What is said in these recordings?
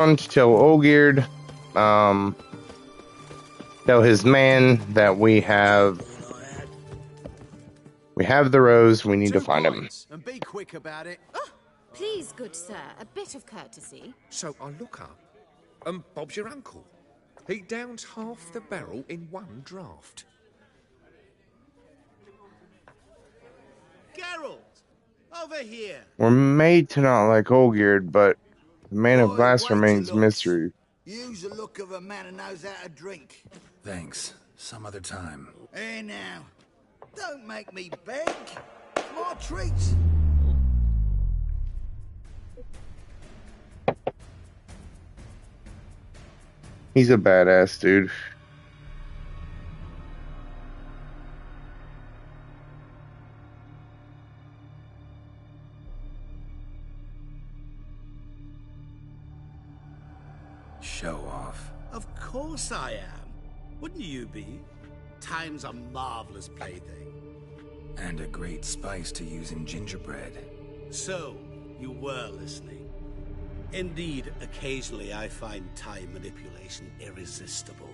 to tell Olgierd, tell his man that we have the rose. We need to find him. And be quick about it. Oh, please, good sir, a bit of courtesy. So I look up, and Bob's your uncle. He downs half the barrel in one draft. Geralt, over here. We're made to not like Olgierd, but the man of glass wait remains till looks. mystery. Use the look of a man who knows how to drink. Thanks. Some other time. Hey now, don't make me beg. It's my treat. He's a badass dude. Show off. Of course I am. Wouldn't you be? Time's a marvelous plaything. And a great spice to use in gingerbread. So, you were listening. Indeed, occasionally I find time manipulation irresistible.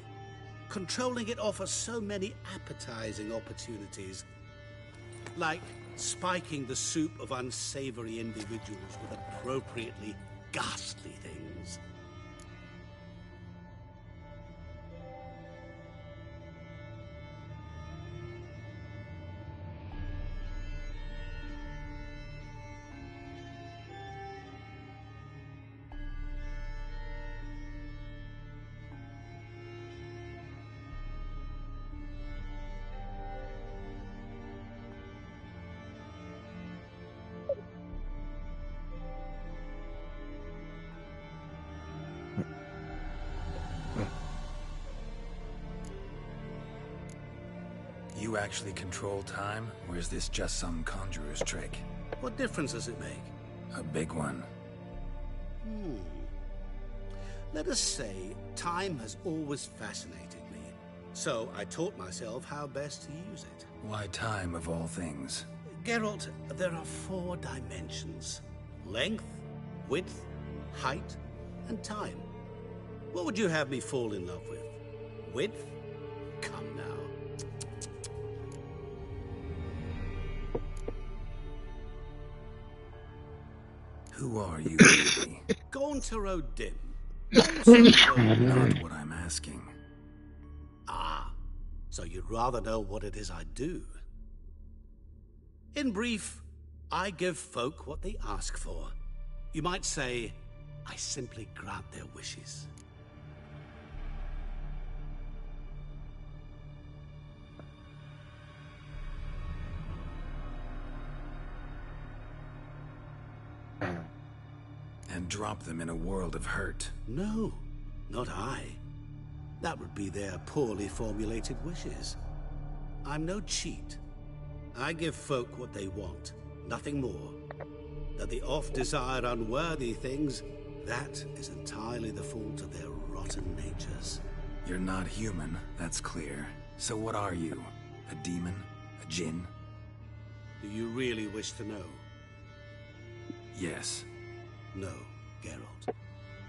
Controlling it offers so many appetizing opportunities. Like spiking the soup of unsavory individuals with appropriately ghastly things. You actually control time, or is this just some conjurer's trick? What difference does it make? A big one. Let us say, time has always fascinated me. So I taught myself how best to use it. Why time, of all things? Geralt, there are 4 dimensions. Length, width, height, and time. What would you have me fall in love with? Width? Come now. Who are you, baby? Gauntero Dim. Not what I'm asking. Ah, so you'd rather know what it is I do. In brief, I give folk what they ask for. You might say, I simply grant their wishes. And drop them in a world of hurt. No, not I. That would be their poorly formulated wishes. I'm no cheat. I give folk what they want, nothing more. That the oft-desired unworthy things, that is entirely the fault of their rotten natures. You're not human, that's clear. So what are you? A demon? A djinn? Do you really wish to know? Yes. No, Geralt.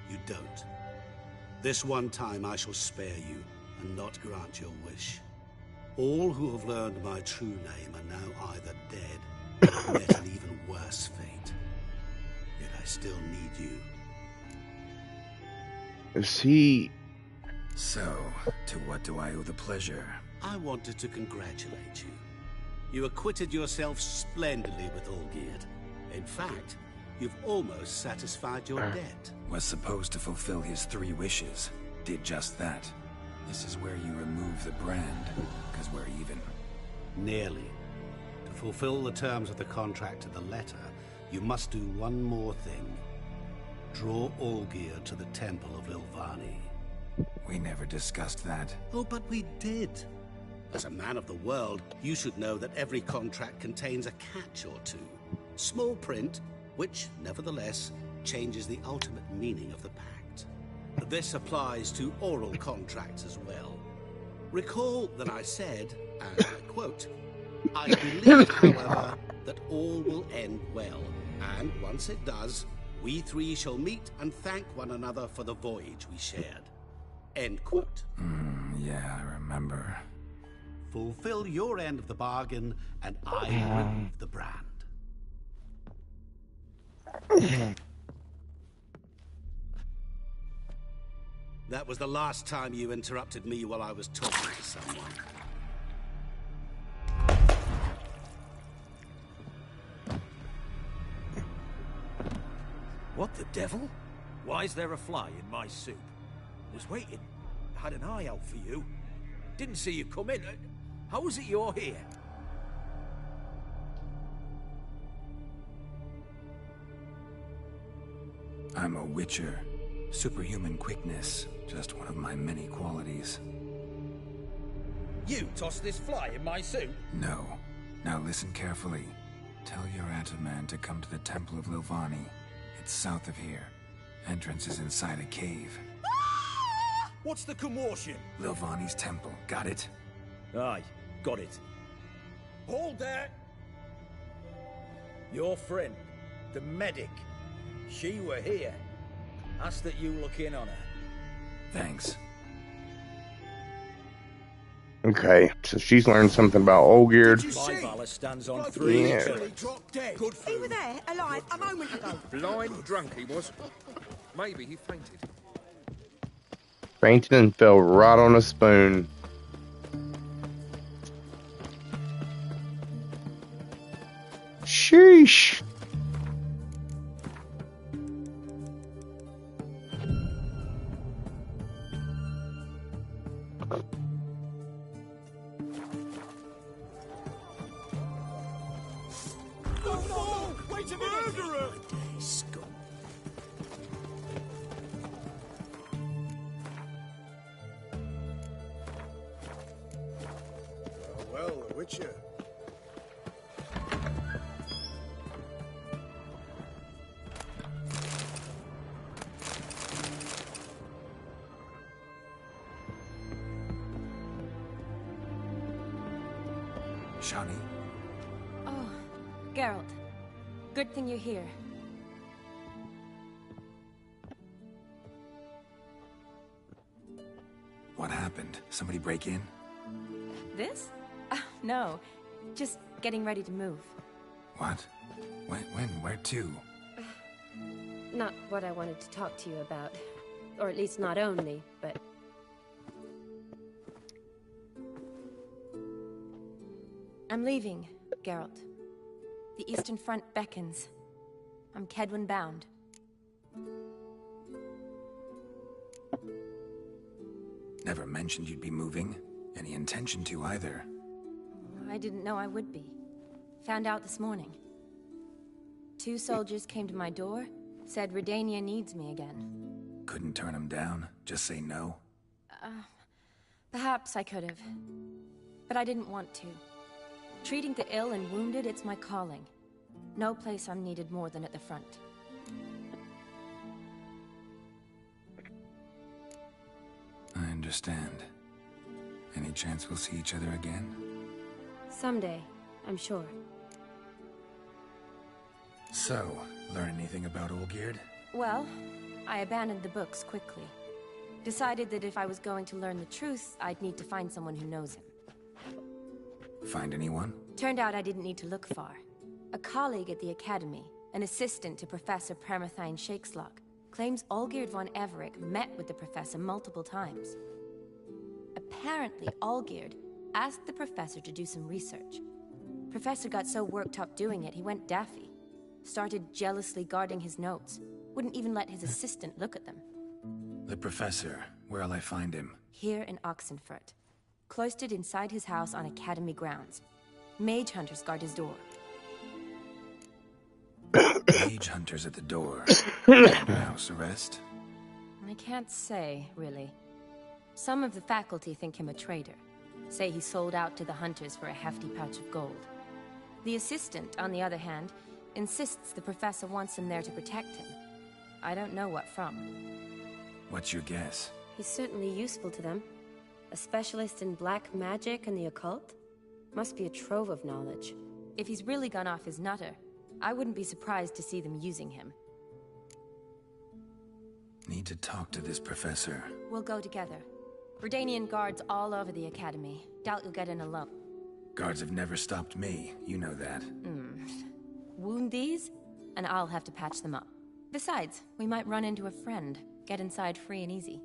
You don't. This one time I shall spare you, and not grant your wish. All who have learned my true name are now either dead, or met an even worse fate. Yet I still need you. Is he... So, to what do I owe the pleasure? I wanted to congratulate you. You acquitted yourself splendidly with Olgierd. In fact, you've almost satisfied your debt. Was supposed to fulfill his 3 wishes. Did just that. This is where you remove the brand, because we're even. Nearly. To fulfill the terms of the contract to the letter, you must do one more thing. Draw Olgierd to the Temple of Lilvani. We never discussed that. Oh, but we did. As a man of the world, you should know that every contract contains a catch or two. Small print, which, nevertheless, changes the ultimate meaning of the pact. This applies to oral contracts as well. Recall that I said, and I quote, I believe, however, that all will end well, and once it does, We three shall meet and thank one another for the voyage we shared. End quote. Yeah, I remember. Fulfill your end of the bargain, and I remove the brand. That was the last time you interrupted me while I was talking to someone. What the devil? Why is there a fly in my soup? Was waiting. Had an eye out for you. Didn't see you come in. How is it you're here? I'm a witcher. Superhuman quickness, just one of my many qualities. You tossed this fly in my soup? No. Now listen carefully. Tell your Ataman to come to the Temple of Lilvani. It's south of here. Entrance is inside a cave. What's the commotion? Lilvani's temple, got it? Aye, got it. Hold there! Your friend, the medic. She were here. Ask that you look in on her. Thanks. Okay, so she's learned something about Olgierd. My valor stands on three. Yeah. Good food. He was there, alive, a moment ago. Blind drunk he was. Maybe he fainted. Fainted and fell right on a spoon. Sheesh. Wait a minute! Scum. Well, the Witcher. Shani? Oh, Geralt. Good thing you're here. What happened? Somebody break in? This? No. Just getting ready to move. What? When? Where to? Not what I wanted to talk to you about. Or at least not only, but... I'm leaving, Geralt. The Eastern Front beckons. I'm Kedwin bound. Never mentioned you'd be moving. Any intention to either. I didn't know I would be. Found out this morning. 2 soldiers came to my door, said Redania needs me again. Couldn't turn him down? Just say no? Perhaps I could have. But I didn't want to. Treating the ill and wounded, it's my calling. No place I'm needed more than at the front. I understand. Any chance we'll see each other again? Someday, I'm sure. So, learn anything about Olgierd? Well, I abandoned the books quickly. Decided that if I was going to learn the truth, I'd need to find someone who knows him. Find anyone? Turned out I didn't need to look far. A colleague at the Academy, an assistant to Professor Permathine Shakeslock, claims Olgierd von Everec met with the professor multiple times. Apparently, Olgierd asked the professor to do some research. Professor got so worked up doing it, he went daffy. Started jealously guarding his notes. Wouldn't even let his assistant look at them. The professor. Where'll I find him? Here in Oxenfurt. Cloistered inside his house on Academy grounds. Mage hunters guard his door. Mage hunters at the door. Under house arrest? I can't say, really. Some of the faculty think him a traitor. Say he sold out to the hunters for a hefty pouch of gold. The assistant, on the other hand, insists the professor wants him there to protect him. I don't know what from. What's your guess? He's certainly useful to them. A specialist in black magic and the occult? Must be a trove of knowledge. If he's really gone off his nutter, I wouldn't be surprised to see them using him. Need to talk to this professor. We'll go together. Redanian guards all over the academy. Doubt you'll get in alone. Guards have never stopped me. You know that. Wound these, and I'll have to patch them up. Besides, we might run into a friend. Get inside free and easy.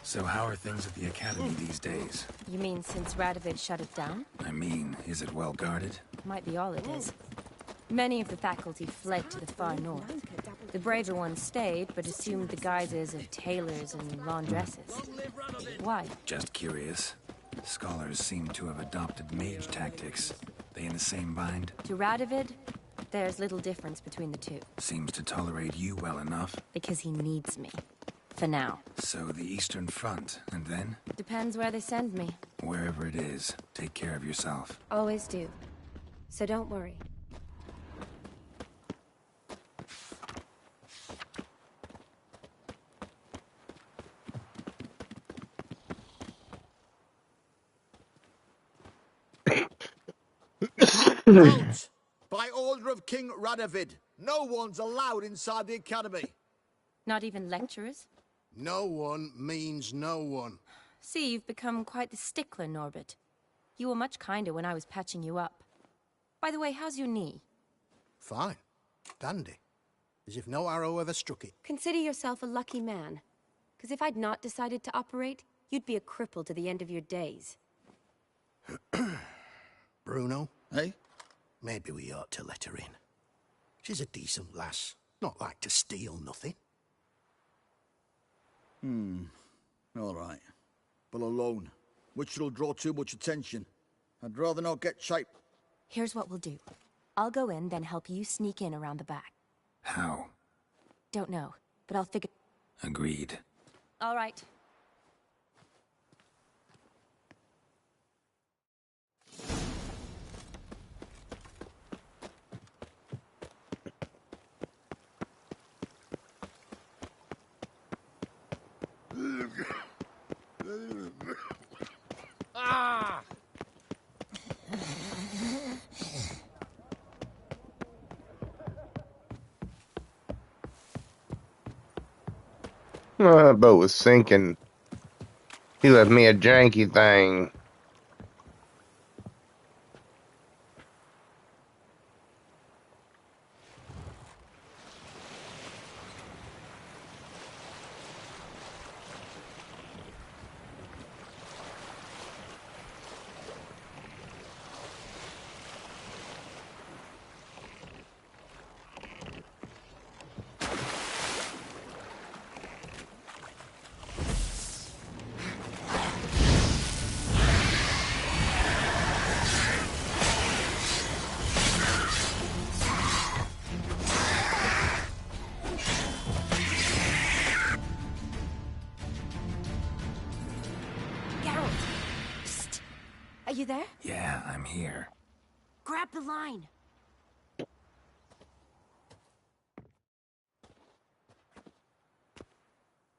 So how are things at the academy these days? You mean since Radovid shut it down? I mean, is it well guarded? Might be all it is. Many of the faculty fled to the far north. The braver ones stayed, but assumed the guises of tailors and laundresses. Why? Just curious. Scholars seem to have adopted mage tactics. They in the same bind? To Radovid, there's little difference between the two. Seems to tolerate you well enough. Because he needs me. For now. So the Eastern Front, and then? Depends where they send me. Wherever it is, take care of yourself. Always do. So don't worry. Out! By order of King Radovid, no one's allowed inside the academy. Not even lecturers? No one means no one. See, you've become quite the stickler, Norbert. You were much kinder when I was patching you up. By the way, how's your knee? Fine. Dandy. As if no arrow ever struck it. Consider yourself a lucky man. Because if I'd not decided to operate, you'd be a cripple to the end of your days. Bruno, Eh? maybe we ought to let her in. She's a decent lass. Not like to steal nothing. All right. But alone, which will draw too much attention. I'd rather not get shaped. Here's what we'll do. I'll go in, then help you sneak in around the back. How? Don't know, but I'll figure... Agreed. All right. That boat was sinking. He left me a janky thing. Are you there? Yeah, I'm here. Grab the line.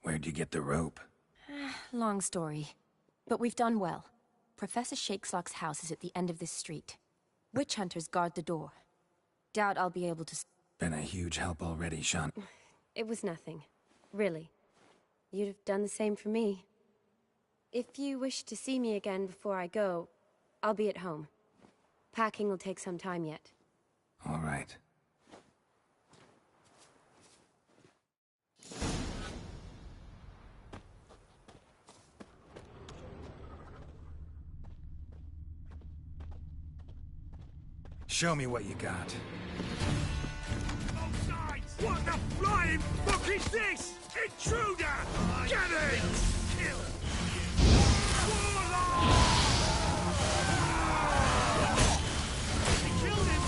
Where'd you get the rope? Long story. But we've done well. Professor Shakeslock's house is at the end of this street. Witch hunters guard the door. Doubt I'll be able to... Been a huge help already, Sean. It was nothing. Really. You'd have done the same for me. If you wish to see me again before I go, I'll be at home. Packing will take some time yet. All right. Show me what you got. Both sides! What the flying fuck is this? Intruder! Get it! Kill! He killed him!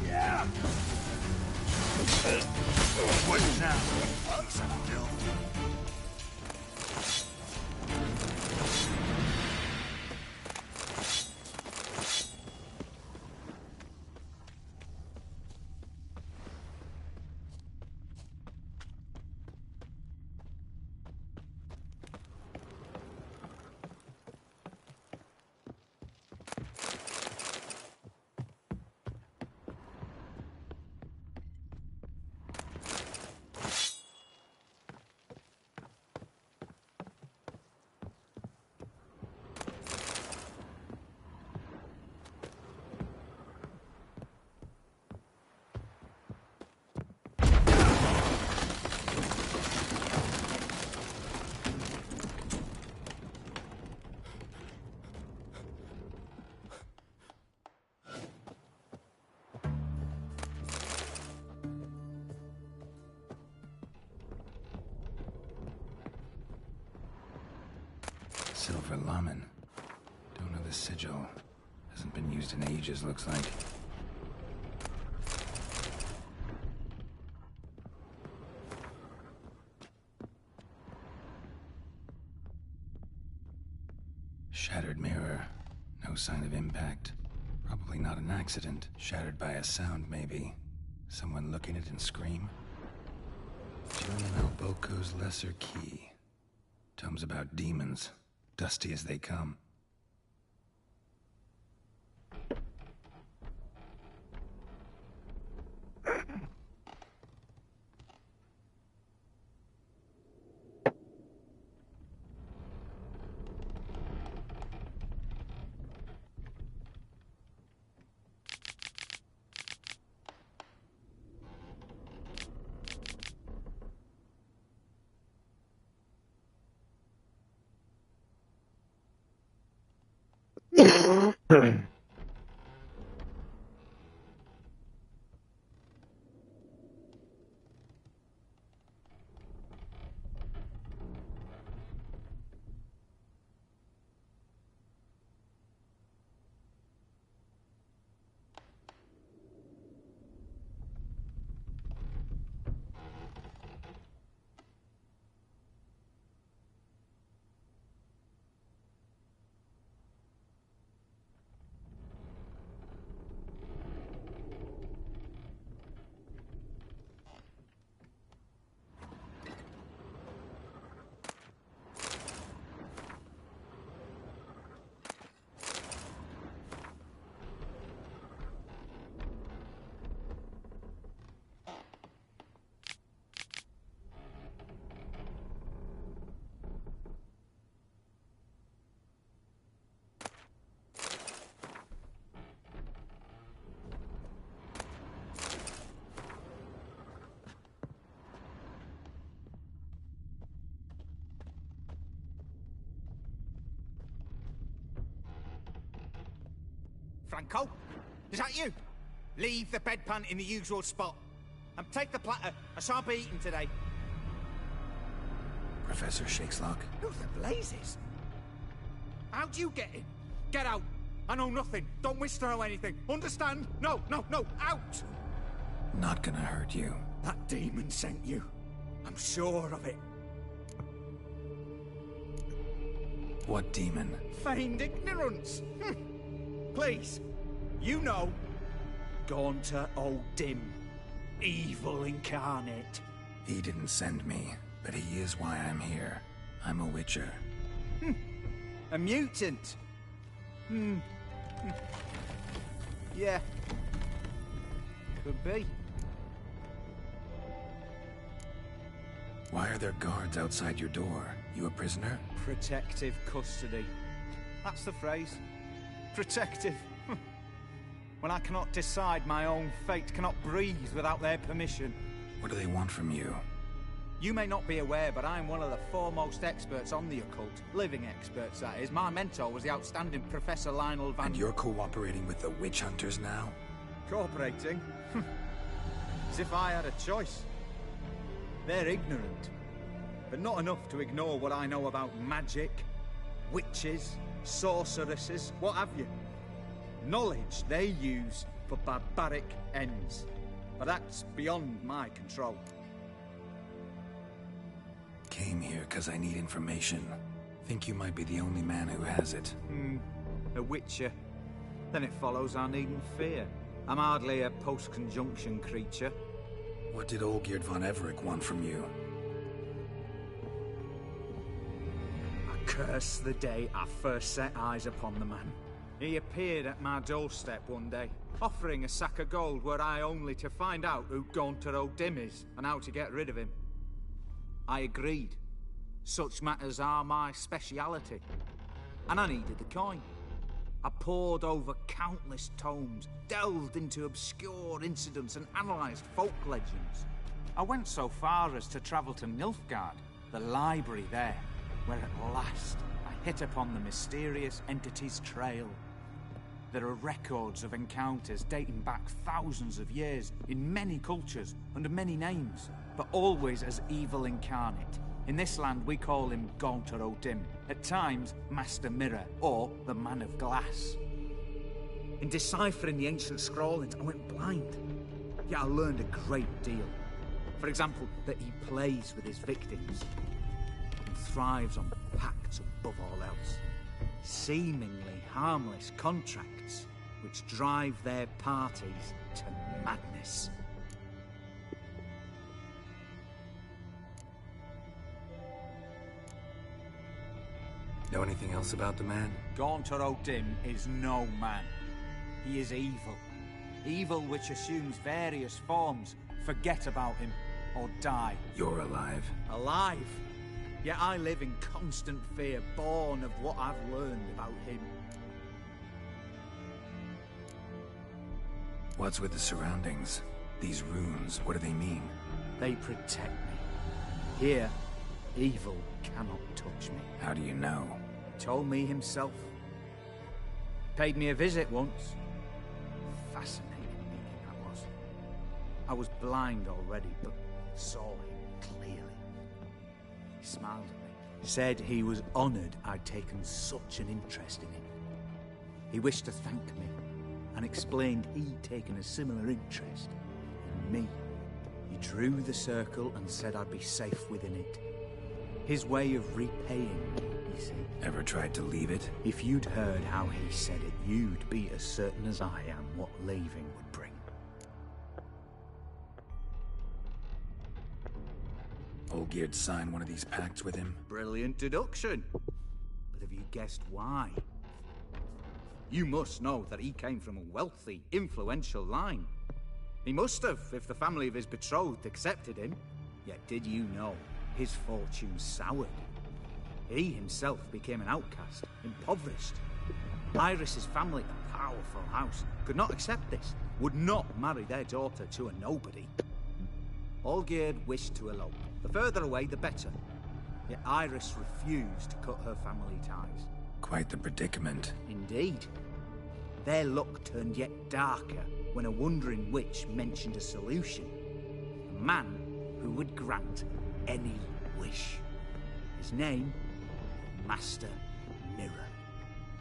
Yeah! What now? Piece of filth. Silver Lamen. Don't know the sigil. Hasn't been used in ages, looks like. Shattered mirror. No sign of impact. Probably not an accident. Shattered by a sound, maybe. Someone look in it and scream. German Alboco's Lesser Key. Tomes about demons. Dusty as they come. Franco? Is that you? Leave the bedpan in the usual spot. And take the platter. I shan't be eating today. Professor Shakeslock. Who the blazes? How'd you get in? Get out. I know nothing. Don't wish to know anything. Understand? No, no, no. Out! Not gonna hurt you. That demon sent you. I'm sure of it. What demon? Feigned ignorance. Please. You know. Gaunter O'Dim. Evil incarnate. He didn't send me, but he is why I'm here. I'm a witcher. A mutant. Yeah. Could be. Why are there guards outside your door? You a prisoner? Protective custody. That's the phrase. Protective. When I cannot decide my own fate, cannot breathe without their permission. What do they want from you? You may not be aware, but I'm one of the foremost experts on the occult. Living experts, that is. My mentor was the outstanding Professor Lionel Van... And you're cooperating with the witch hunters now? Cooperating? As if I had a choice. They're ignorant, but not enough to ignore what I know about magic, witches, sorceresses, what have you. Knowledge they use for barbaric ends. But that's beyond my control. Came here because I need information. Think you might be the only man who has it. A witcher. Then it follows I needn't fear. I'm hardly a post-conjunction creature. What did Olgierd von Everec want from you? I curse the day I first set eyes upon the man. He appeared at my doorstep one day, offering a sack of gold were I only to find out who Gaunter O'Dim is and how to get rid of him. I agreed. Such matters are my speciality. And I needed the coin. I pored over countless tomes, delved into obscure incidents and analysed folk legends. I went so far as to travel to Nilfgaard, the library there, where at last I hit upon the mysterious entity's trail. There are records of encounters dating back thousands of years in many cultures under many names, but always as evil incarnate. In this land, we call him Gwent or Dim, at times Master Mirror, or the Man of Glass. In deciphering the ancient scrawlings, I went blind. Yet I learned a great deal. For example, that he plays with his victims and thrives on pacts above all else. Seemingly harmless contracts which drive their parties to madness. Know anything else about the man? Gwent or Dim is no man. He is evil. Evil which assumes various forms. Forget about him, or die. You're alive. Alive? Yet I live in constant fear, born of what I've learned about him. What's with the surroundings? These runes, what do they mean? They protect me. Here, evil cannot touch me. How do you know? He told me himself. Paid me a visit once. Fascinating meeting that was. I was blind already, but saw him clearly. He smiled at me. Said he was honoured I'd taken such an interest in him. He wished to thank me, and explained he'd taken a similar interest in me. He drew the circle and said I'd be safe within it. His way of repaying me, you see. Ever tried to leave it? If you'd heard how he said it, you'd be as certain as I am what leaving would bring. Olgierd signed one of these pacts with him? Brilliant deduction. But have you guessed why? You must know that he came from a wealthy, influential line. He must have, if the family of his betrothed accepted him. Yet did you know his fortune soured? He himself became an outcast, impoverished. Iris's family, a powerful house, could not accept this, would not marry their daughter to a nobody. Olgierd wished to elope. The further away, the better. Yet Iris refused to cut her family ties. Quite the predicament. Indeed. Their luck turned yet darker when a wandering witch mentioned a solution. A man who would grant any wish. His name, Master Mirror.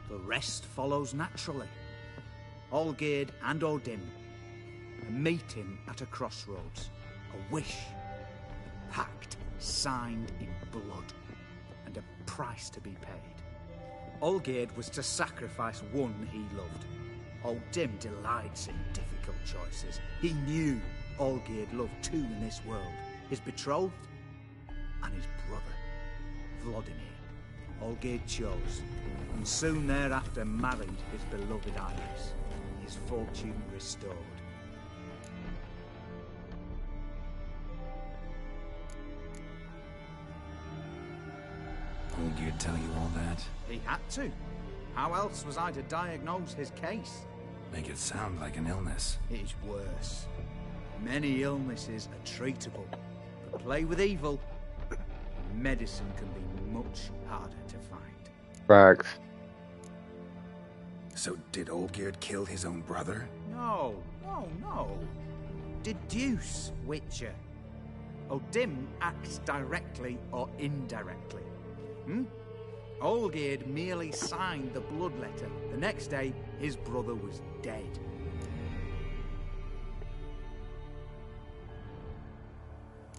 The rest follows naturally. Olgierd and Odim, a meeting at a crossroads, a wish, a pact signed in blood, and a price to be paid. Olgierd was to sacrifice one he loved. Odim delights in difficult choices. He knew Olgierd loved two in this world, his betrothed and his brother, Vladimir. Olgierd chose, and soon thereafter married his beloved Iris, his fortune restored. Olgierd tell you all that? He had to. How else was I to diagnose his case? Make it sound like an illness. It is worse. Many illnesses are treatable, but play with evil, medicine can be much harder to find. Facts. So did Olgierd kill his own brother? No. Deduce, Witcher. Odim acts directly or indirectly. Olgierd merely signed the blood letter. The next day, his brother was dead.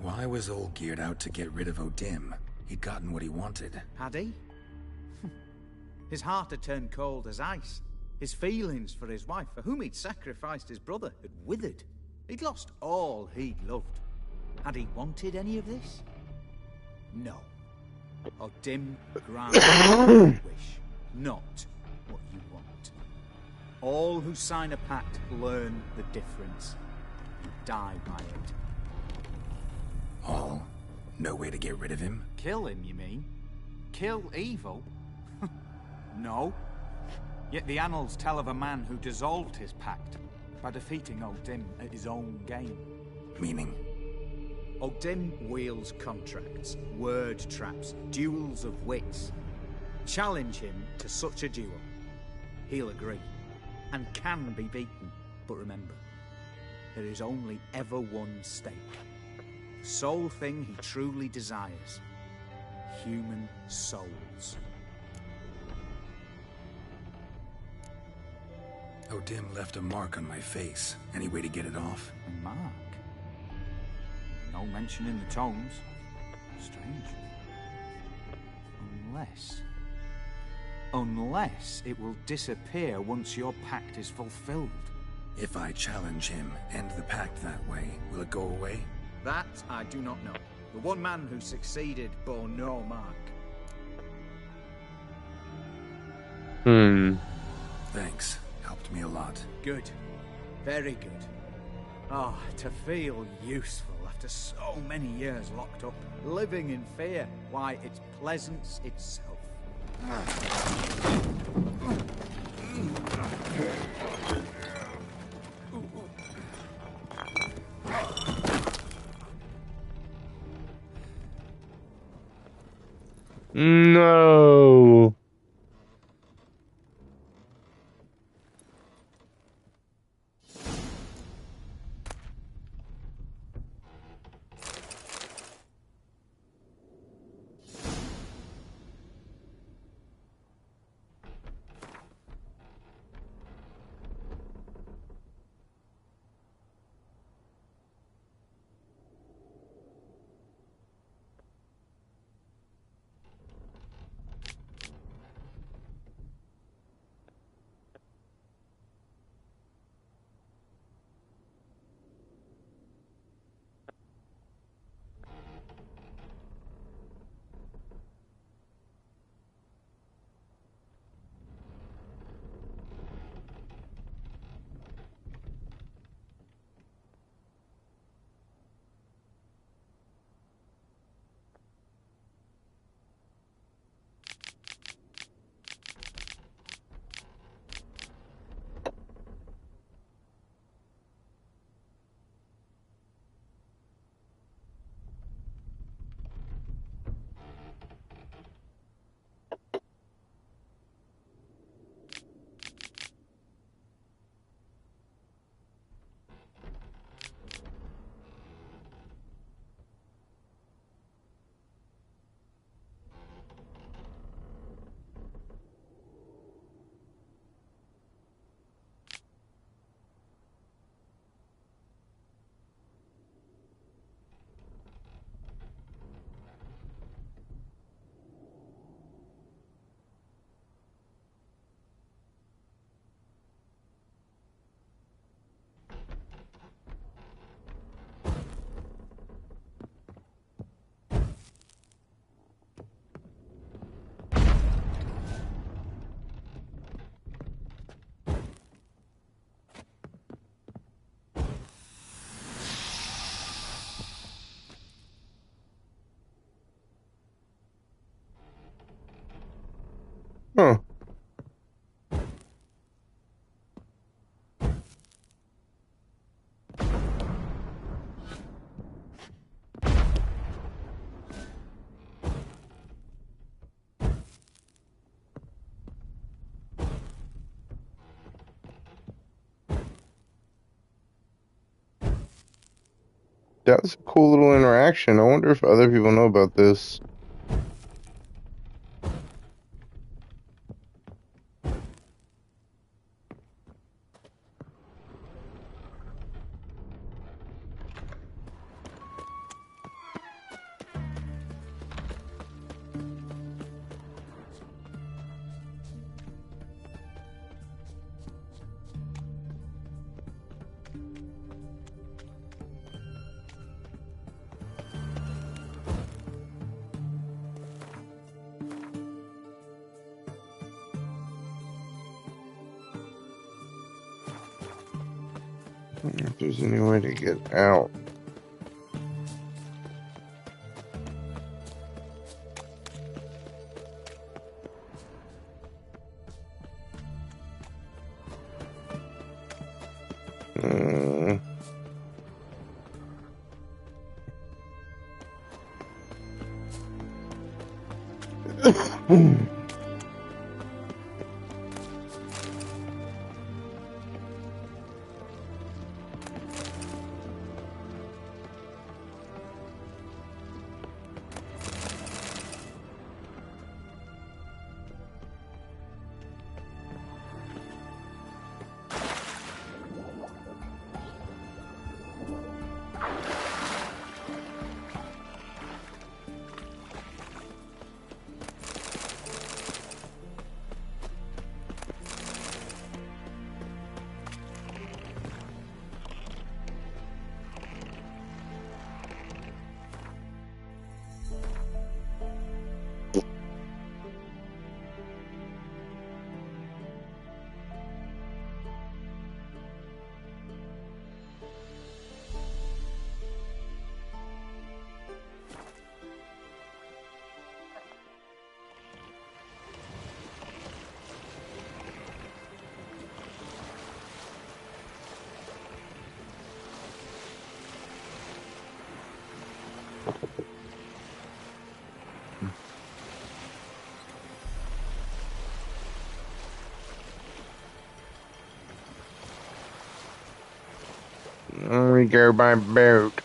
Why was Olgierd out to get rid of Odim? He'd gotten what he wanted. Had he? His heart had turned cold as ice. His feelings for his wife, for whom he'd sacrificed his brother, had withered. He'd lost all he'd loved. Had he wanted any of this? No. Odim grants what you wish, not what you want. All who sign a pact learn the difference and die by it. All? No way to get rid of him? Kill him, you mean? Kill evil? No. Yet the annals tell of a man who dissolved his pact by defeating Odim at his own game. Meaning? Odim wields contracts, word traps, duels of wits. Challenge him to such a duel. He'll agree, and can be beaten. But remember, there is only ever one stake. The sole thing he truly desires, human souls. O'Dim left a mark on my face. Any way to get it off? A mark? No mention in the tomes. Strange. Unless it will disappear once your pact is fulfilled. If I challenge him, end the pact that way, will it go away? That I do not know. The one man who succeeded bore no mark. Thanks. Helped me a lot. Good. Very good. Oh, to feel useful after so many years locked up, living in fear. Why, it's pleasance itself. No. Huh. That was a cool little interaction. I wonder if other people know about this. I wonder if there's any way to get out. We go by boat.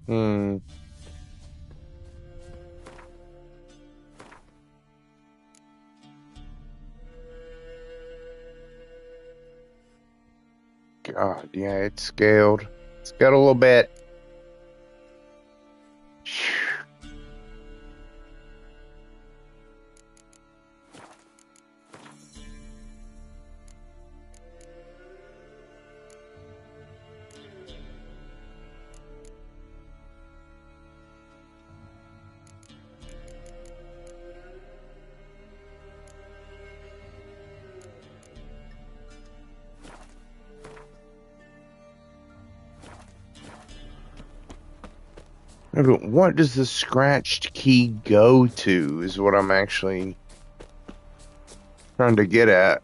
Hmm. God, yeah, it's scaled. Scaled a little bit. Okay, what does the scratched key go to is what I'm actually trying to get at.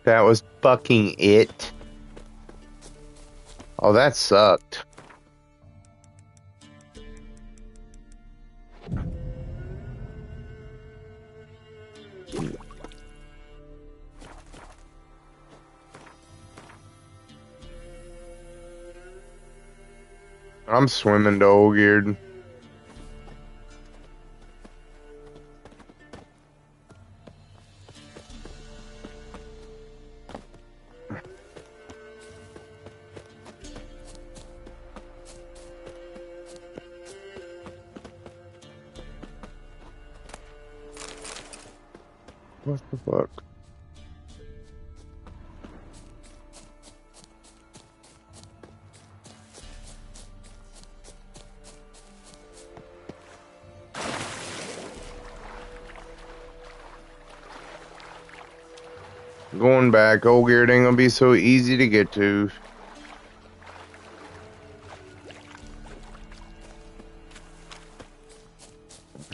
That was fucking it. Oh, that sucked. I'm swimming to Olgierd. What the fuck? Going back, Olgierd ain't gonna be so easy to get to.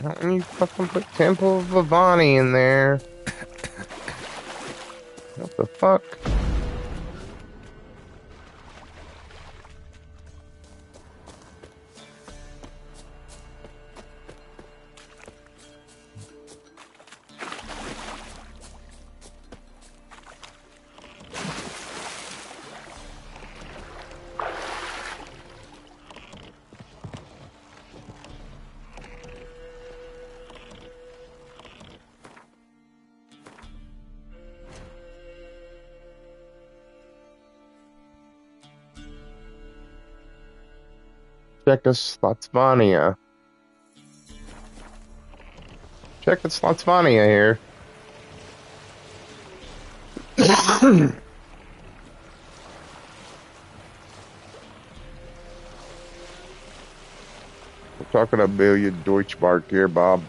How can you fucking put Temple of Vivani in there? What the fuck? Check us Slotsvania. Check us Slotsvania here. We're talking a billion Deutschmark here, Bob.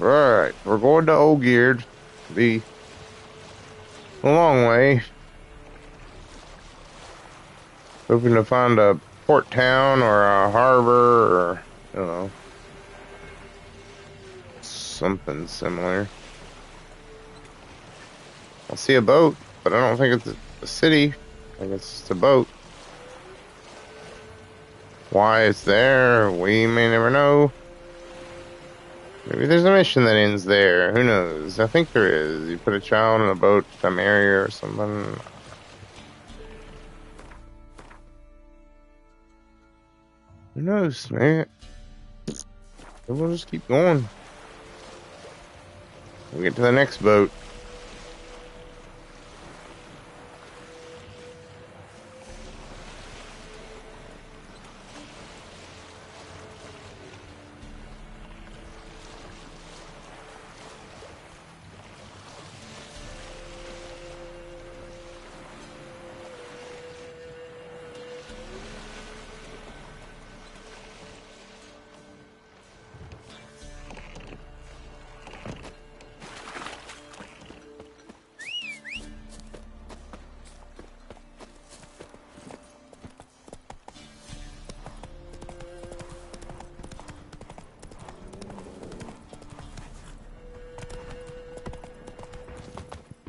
Alright, we're going to Olgierd. Be a long way. Hoping to find a port town or a harbor or, you know, something similar. I see a boat, but I don't think it's a city. I think it's just a boat. Why it's there, we may never know. Maybe there's a mission that ends there. Who knows? I think there is. You put a child in a boat to some area or something. Who knows, man? We'll just keep going. We'll get to the next boat.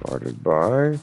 Guarded by.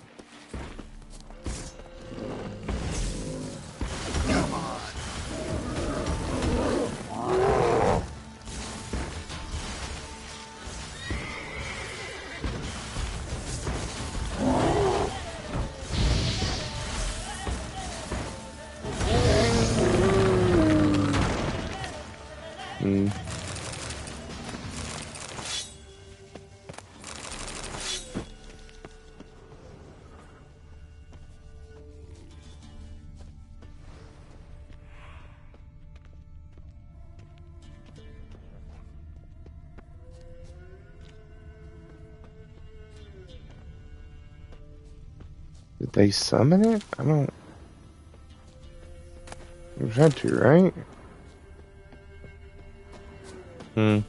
Did they summon it? I don't... You had to, right? Hmm.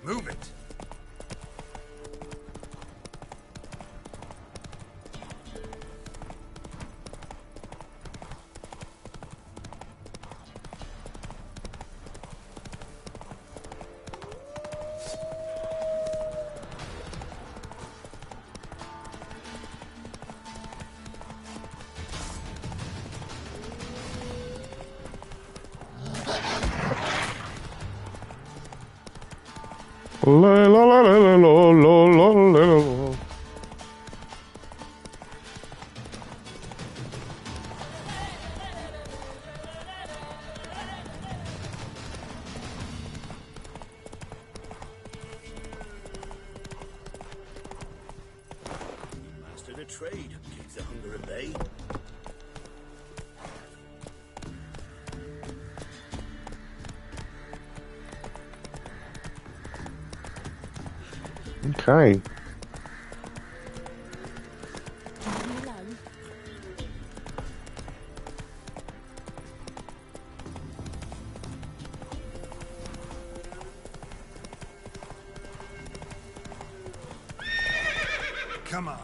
Move it. La la la la la la la la la. Mastered a trade. Keeps the hunger at bay. Okay. Come on.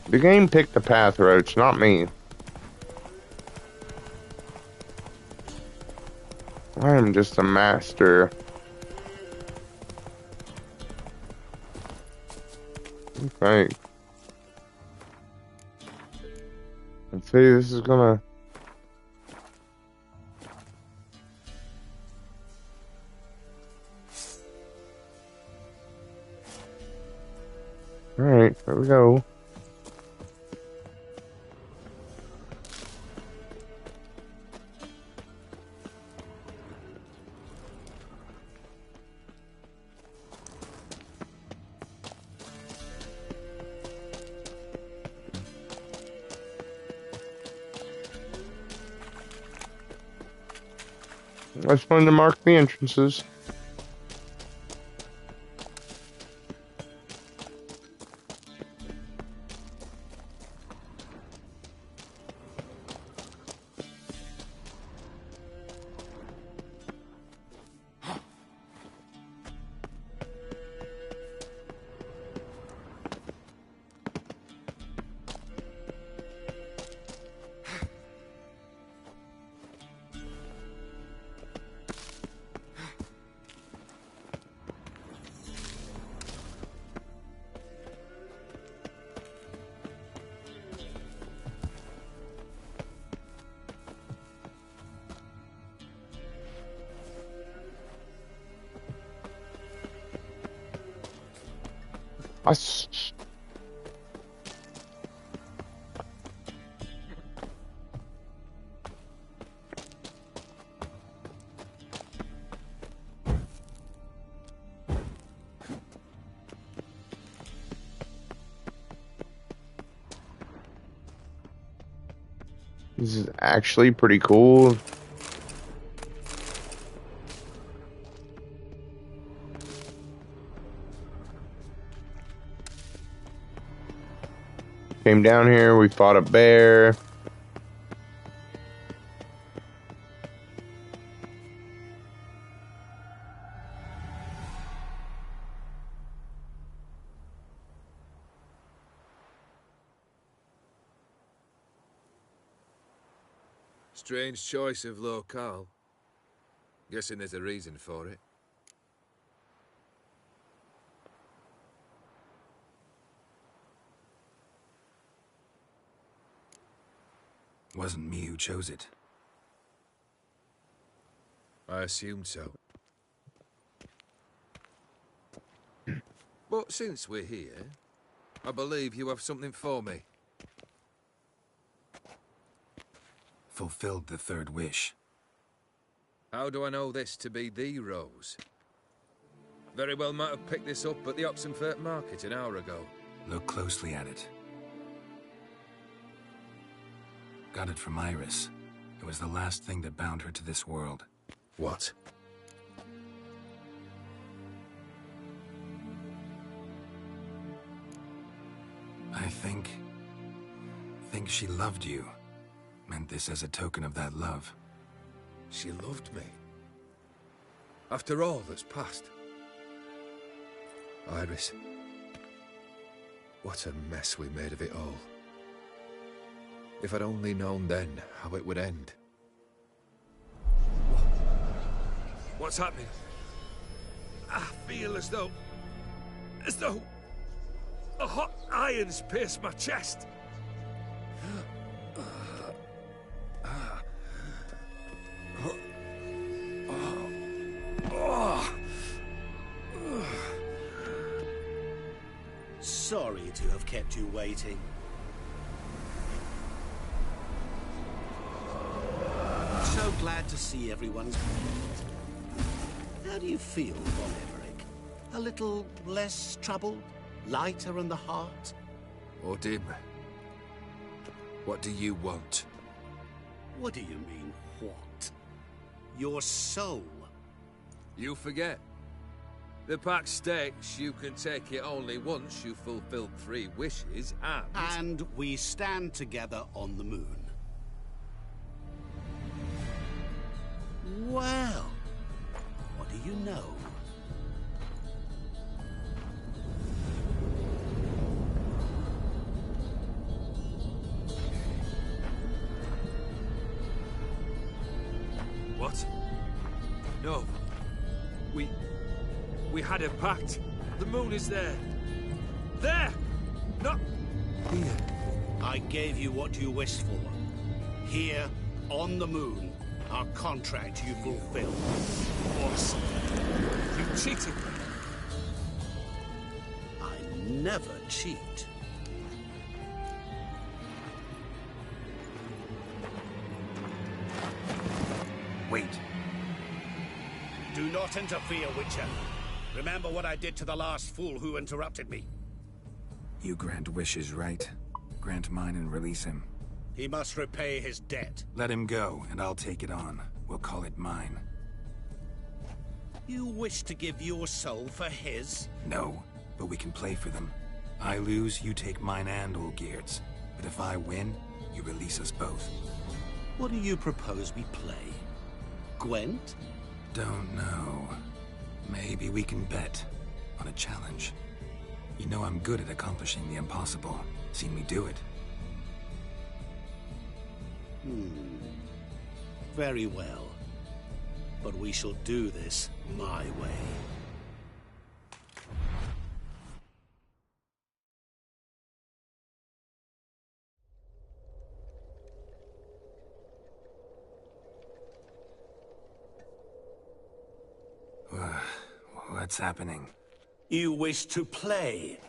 The game picked the path, Roach, not me. I am just a master. Okay. Let's see, this is gonna... Alright, here we go. I just wanted to mark the entrances. This is actually pretty cool. Came down here, we fought a bear. Strange choice of locale. Guessing there's a reason for it. Wasn't me who chose it. I assumed so. But since we're here, I believe you have something for me. Fulfilled the third wish. How do I know this to be the rose? Very well might have picked this up at the Oxenfurt market an hour ago. Look closely at it. Got it from Iris. It was the last thing that bound her to this world. What? I think she loved you. Meant this as a token of that love. She loved me. After all that's passed. Iris. What a mess we made of it all. If I'd only known then how it would end. What's happening? I feel as though a hot iron's pierced my chest. Sorry to have kept you waiting. So glad to see everyone's How do you feel, Von Everett? A little less troubled? Lighter in the heart? Or dim? What do you want? What do you mean, what? Your soul. You forget. The pact states you can take it only once you've fulfilled 3 wishes, And we stand together on the moon. Well, what do you know? What? No. We had a pact. The moon is there. There! Not here. I gave you what you wished for. Here, on the moon, our contract you fulfilled. Boss, you cheated me. I never cheat. Wait. Do not interfere, Witcher. Remember what I did to the last fool who interrupted me. You grant wishes, right? Grant mine and release him. He must repay his debt. Let him go, and I'll take it on. We'll call it mine. You wish to give your soul for his? No, but we can play for them. I lose, you take mine and Olgierd's. But if I win, you release us both. What do you propose we play? Gwent? Don't know. Maybe we can bet on a challenge. You know I'm good at accomplishing the impossible. Seen me do it. Very well. But we shall do this my way. What's happening? You wish to play,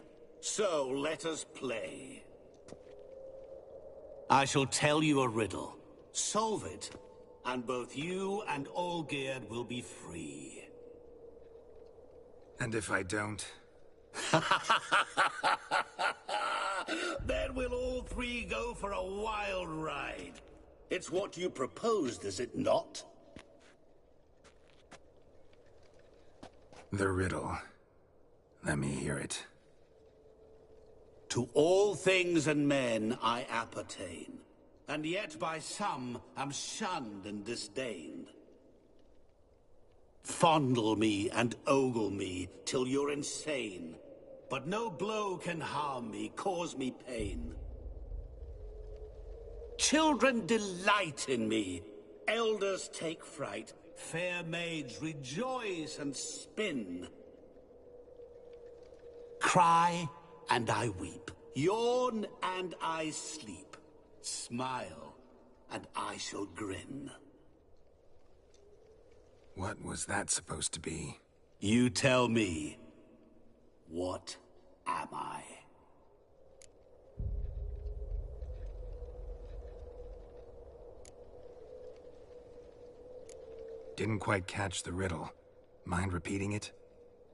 so let us play. I shall tell you a riddle. Solve it, and both you and Olgierd will be free. And if I don't? Then we'll all 3 go for a wild ride. It's what you proposed, is it not? The riddle. Let me hear it. To all things and men I appertain, and yet by some am shunned and disdained. Fondle me and ogle me till you're insane, but no blow can harm me, cause me pain. Children delight in me, elders take fright, fair maids rejoice and spin. Cry and I weep, yawn and I sleep, smile and I shall grin. What was that supposed to be? You tell me, what am I? Didn't quite catch the riddle. Mind repeating it?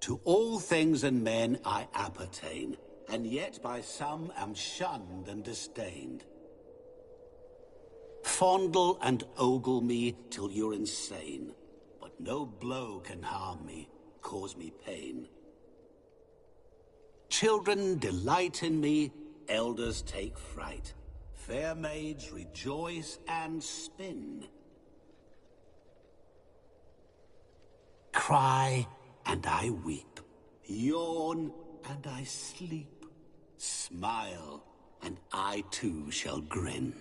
To all things and men I appertain, and yet by some am shunned and disdained. Fondle and ogle me till you're insane, but no blow can harm me, cause me pain. Children delight in me, elders take fright. Fair maids rejoice and spin. Cry and I weep, yawn and I sleep, smile and I too shall grin.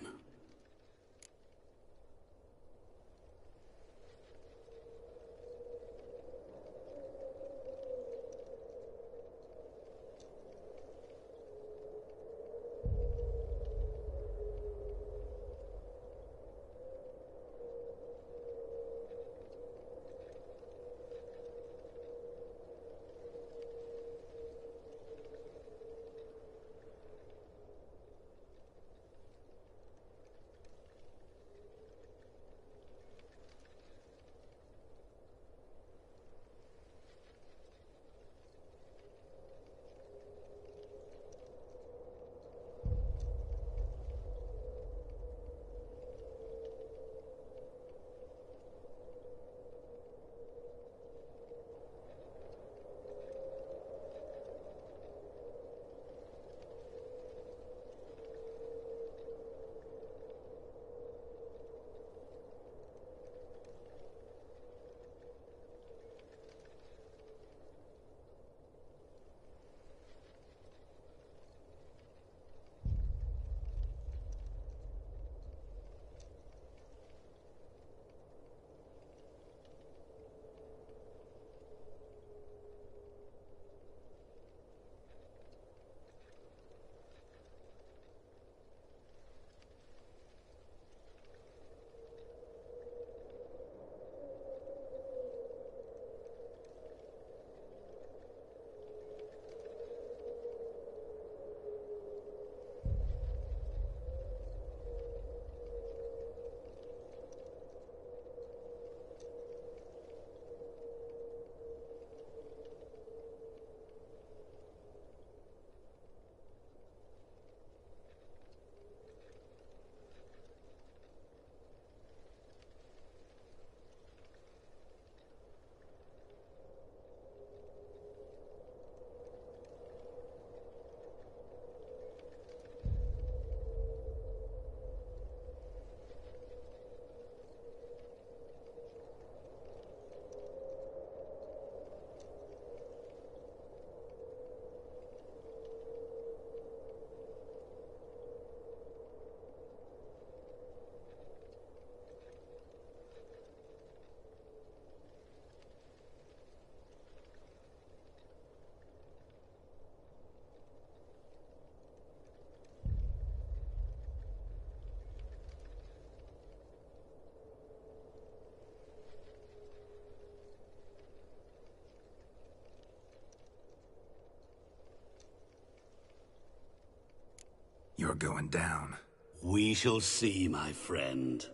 You're going down. We shall see, my friend.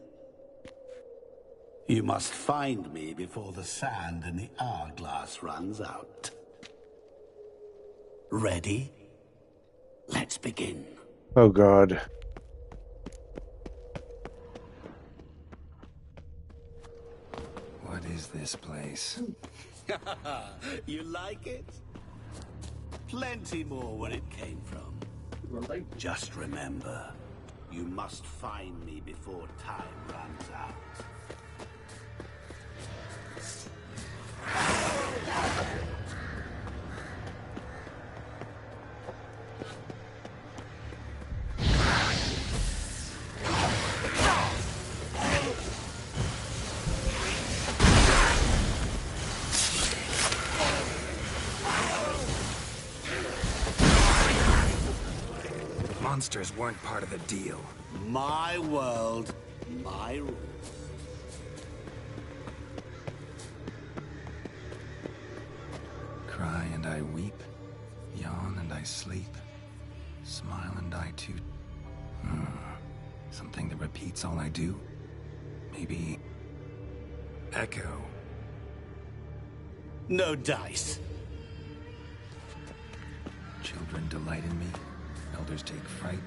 You must find me before the sand in the hourglass runs out. Ready? Let's begin. Oh God. What is this place? You like it? Plenty more where it came from. Just remember, you must find me before time runs out. Monsters weren't part of the deal. My world, my rules. Cry and I weep, yawn and I sleep, smile and I too. Something that repeats all I do? Maybe... Echo. No dice. Children delight in me, elders take fright.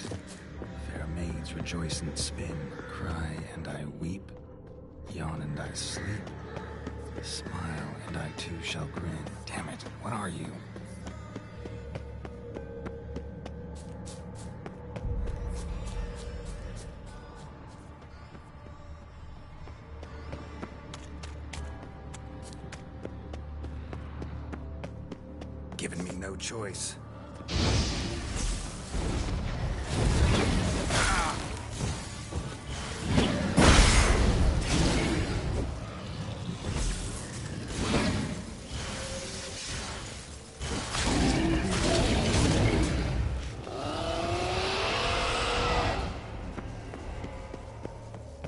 Fair maids rejoice and spin, cry and I weep, yawn and I sleep, smile and I too shall grin. Damn it, what are you? Giving me no choice.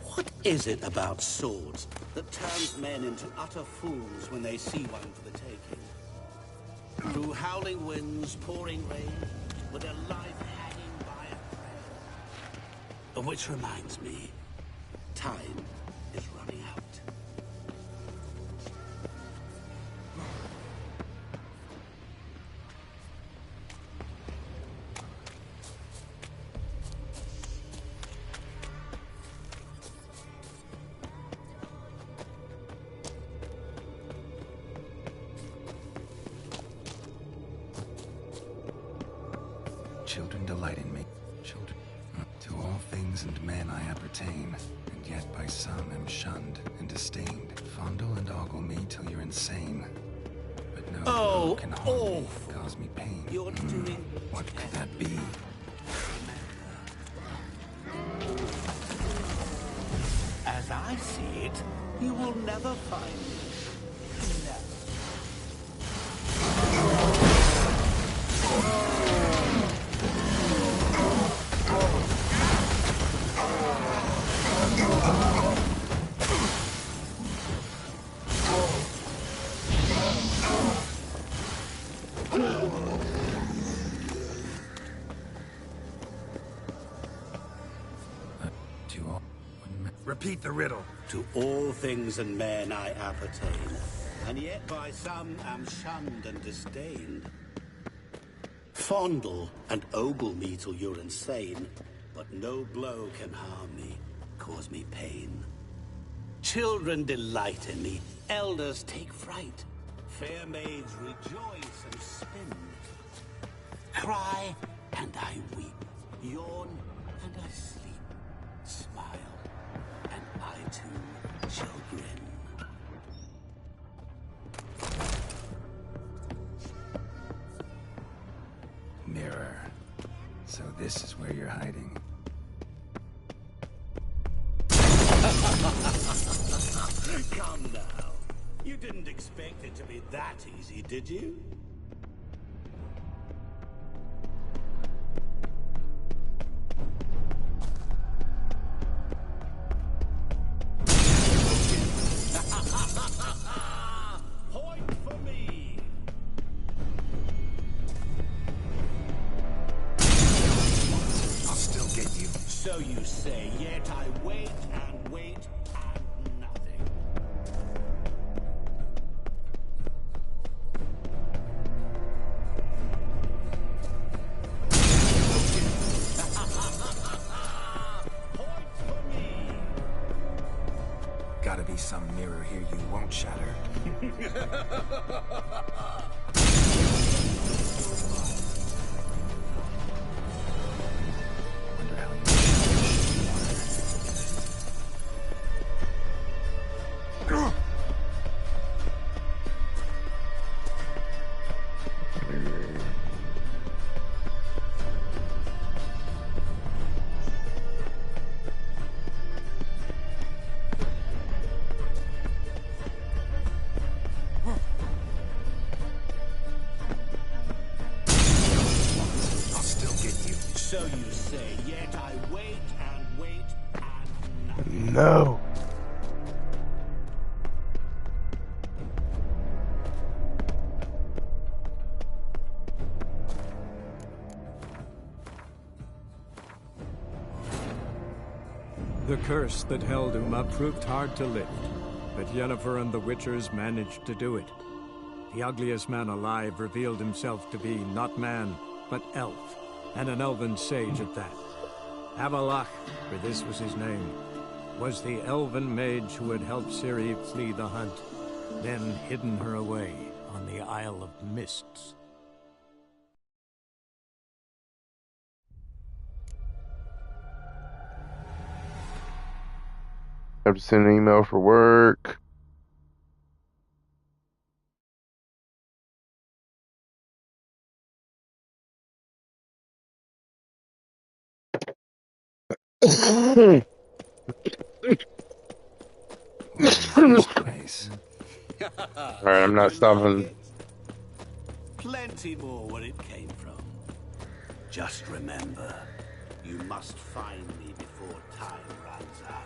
What is it about swords that turns men into utter fools when they see one for the taking? Through howling winds, pouring rain, with their life hanging by a thread. Which reminds me, time is running out. Children delight in me. Children. To all things and men I appertain, and yet by some am shunned and disdained. Fondle and ogle me till you're insane. But no blow can harm me, cause me pain. You're doing what could that be? As I see it, you will never find me. Repeat the riddle. To all things and men I appertain, and yet by some am shunned and disdained. Fondle and ogle me till you're insane, but no blow can harm me, cause me pain. Children delight in me, elders take fright. Fair maids rejoice and spin. Cry and I weep, yawn and I sleep, smile and I too shall grin. Mirror. So this is where you're hiding. Come now. You didn't expect it to be that easy, did you? Point for me. I'll still get you. So you say, yet I wait and wait and nothing. Point for me. Gotta be some mirror here you won't shatter. Wonder how you I'll still get you. So you say, yet I wait and wait and nothing. No. The curse that held Uma proved hard to lift, but Yennefer and the Witchers managed to do it. The ugliest man alive revealed himself to be not man, but elf, and an elven sage at that. Avalach, for this was his name, was the elven mage who had helped Ciri flee the hunt, then hidden her away on the Isle of Mists. Have to send an email for work. Alright, I'm not stopping. Plenty more where it came from. Just remember, you must find me before time runs out.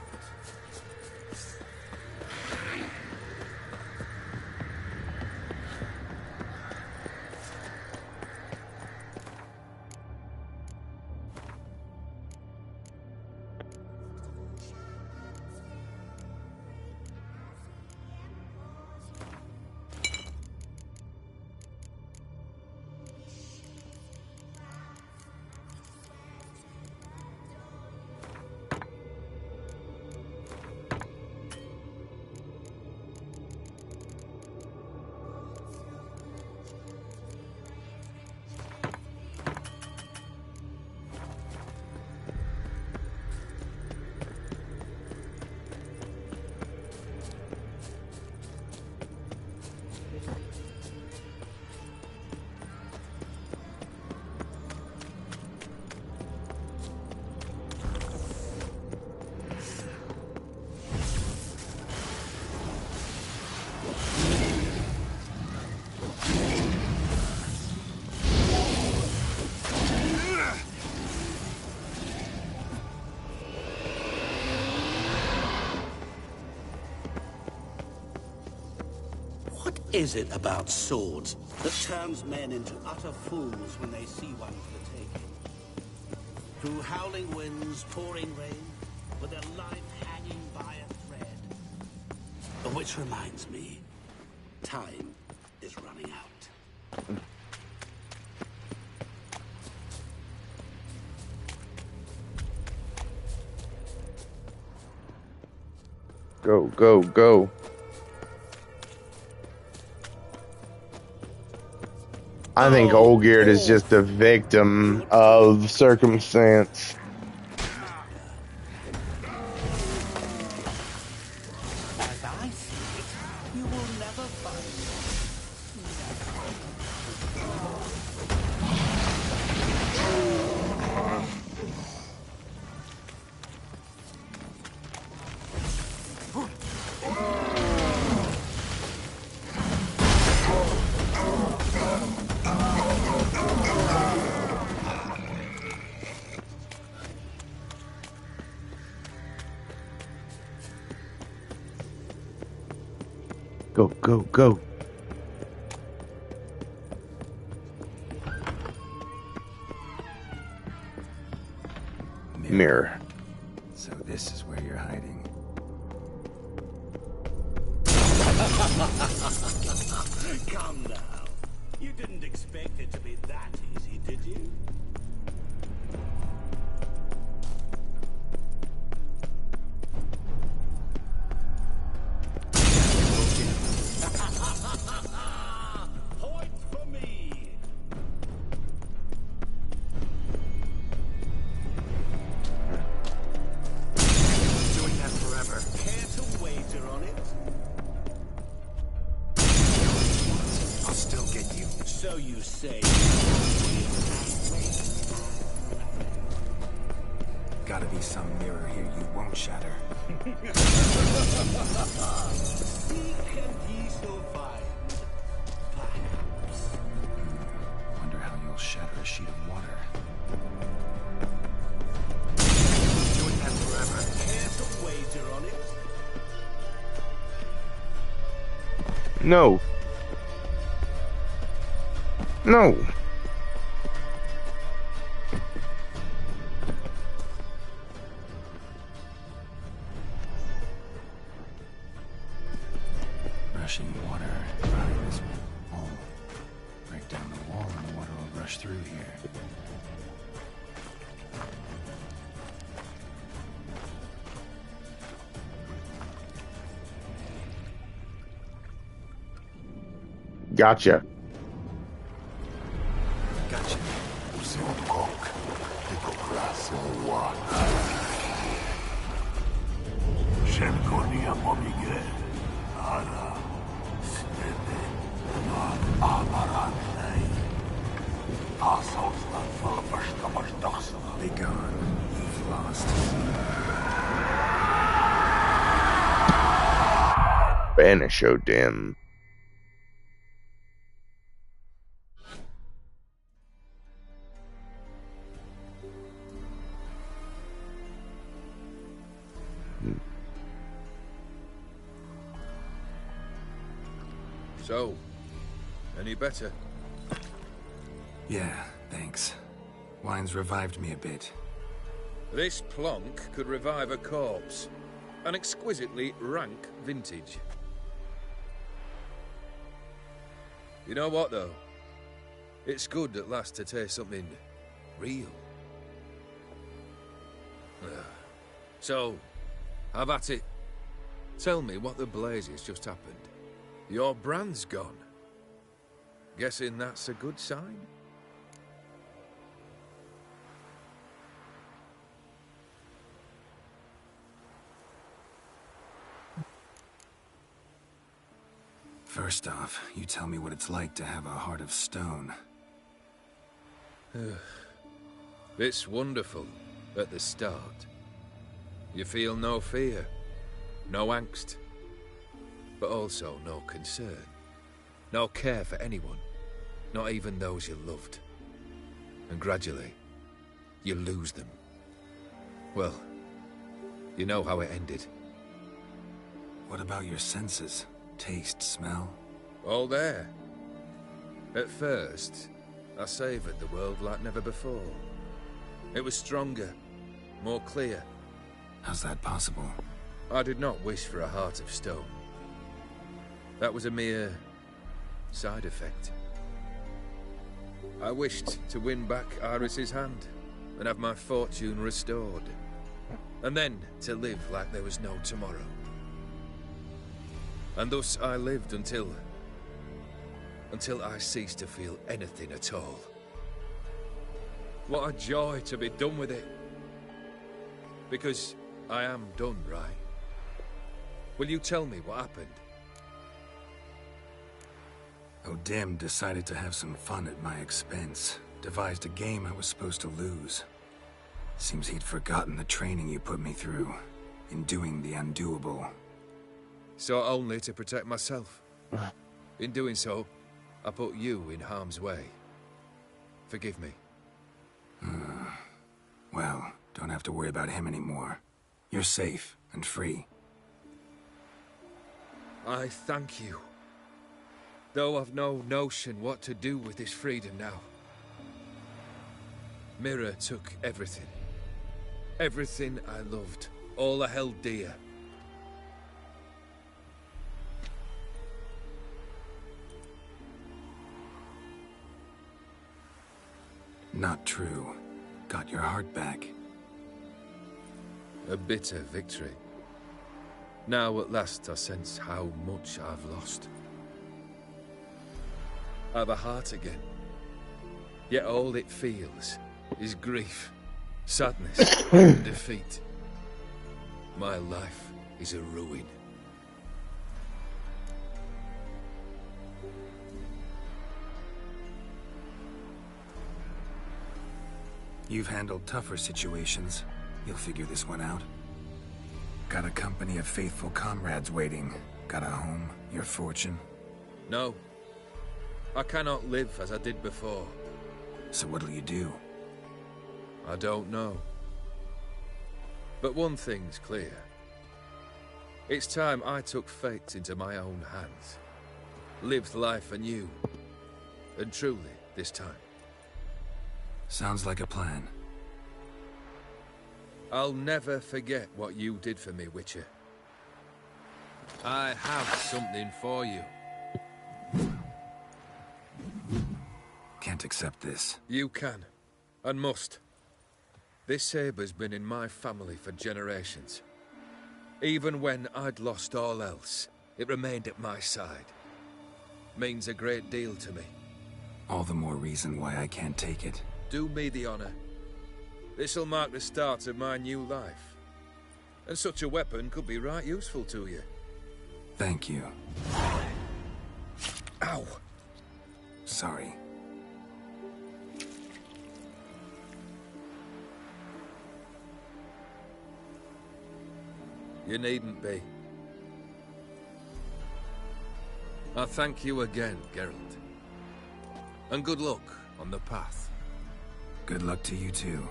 What is it about swords that turns men into utter fools when they see one for the taking? Through howling winds, pouring rain, with their life hanging by a thread. Which reminds me, time is running out. Go, go, go. I think Olgierd is just a victim of circumstance. As I see it, you will never find Go, go, go. Mirror. So this is where you're hiding. Come now. You didn't expect it to be that easy, did you? Point for me. Doing that forever. Care to wager on it? I'll still get you. So you say. Gotta be some mirror here you won't shatter. Seek and ye shall find. Perhaps. Wonder how you'll shatter a sheet of water. Doing that forever. Care to wager on it? No. No. Rushing water behind this wall. Right down the wall and the water will rush through here. Gotcha. Gotcha. Be gone. You've lost. Banish, oh dim. So, any better? Yeah, thanks. Wine's revived me a bit. This plonk could revive a corpse. An exquisitely rank vintage. You know what, though? It's good at last to taste something real. So, have at it. Tell me what the blazes just happened. Your brand's gone. Guessing that's a good sign? First off, you tell me what it's like to have a heart of stone. It's wonderful at the start. You feel no fear, no angst, but also no concern. No care for anyone, not even those you loved. And gradually, you lose them. Well, you know how it ended. What about your senses? Taste, smell? All there. At first, I savoured the world like never before. It was stronger, more clear. How's that possible? I did not wish for a heart of stone. That was a mere side effect. I wished to win back Iris's hand and have my fortune restored. And then to live like there was no tomorrow. And thus I lived until I ceased to feel anything at all. What a joy to be done with it. Because I am done, right? Will you tell me what happened? O'Dim decided to have some fun at my expense. Devised a game I was supposed to lose. Seems he'd forgotten the training you put me through in doing the undoable. So only to protect myself. In doing so, I put you in harm's way. Forgive me. Well, don't have to worry about him anymore. You're safe and free. I thank you. Though I've no notion what to do with this freedom now. Mirror took everything. Everything I loved. All I held dear. Not true. Got your heart back. A bitter victory. Now at last I sense how much I've lost. I've a heart again. Yet all it feels is grief, sadness, and defeat. My life is a ruin. You've handled tougher situations. You'll figure this one out. Got a company of faithful comrades waiting. Got a home, your fortune. No. I cannot live as I did before. So what'll you do? I don't know. But one thing's clear. It's time I took fate into my own hands. Lived life anew. And truly, this time. Sounds like a plan. I'll never forget what you did for me, Witcher. I have something for you. Can't accept this. You can, and must. This sabre's been in my family for generations. Even when I'd lost all else, it remained at my side. Means a great deal to me. All the more reason why I can't take it. Do me the honor. This'll mark the start of my new life. And such a weapon could be right useful to you. Thank you. Ow! Sorry. You needn't be. I thank you again, Geralt. And good luck on the path. Good luck to you too.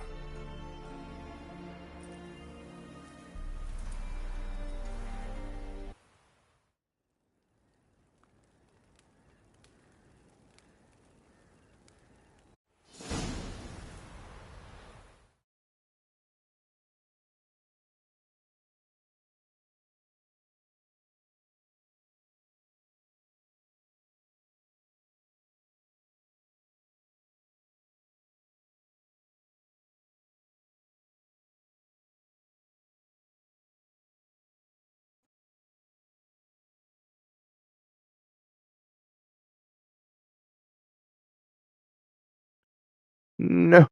No.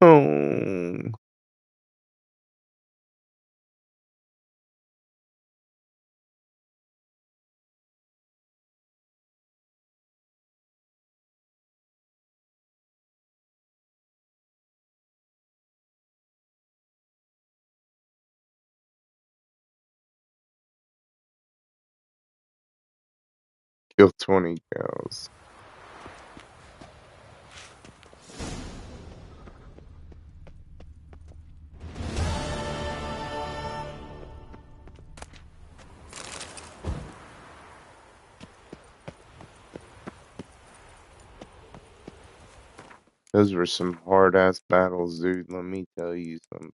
Kill 20 cows. Those were some hard-ass battles, dude. Let me tell you something.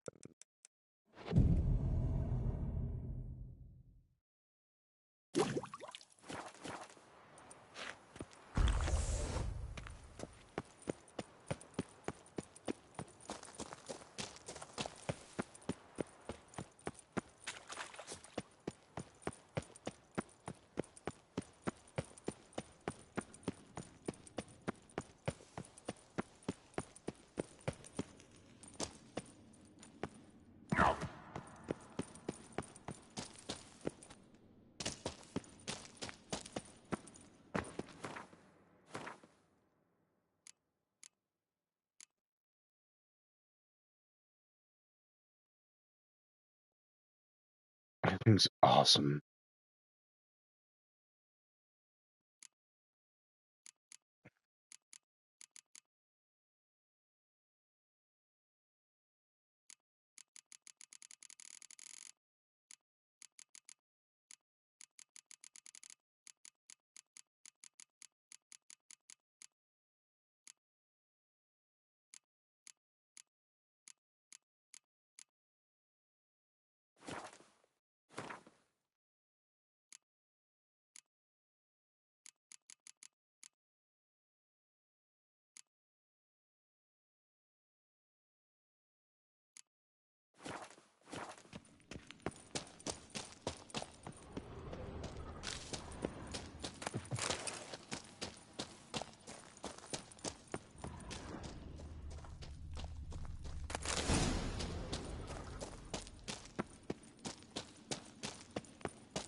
Everything's awesome.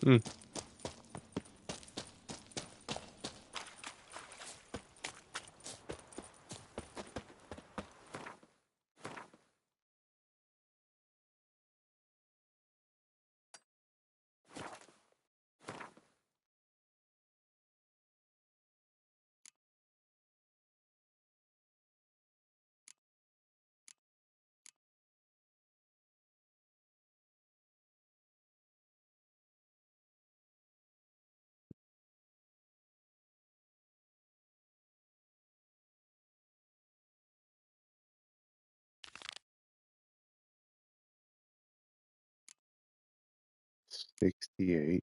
Hmm. $68.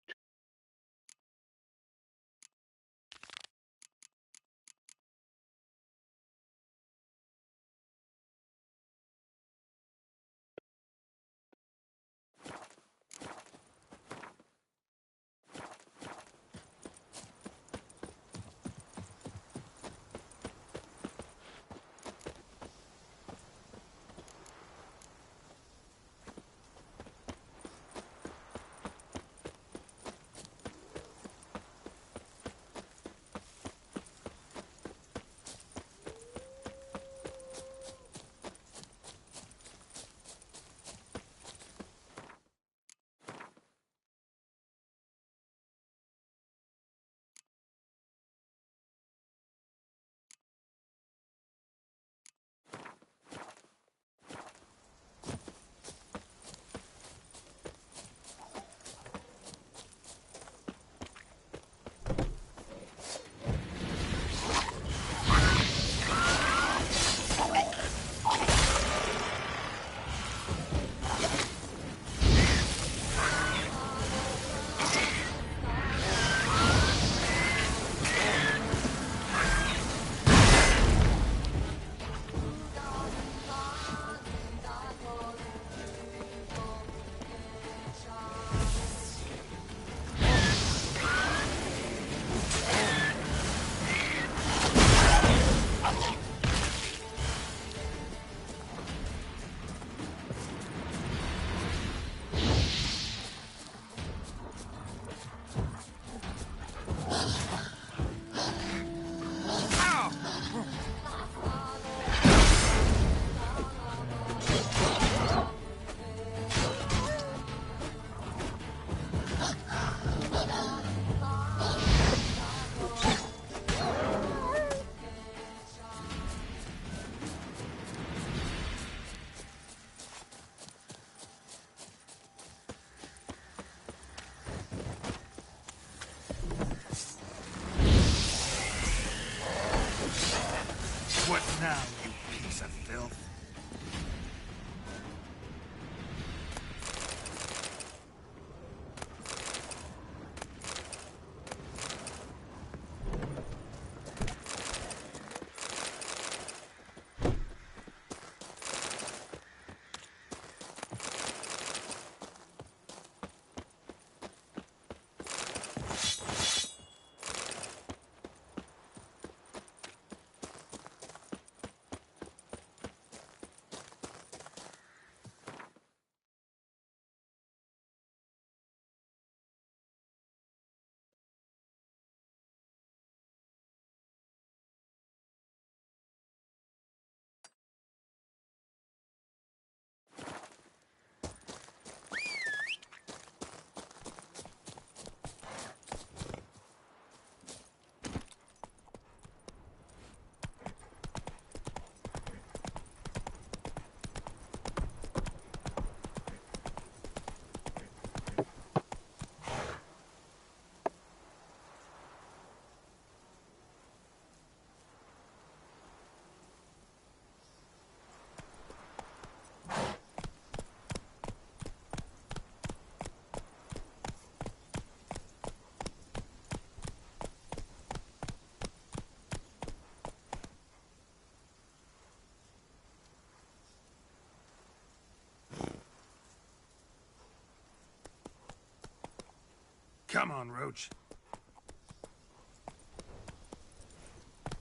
Come on, Roach.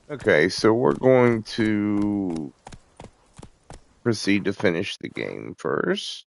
Okay, so we're going to proceed to finish the game first.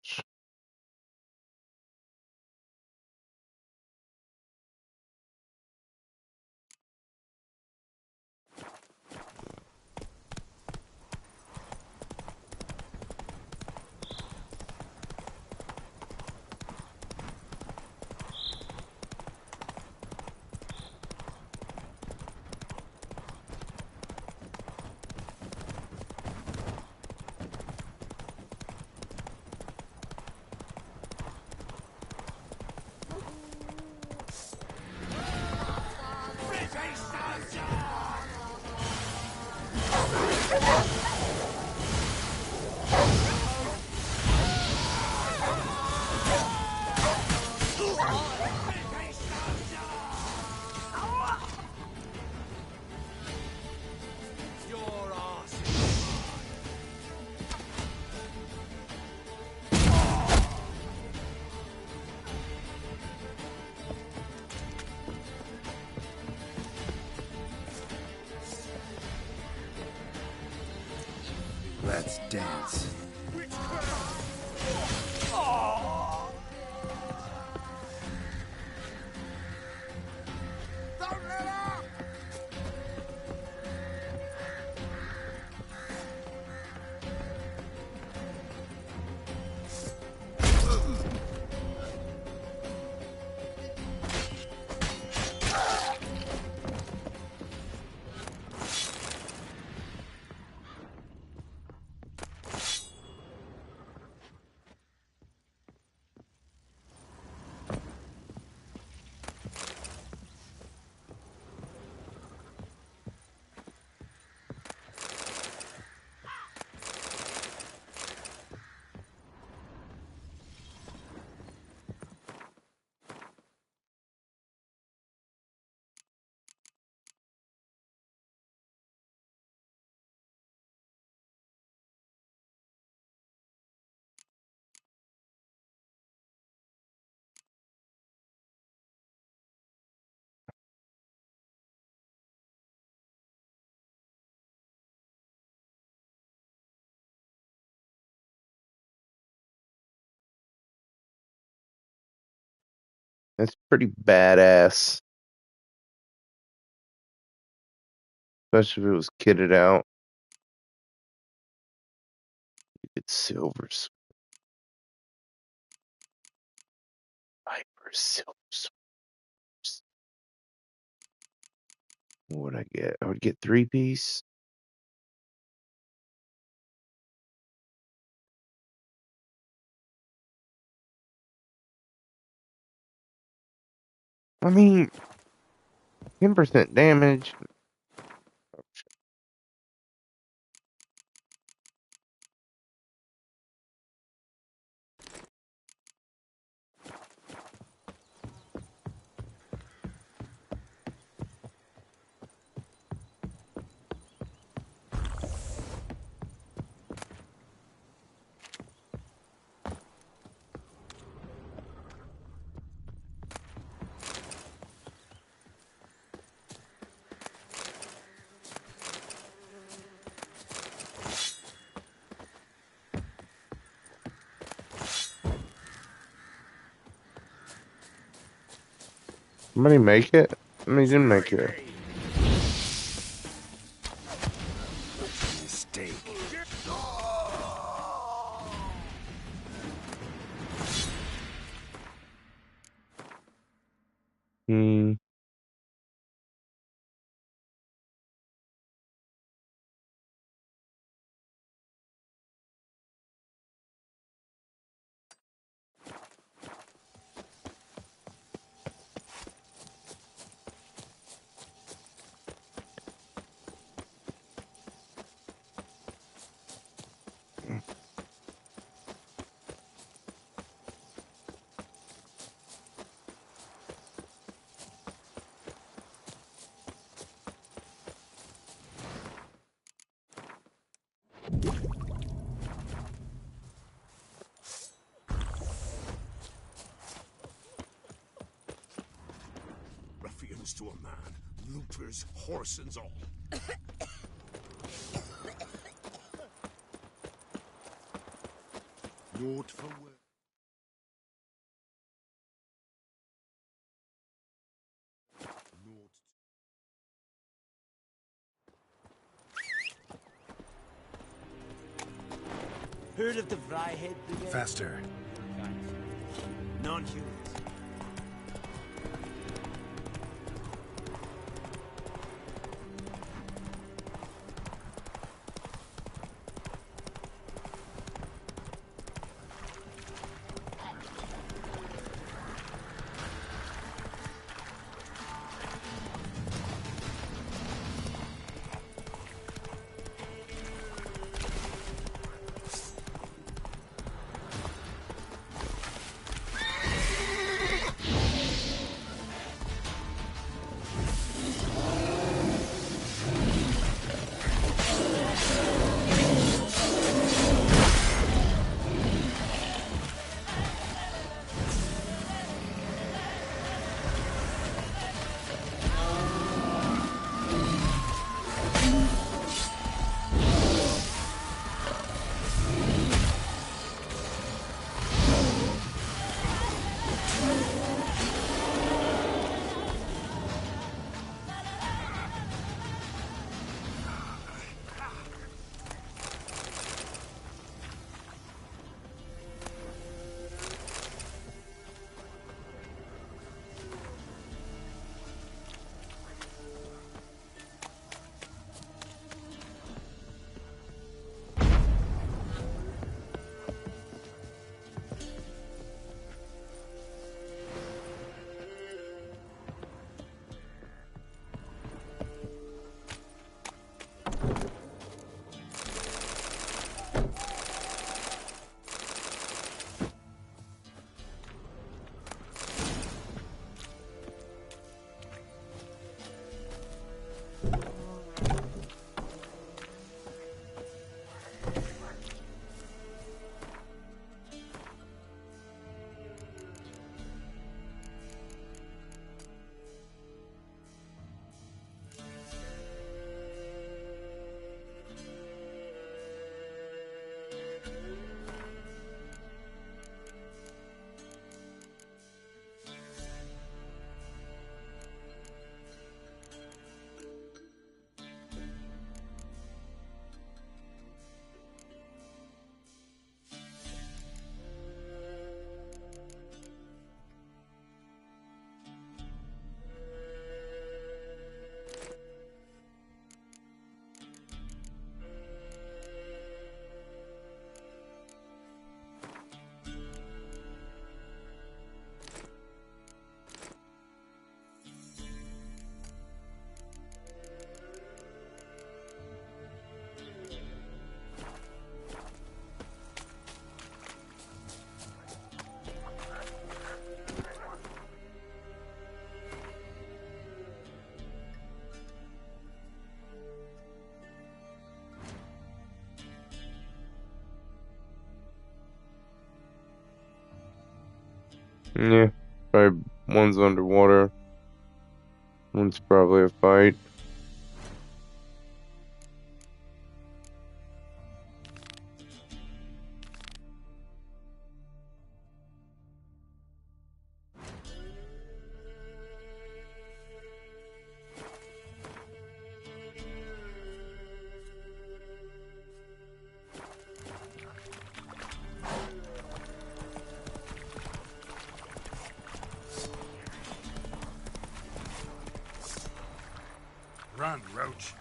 Let's dance. That's pretty badass. Especially if it was kitted out. It's silver. Viper silver. What would I get? I would get 3-piece. I mean, 10% damage. Somebody make it? Somebody didn't make it. Mistake. Hmm. happens to a man, looters, horse and all. Naught for work. Heard of the Vryhead Brigade? Faster. Non-humans. Yeah, probably one's underwater. One's probably a fight. Run, Roach.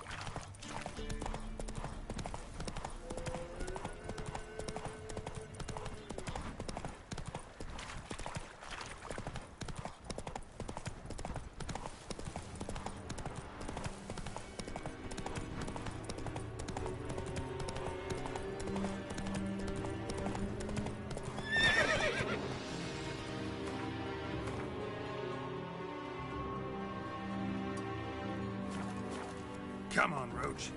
Come on, Roach.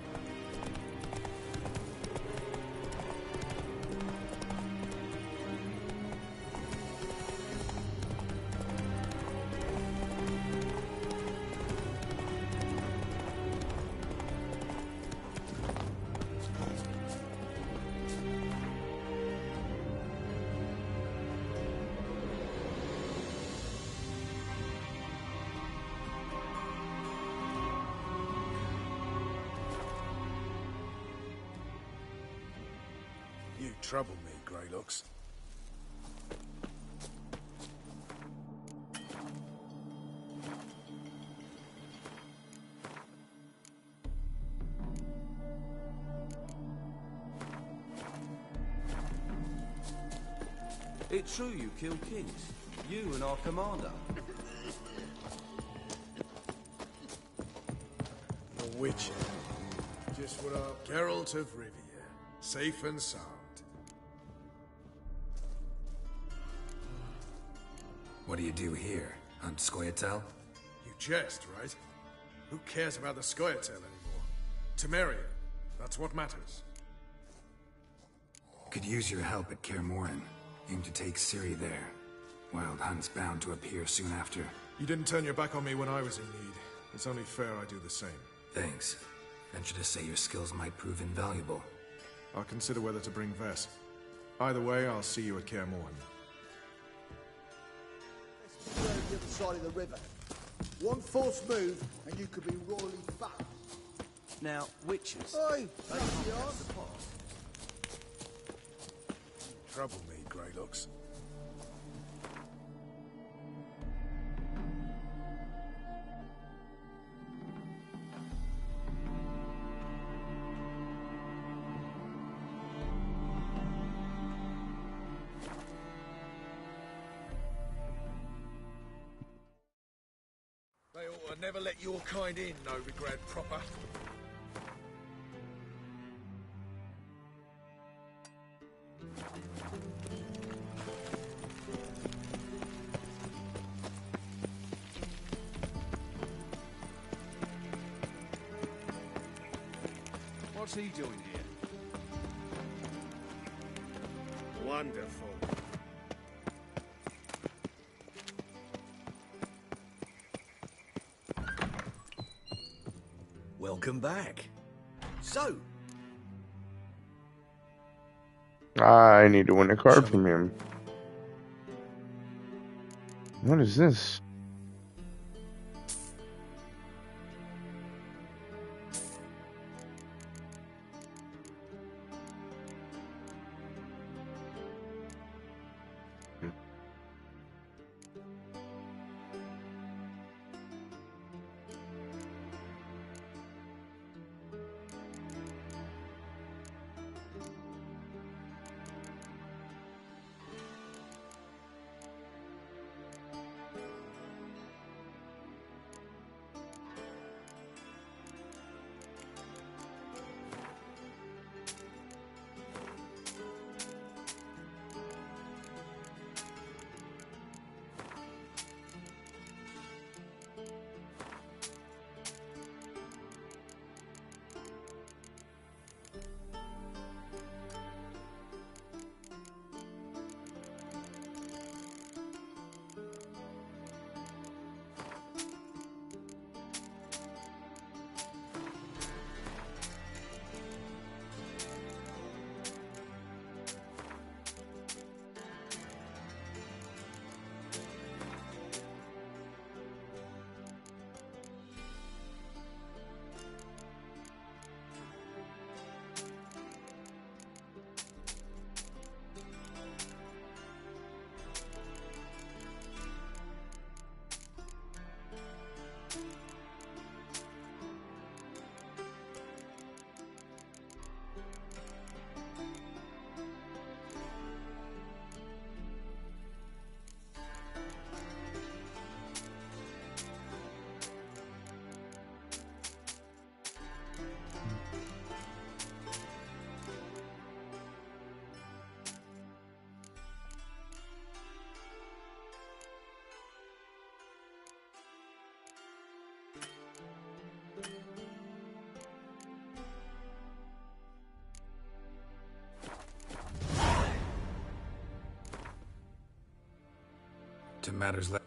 trouble me, Greylocks. It's true you killed kings. You and our commander. The Witcher. Just what our Geralt of Rivia. Safe and sound. What do you do here? Hunt Scoia'tael? You jest, right? Who cares about the Scoia'tael anymore? Temeria. That's what matters. Could use your help at Kaer Morhen. Aim to take Ciri there. Wild Hunt's bound to appear soon after. You didn't turn your back on me when I was in need. It's only fair I do the same. Thanks. Venture to say your skills might prove invaluable. I'll consider whether to bring Vess. Either way, I'll see you at Kaer Morhen. Let's be on the other side of the river. One false move, and you could be royally fucked. Now, witches. Oi, that's yours. Trouble me, Greylocks. They ought to never let your kind in, Novigrad proper. What's he doing here? Wonderful. Welcome back. So, I need to win a card from him. What is this? To matters left.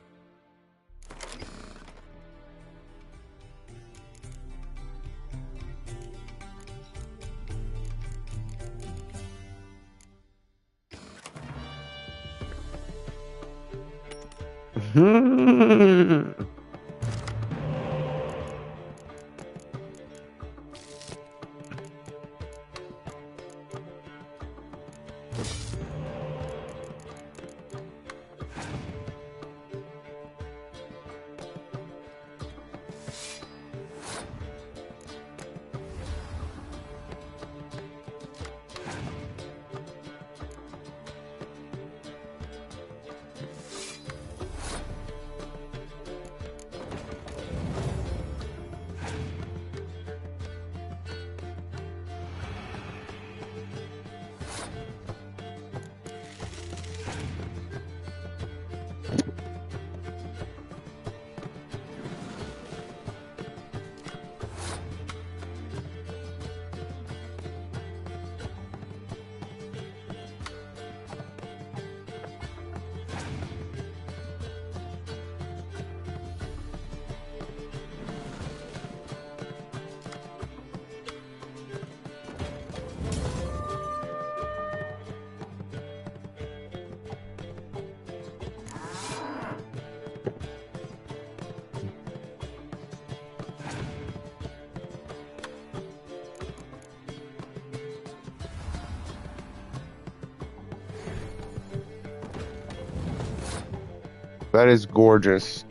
That is gorgeous.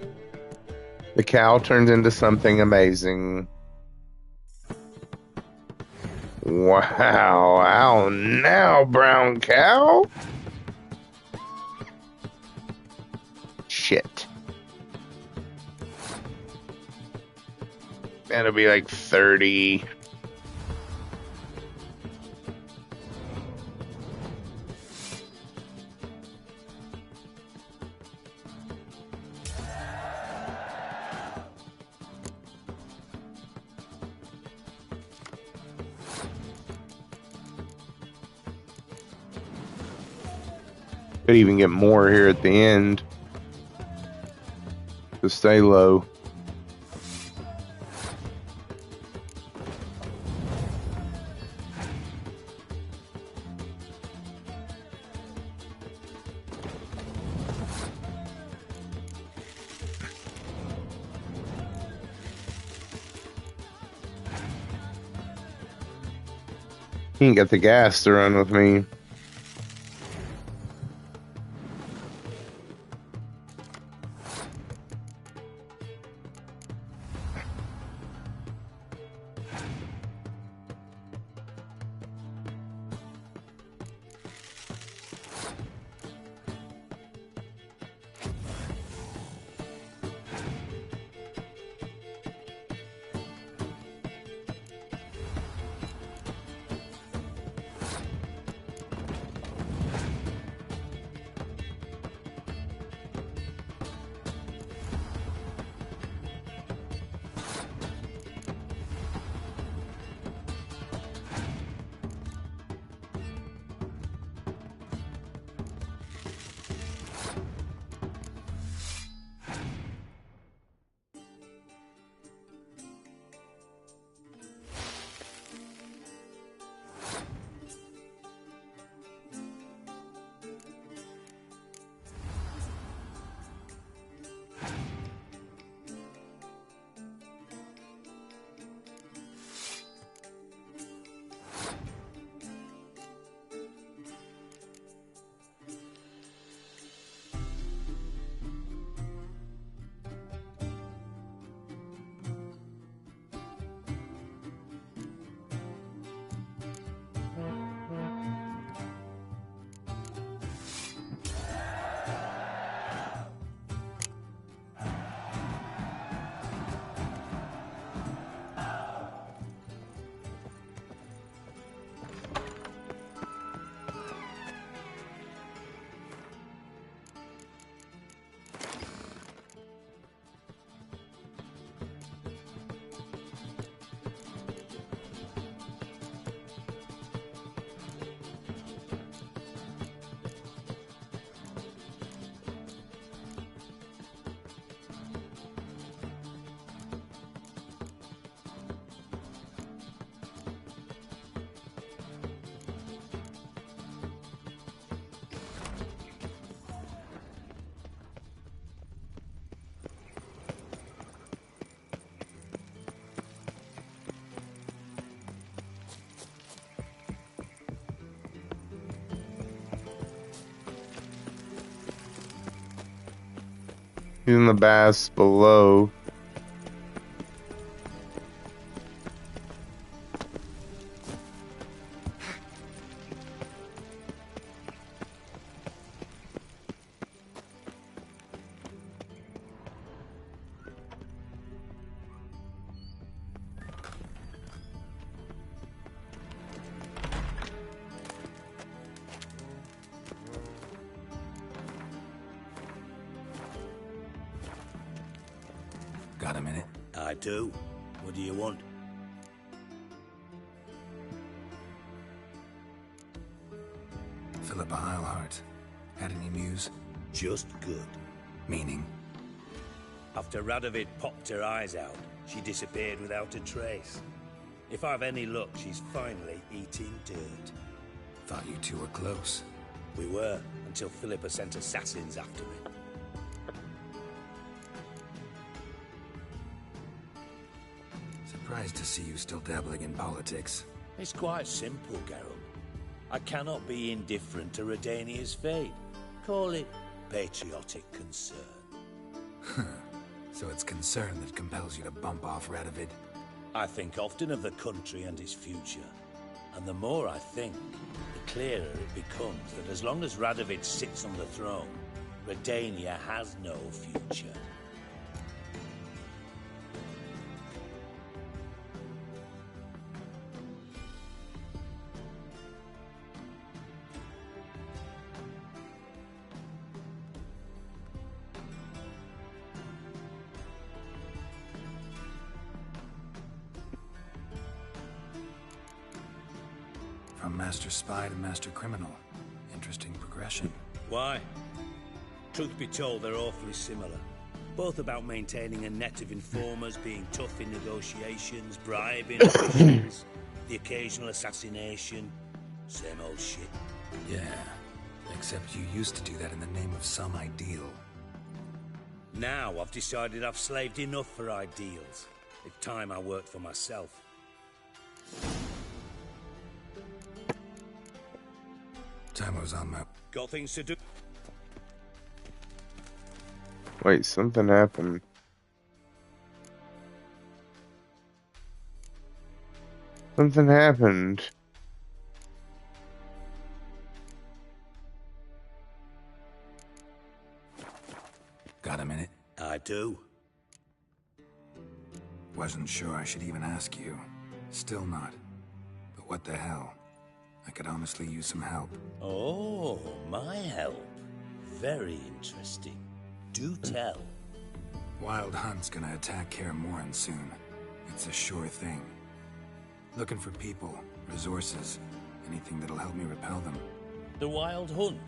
The cow turns into something amazing. Wow. How now, brown cow? Shit. That'll be like 30. Could even get more here at the end to stay low. He ain't got the gas to run with me. He's in the bass below. Got a minute? I do. What do you want? Philippa Eilhart. Had any news? Just good. Meaning? After Radovid popped her eyes out, she disappeared without a trace. If I've any luck, she's finally eating dirt. Thought you two were close. We were, until Philippa sent assassins after me. Surprised to see you still dabbling in politics. It's quite simple, Geralt. I cannot be indifferent to Redania's fate. Call it patriotic concern. So it's concern that compels you to bump off Radovid? I think often of the country and its future. And the more I think, the clearer it becomes that as long as Radovid sits on the throne, Redania has no future. From Master Spy to Master Criminal. Interesting progression. Why? Truth be told, they're awfully similar. Both about maintaining a net of informers, being tough in negotiations, bribing officials, the occasional assassination. Same old shit. Yeah, except you used to do that in the name of some ideal. Now I've decided I've slaved enough for ideals. It's time I worked for myself. Time's on my... Got things to do. Wait, something happened. Something happened. Got a minute? I do. Wasn't sure I should even ask you. Still not. But what the hell? I could honestly use some help. Oh, my help. Very interesting. Do tell. Wild Hunt's gonna attack Kaer Morhen soon. It's a sure thing. Looking for people, resources, anything that'll help me repel them. The Wild Hunt?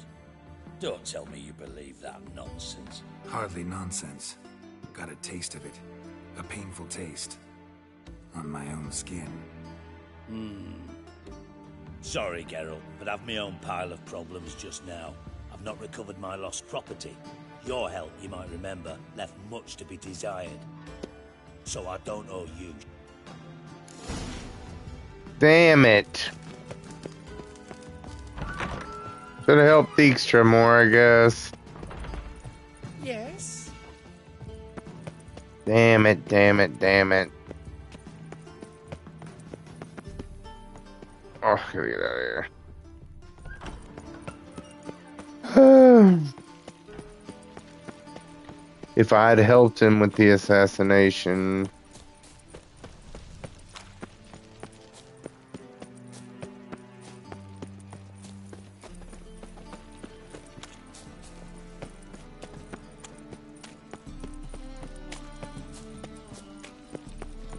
Don't tell me you believe that nonsense. Hardly nonsense. Got a taste of it. A painful taste. On my own skin. Sorry, Geralt, but I've my own pile of problems just now. I've not recovered my lost property. Your help, you might remember, left much to be desired. So I don't owe you. Damn it. Should have helped Dijkstra more, I guess. Yes? Damn it, damn it, damn it. Oh, gotta get out of here. If I had helped him with the assassination...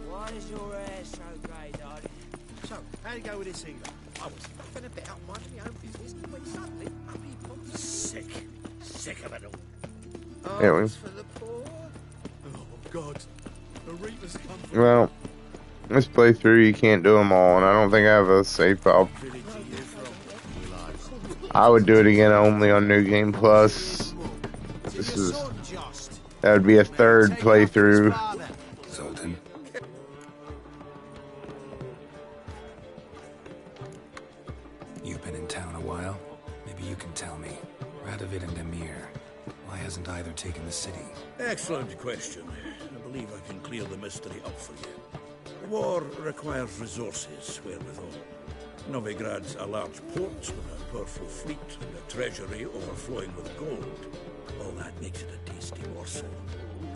Why is your hair so grey, darling? So, how'd it go with this healer? I was faffing about, minding my own business, when suddenly, up he pops. Sick of it all. Yeah, we- Arms for the poor. Oh, God. The Reapers come for Well, this playthrough you can't do them all, and I don't think I have a save file. I would do it again only on New Game Plus. This is... That would be a third playthrough. Zoltan. You've been in town a while? Maybe you can tell me. Radovid and Emir. Why hasn't either taken the city? Excellent question. I believe I can clear the mystery up for you. War requires resources, wherewithal. Novigrad's a large port with a powerful fleet and a treasury overflowing with gold. All that makes it a tasty morsel.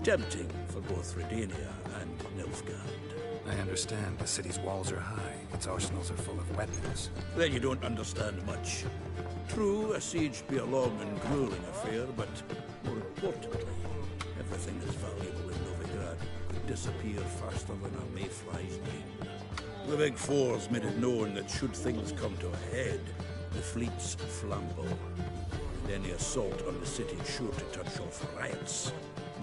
Tempting for both Redania and Nilfgaard. I understand. The city's walls are high. Its arsenals are full of weapons. Then you don't understand much. True, a siege be a long and grueling affair, but more importantly, everything that's valuable in Novigrad could disappear faster than a mayfly's wing. The Big Four's made it known that should things come to a head, the fleet's flambeau. And any assault on the city is sure to touch off riots,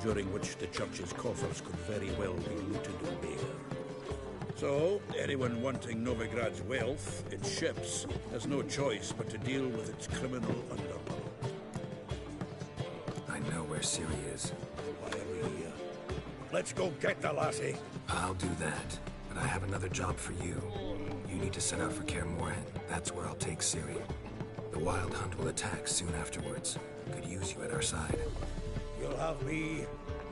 during which the church's coffers could very well be looted and bare. So, anyone wanting Novigrad's wealth, its ships, has no choice but to deal with its criminal underworld. I know where Ciri is. Why are we here? Let's go get the lassie. I'll do that. But I have another job for you. You need to set out for Kaer Morhen. That's where I'll take Ciri. The Wild Hunt will attack soon afterwards. Could use you at our side. You'll have me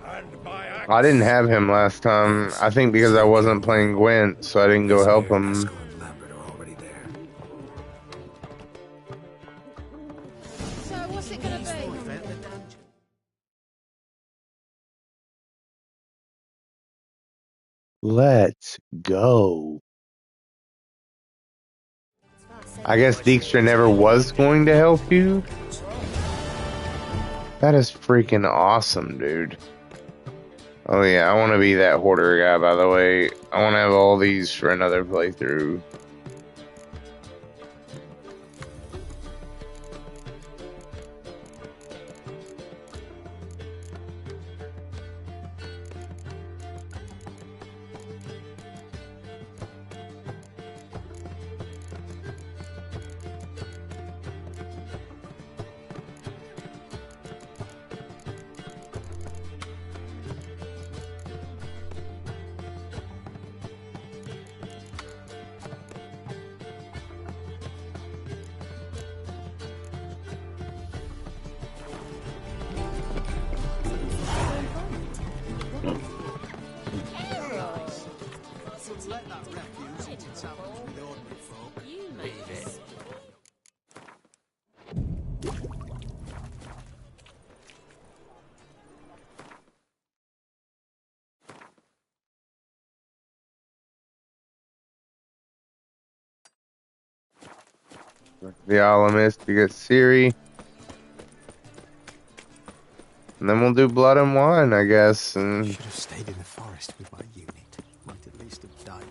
And by axe. I didn't have him last time. I think because I wasn't playing Gwent, so I didn't go help him. So what's it gonna be? Let's go. I guess Dijkstra never was going to help you? That is freaking awesome, dude. Oh yeah, I want to be that hoarder guy, by the way. I want to have all these for another playthrough. The Alchemist, we get Ciri. And then we'll do Blood and Wine, I guess. And Should have stayed in the forest with my unit. Might at least have died.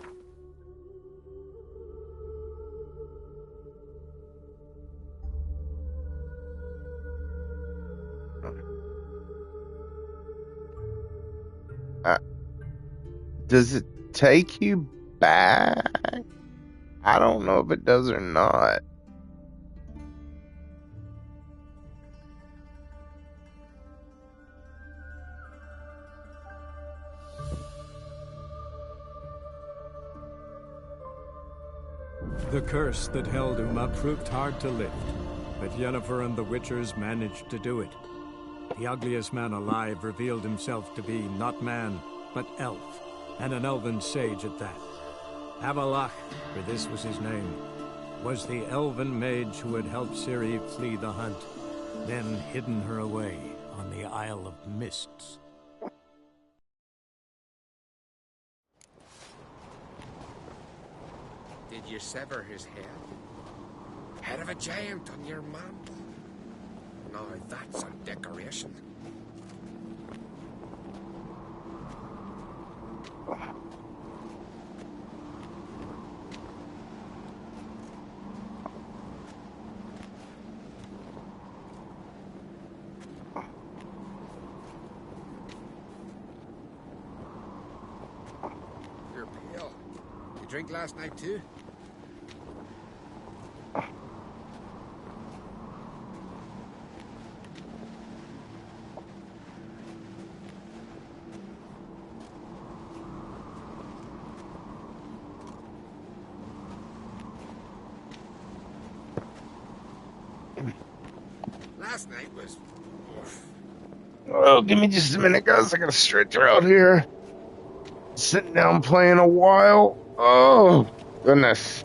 does it take you back? I don't know if it does or not. The curse that held Uma proved hard to lift, but Yennefer and the Witchers managed to do it. The ugliest man alive revealed himself to be not man, but elf, and an elven sage at that. Avalach, for this was his name, was the elven mage who had helped Ciri flee the hunt, then hidden her away on the Isle of Mists. Did you sever his head? Head of a giant on your mantle. Now that's a decoration. You're pale. You drink last night too? Last night was... Oh, give me just a minute, guys. I gotta stretch out here. Sitting down playing a while. Oh, goodness.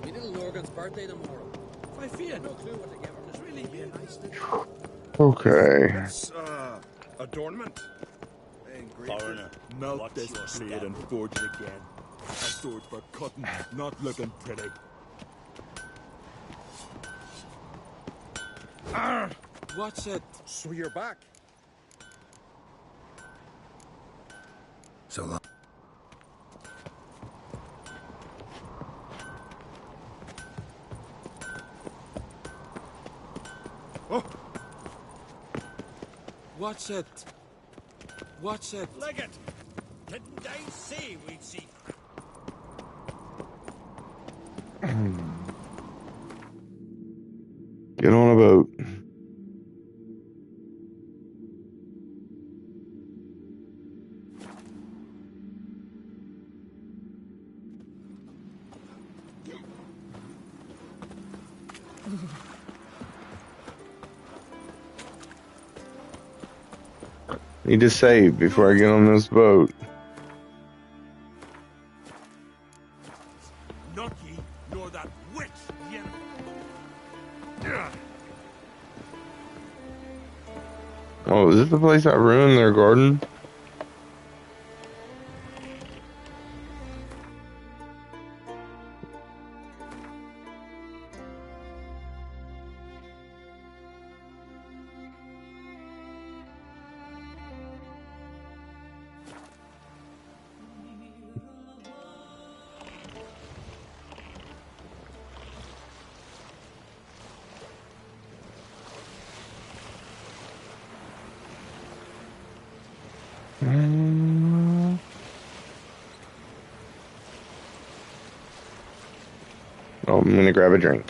My little Lorgan's birthday tomorrow. I fear no clue what to give him. It's really be a nice little... Okay. It's, adornment. Foreigner, Melt watch this your blade step. and forge it again. A sword for cutting, not looking pretty. What's it? So you're back. So long. Oh, What's it? What's it? Leggett! Didn't I say we'd see? Get on a boat. Need to save before I get on this boat. Not ye, nor that witch, Yen. Oh, is this the place I ruined their garden? Oh, I'm gonna grab a drink.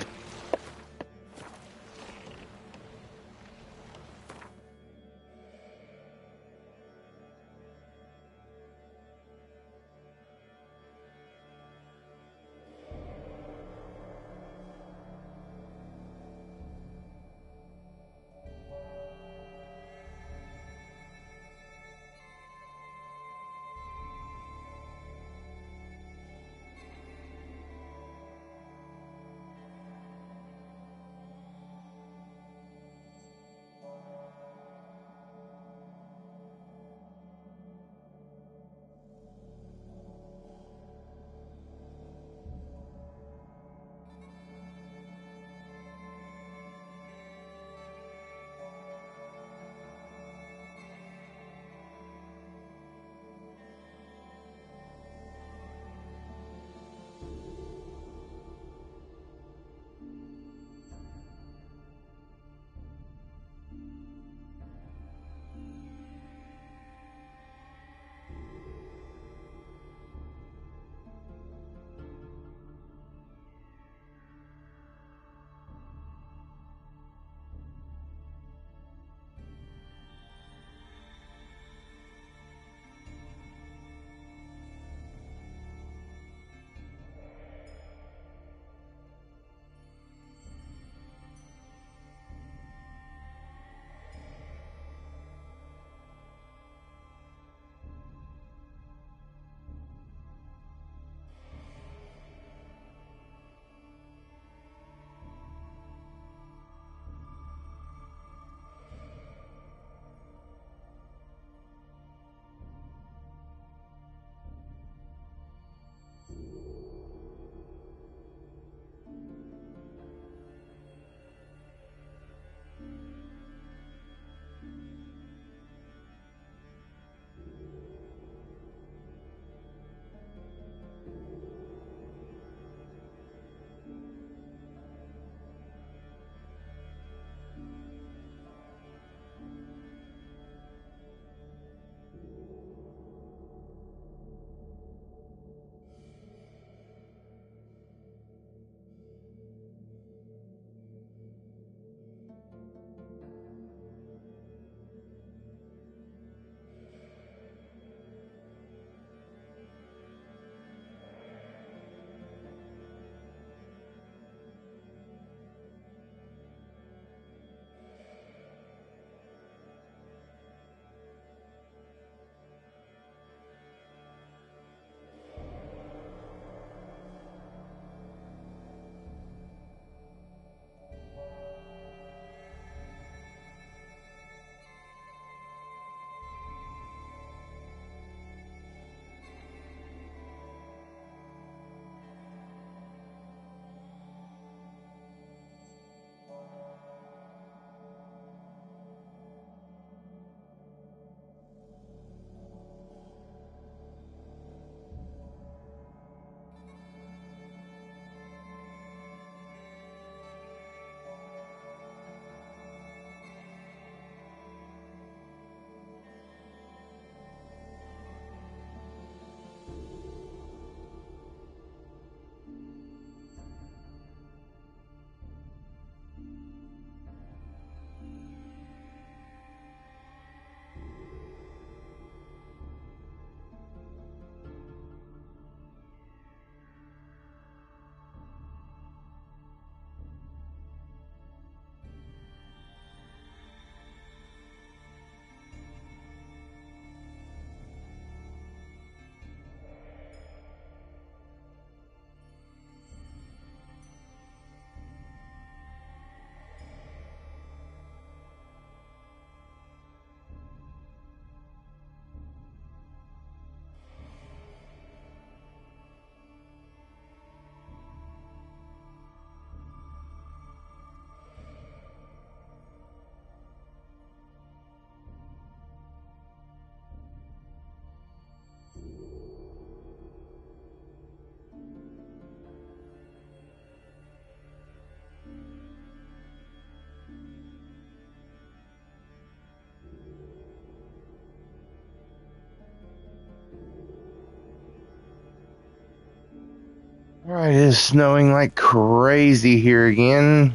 Alright, it is snowing like crazy here again.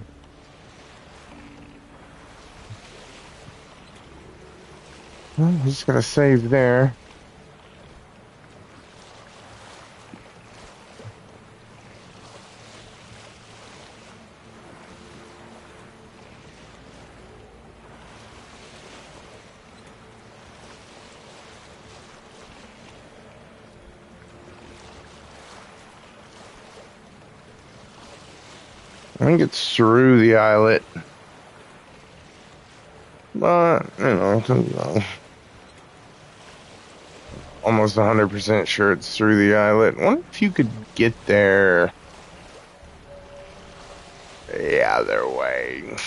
Well, I'm just gonna save there. I think it's through the islet. But, you know, almost 100% sure it's through the islet. I wonder if you could get there the other way.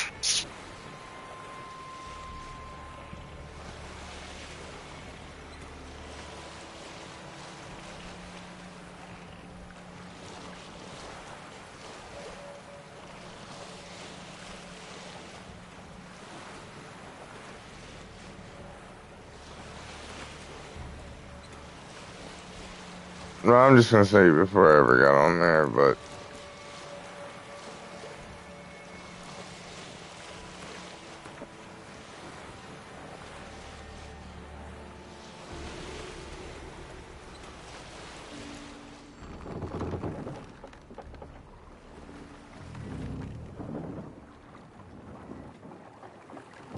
No, I'm just gonna say before I ever got on there, but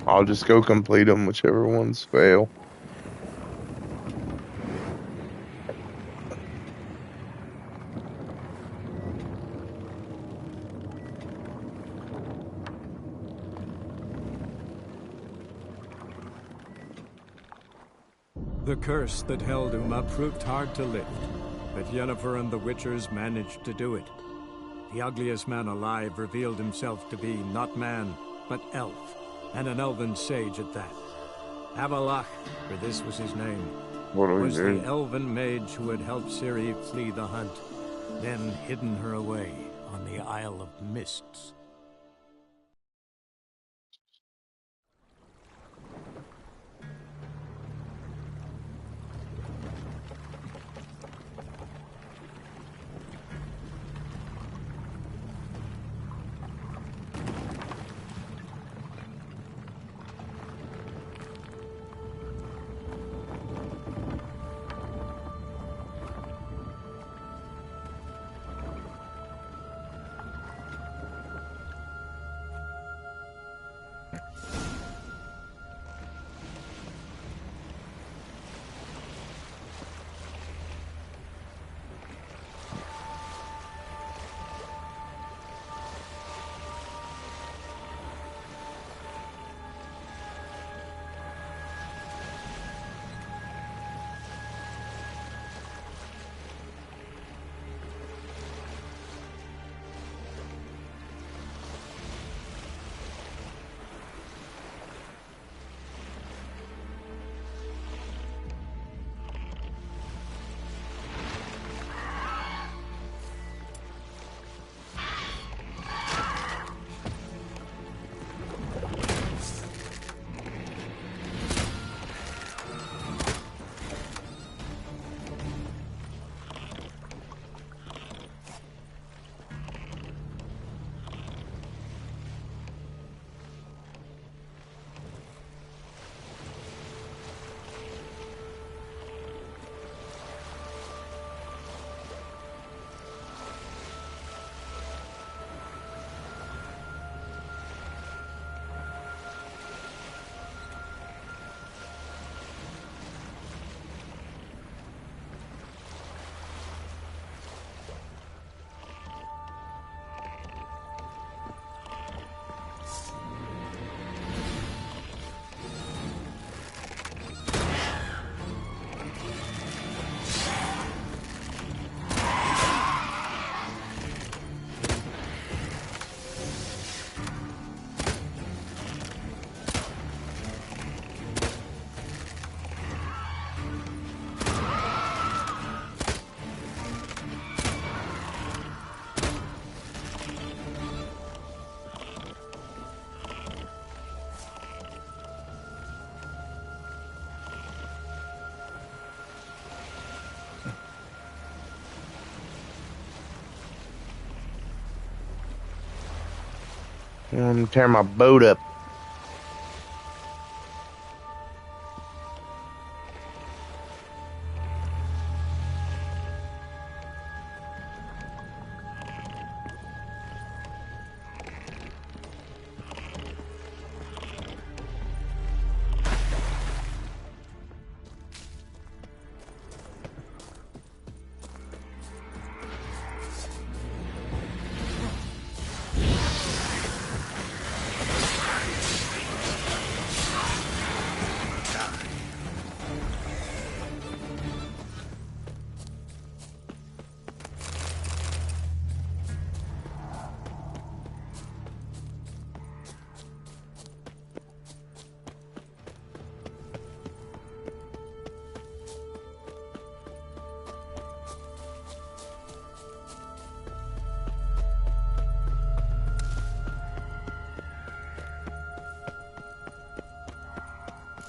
I'll just go complete them, whichever ones fail. The curse that held Uma proved hard to lift, but Yennefer and the Witchers managed to do it. The ugliest man alive revealed himself to be not man, but elf, and an elven sage at that. Avalach, for this was his name, was the elven mage who had helped Ciri flee the hunt, then hidden her away on the Isle of Mists. I'm tear my boat up.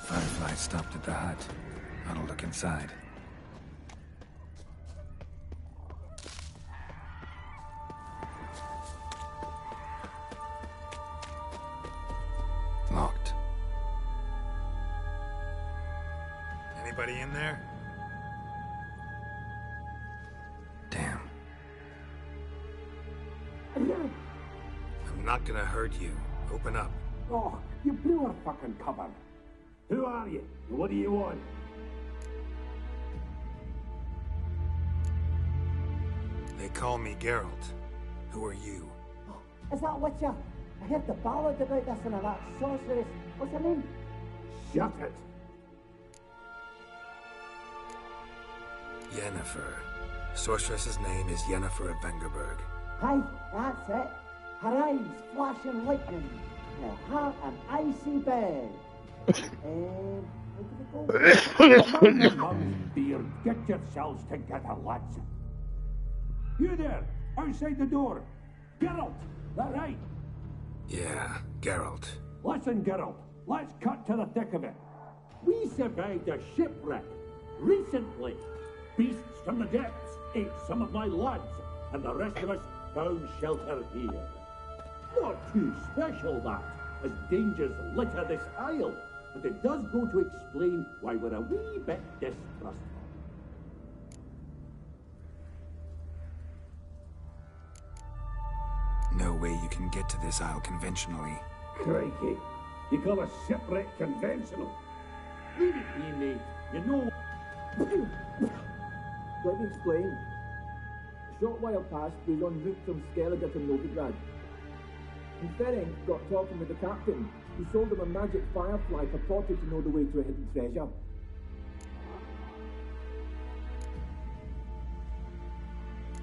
Firefly stopped at the hut. I'll look inside. Locked. Anybody in there? Damn. I'm not gonna hurt you. Open up. Oh, you blew our fucking cover. Who are you? What do you want? They call me Geralt. Who are you? Is that Witcher? I heard the ballad about this and that sorceress. What's her name? Shut it. Yennefer. Sorceress's name is Yennefer of Vengerberg. Aye, that's it. Her eyes flashing lightning. Her heart an icy bed. Mum's beard. Get yourselves together, lads. You there, outside the door. Geralt, that right? Yeah, Geralt. Listen, Geralt, let's cut to the thick of it. We survived a shipwreck recently. Beasts from the depths ate some of my lads, and the rest of us found shelter here. Not too special, that, as dangers litter this isle, but it does go to explain why we're a wee bit distrustful. No way you can get to this isle conventionally. Crikey, you call a shipwreck conventional? Leave it be, mate. You know... Let me explain. A short while past, we were en route from Skellige to Novigrad. And Ferenc got talking with the captain, who sold him a magic firefly purported to know the way to a hidden treasure.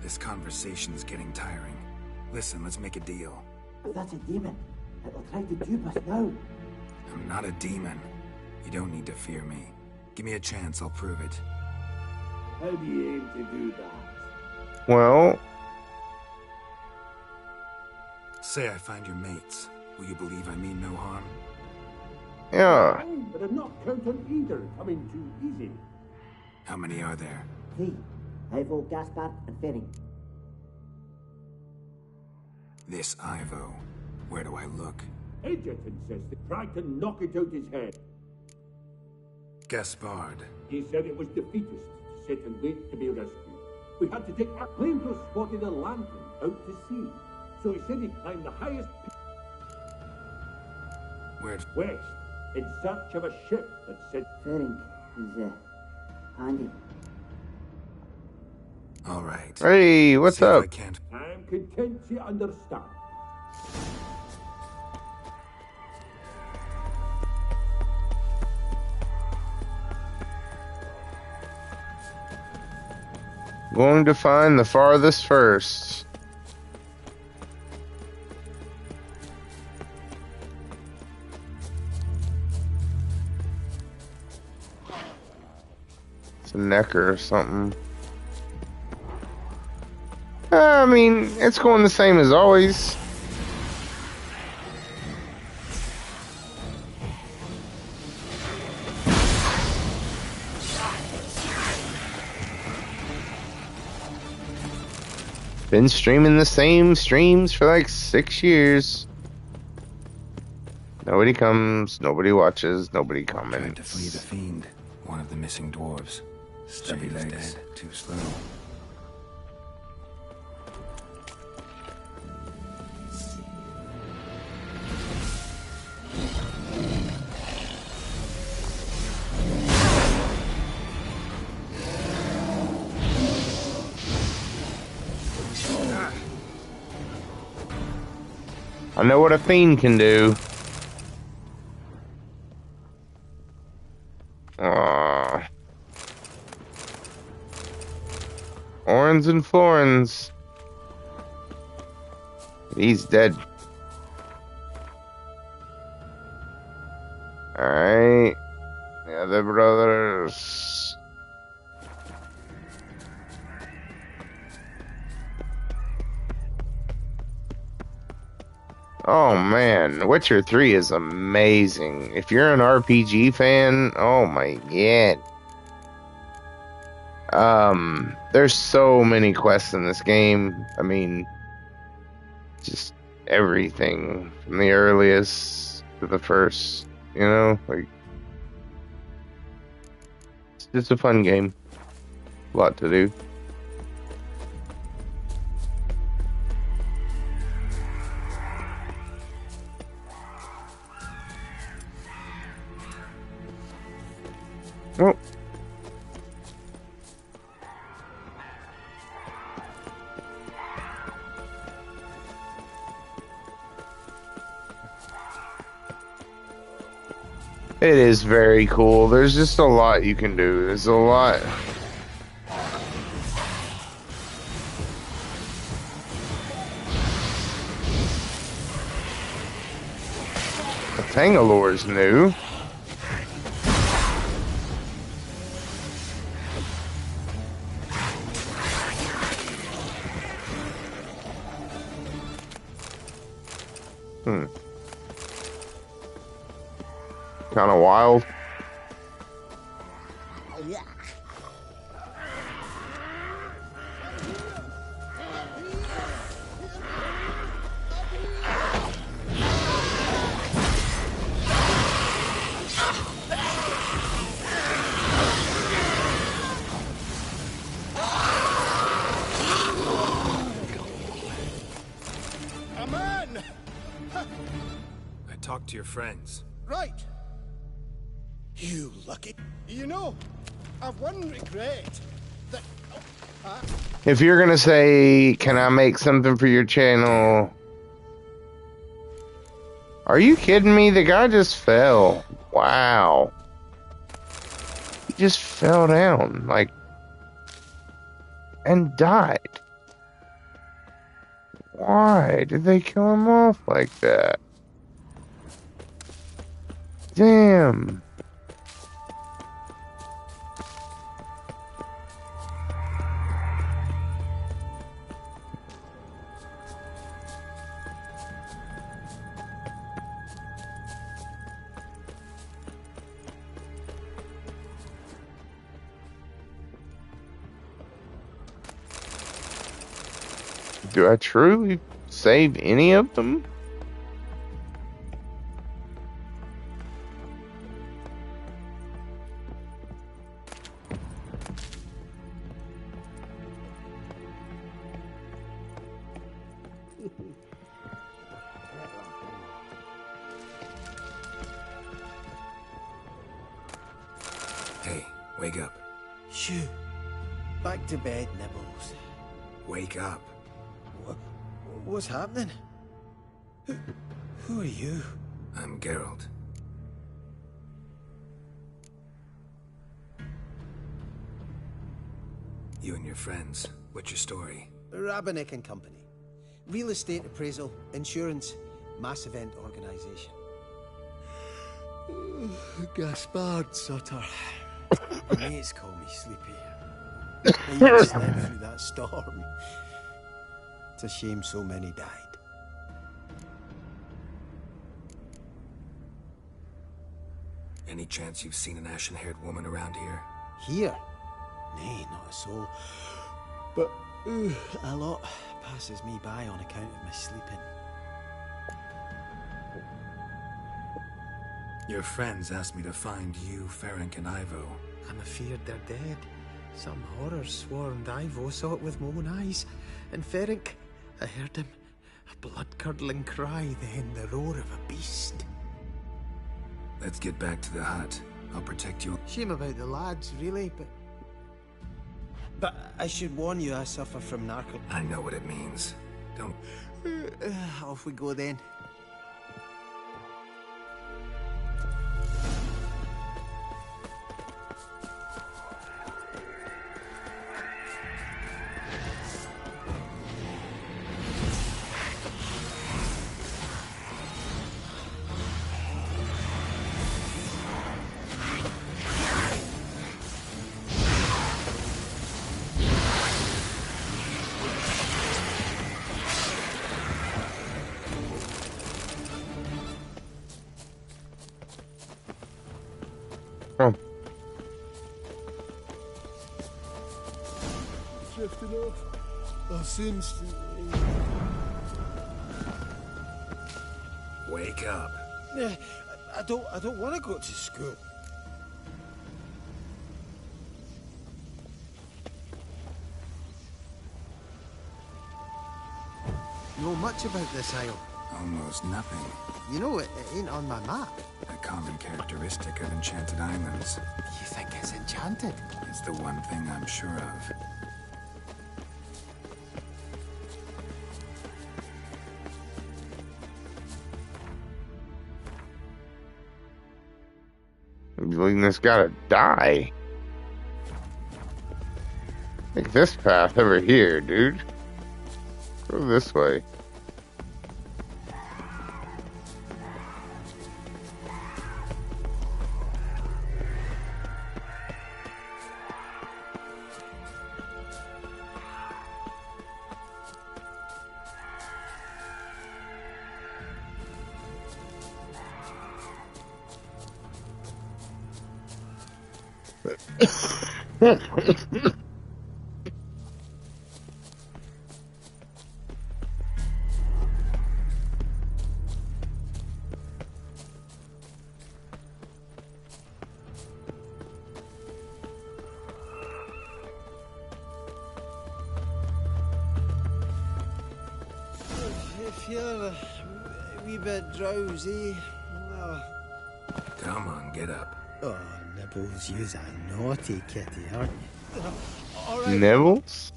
This conversation's getting tiring. Listen, let's make a deal. But that's a demon. It'll try to dupe us now. I'm not a demon. You don't need to fear me. Give me a chance, I'll prove it. How do you aim to do that? Well... Say I find your mates. Will you believe I mean no harm? Yeah. But I'm not counting either coming too easy. How many are there? 3. Ivo, Gaspard, and Ferenc. This Ivo. Where do I look? Edgerton says they tried to knock it out his head. Gaspard. He said it was defeatist, set and wait to be rescued. We had to take our flamethrower spotted a lantern out to sea. So he said he'd climb the highest west in search of a ship that said Ferenc is handy. All right. Hey, what's up? I'm content to understand. Going to find the farthest first. It's a necker or something. I mean, it's going the same as always. Been streaming the same streams for like 6 years. Nobody comes, nobody watches, nobody Tried to flee the comments. fiend, one of the missing dwarves. Stubby Shane's legs, dead. too slow. I know what a fiend can do. Aww. Orans and Florins. He's dead. Alright. The other brothers. Oh man, Witcher 3 is amazing. If you're an RPG fan, oh my god. There's so many quests in this game. I mean, just everything from the earliest to the first, like it's just a fun game. A lot to do. Oh. It is very cool. There's just a lot you can do. There's a lot. The Tangalore's new. Kind of wild. I talked to your friends. Right. You lucky. You know, I've one regret. That... If you're gonna say, can I make something for your channel? Are you kidding me? The guy just fell. Wow. He just fell down, like, and died. Why did they kill him off like that? Damn. Do I truly save any of them? Hey, wake up. Shoo. Back to bed, Nibbles. Wake up. What's happening? Who are you? I'm Geralt. You and your friends. What's your story? Rabenik and Company. Real estate appraisal, insurance, mass event organization. Gaspard Sutter. My mates call me Sleepy. I even slept through that storm. It's a shame so many died. Any chance you've seen an ashen-haired woman around here? Here? Nay, not a soul. But a lot passes me by on account of my sleeping. Your friends asked me to find you, Ferenc, and Ivo. I'm afeard they're dead. Some horror swarmed Ivo, saw it with my own eyes. And Ferenc, I heard him. A blood-curdling cry, then the roar of a beast. Let's get back to the hut. I'll protect you. Shame about the lads, really, but I should warn you, I suffer from narco... I know what it means. Don't... Off we go then. Oh. Drifting off. Our sins. Wake up. I don't want to go to school. Know much about this isle? Almost nothing. You know, it ain't on my map. A common characteristic of enchanted islands. You think it's enchanted? It's the one thing I'm sure of. This gotta die. Take this path over here, dude. Go this way. If you're a wee bit drowsy, well... Come on, get up. Oh, Nibbles, you's a naughty kitty, aren't you? All right. Nibbles?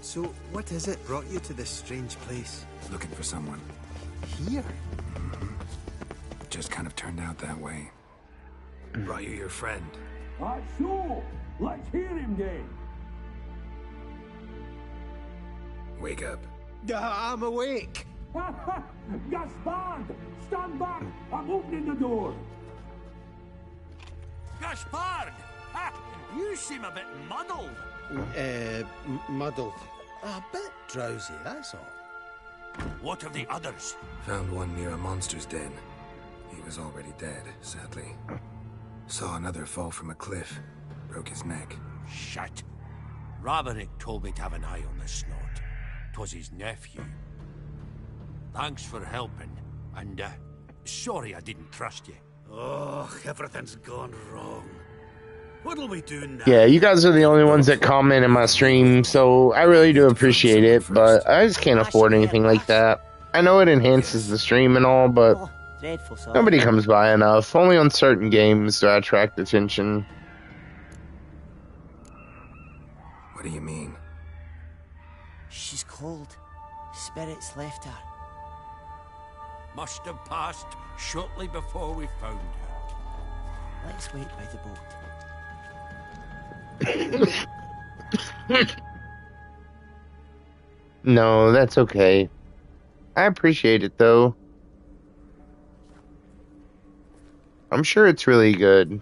So, what is it brought you to this strange place? Looking for someone. Here? Just kind of turned out that way. Brought you your friend. So, let's hear him then. Wake up. I'm awake. Gaspard, stand back. I'm opening the door. Gaspard! Ha! You seem a bit muddled. Muddled. A bit drowsy, that's all. What of the others? Found one near a monster's den. He was already dead, sadly. Saw another fall from a cliff. Broke his neck. Shit. Roderick told me to have an eye on the snot. 'Twas his nephew. Thanks for helping, and sorry I didn't trust you. Oh, everything's gone wrong. What'll we do now? Yeah, you guys are the only ones that comment in my stream, so I really do appreciate it, but I just can't afford anything like that. I know it enhances the stream and all, but nobody comes by enough. Only on certain games do I attract attention. What do you mean? She's cold. Spirits left her. Must have passed shortly before we found her. Let's wait by the boat. No, that's okay. I appreciate it, though. I'm sure it's really good.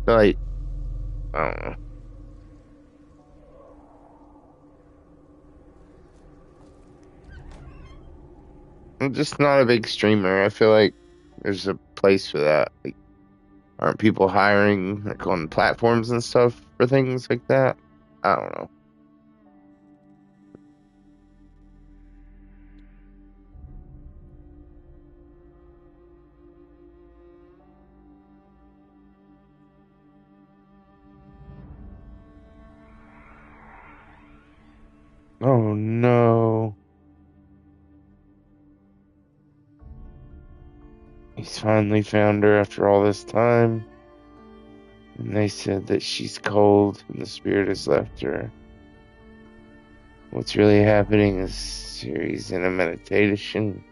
Like, I don't know. I'm just not a big streamer. I feel like There's a place for that. Like, aren't people hiring like on platforms and stuff for things like that? I don't know. Oh no. He's finally found her after all this time. And they said that she's cold and the spirit has left her. What's really happening is Ciri's in a meditation.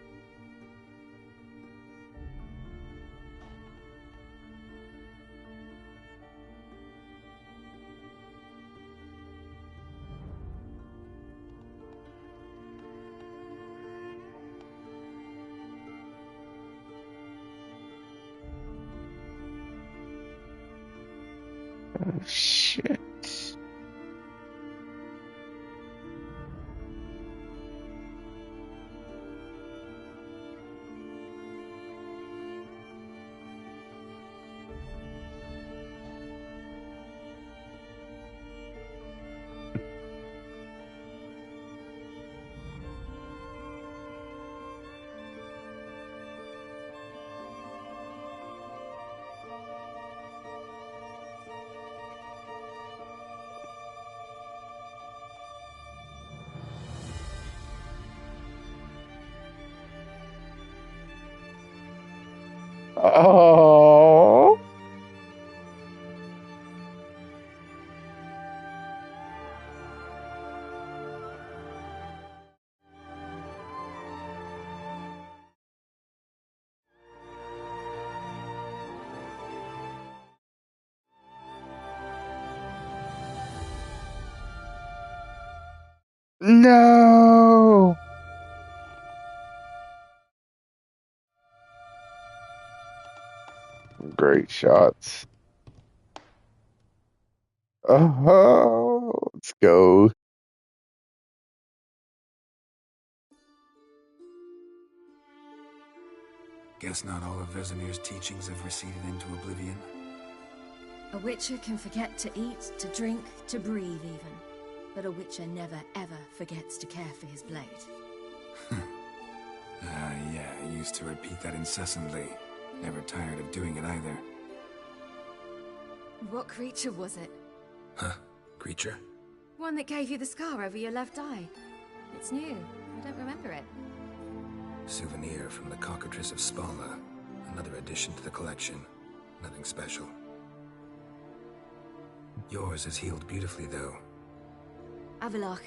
Oh, shit. Oh. No. Great shots. Oh, let's go. Guess not all of Vesemir's teachings have receded into oblivion. A witcher can forget to eat, to drink, to breathe even. But a witcher never ever forgets to care for his blade. Yeah, I used to repeat that incessantly. Never tired of doing it either. What creature was it? Huh? Creature? One that gave you the scar over your left eye. It's new. I don't remember it. Souvenir from the Cockatrice of Spala. Another addition to the collection. Nothing special. Yours is healed beautifully, though. Avalach.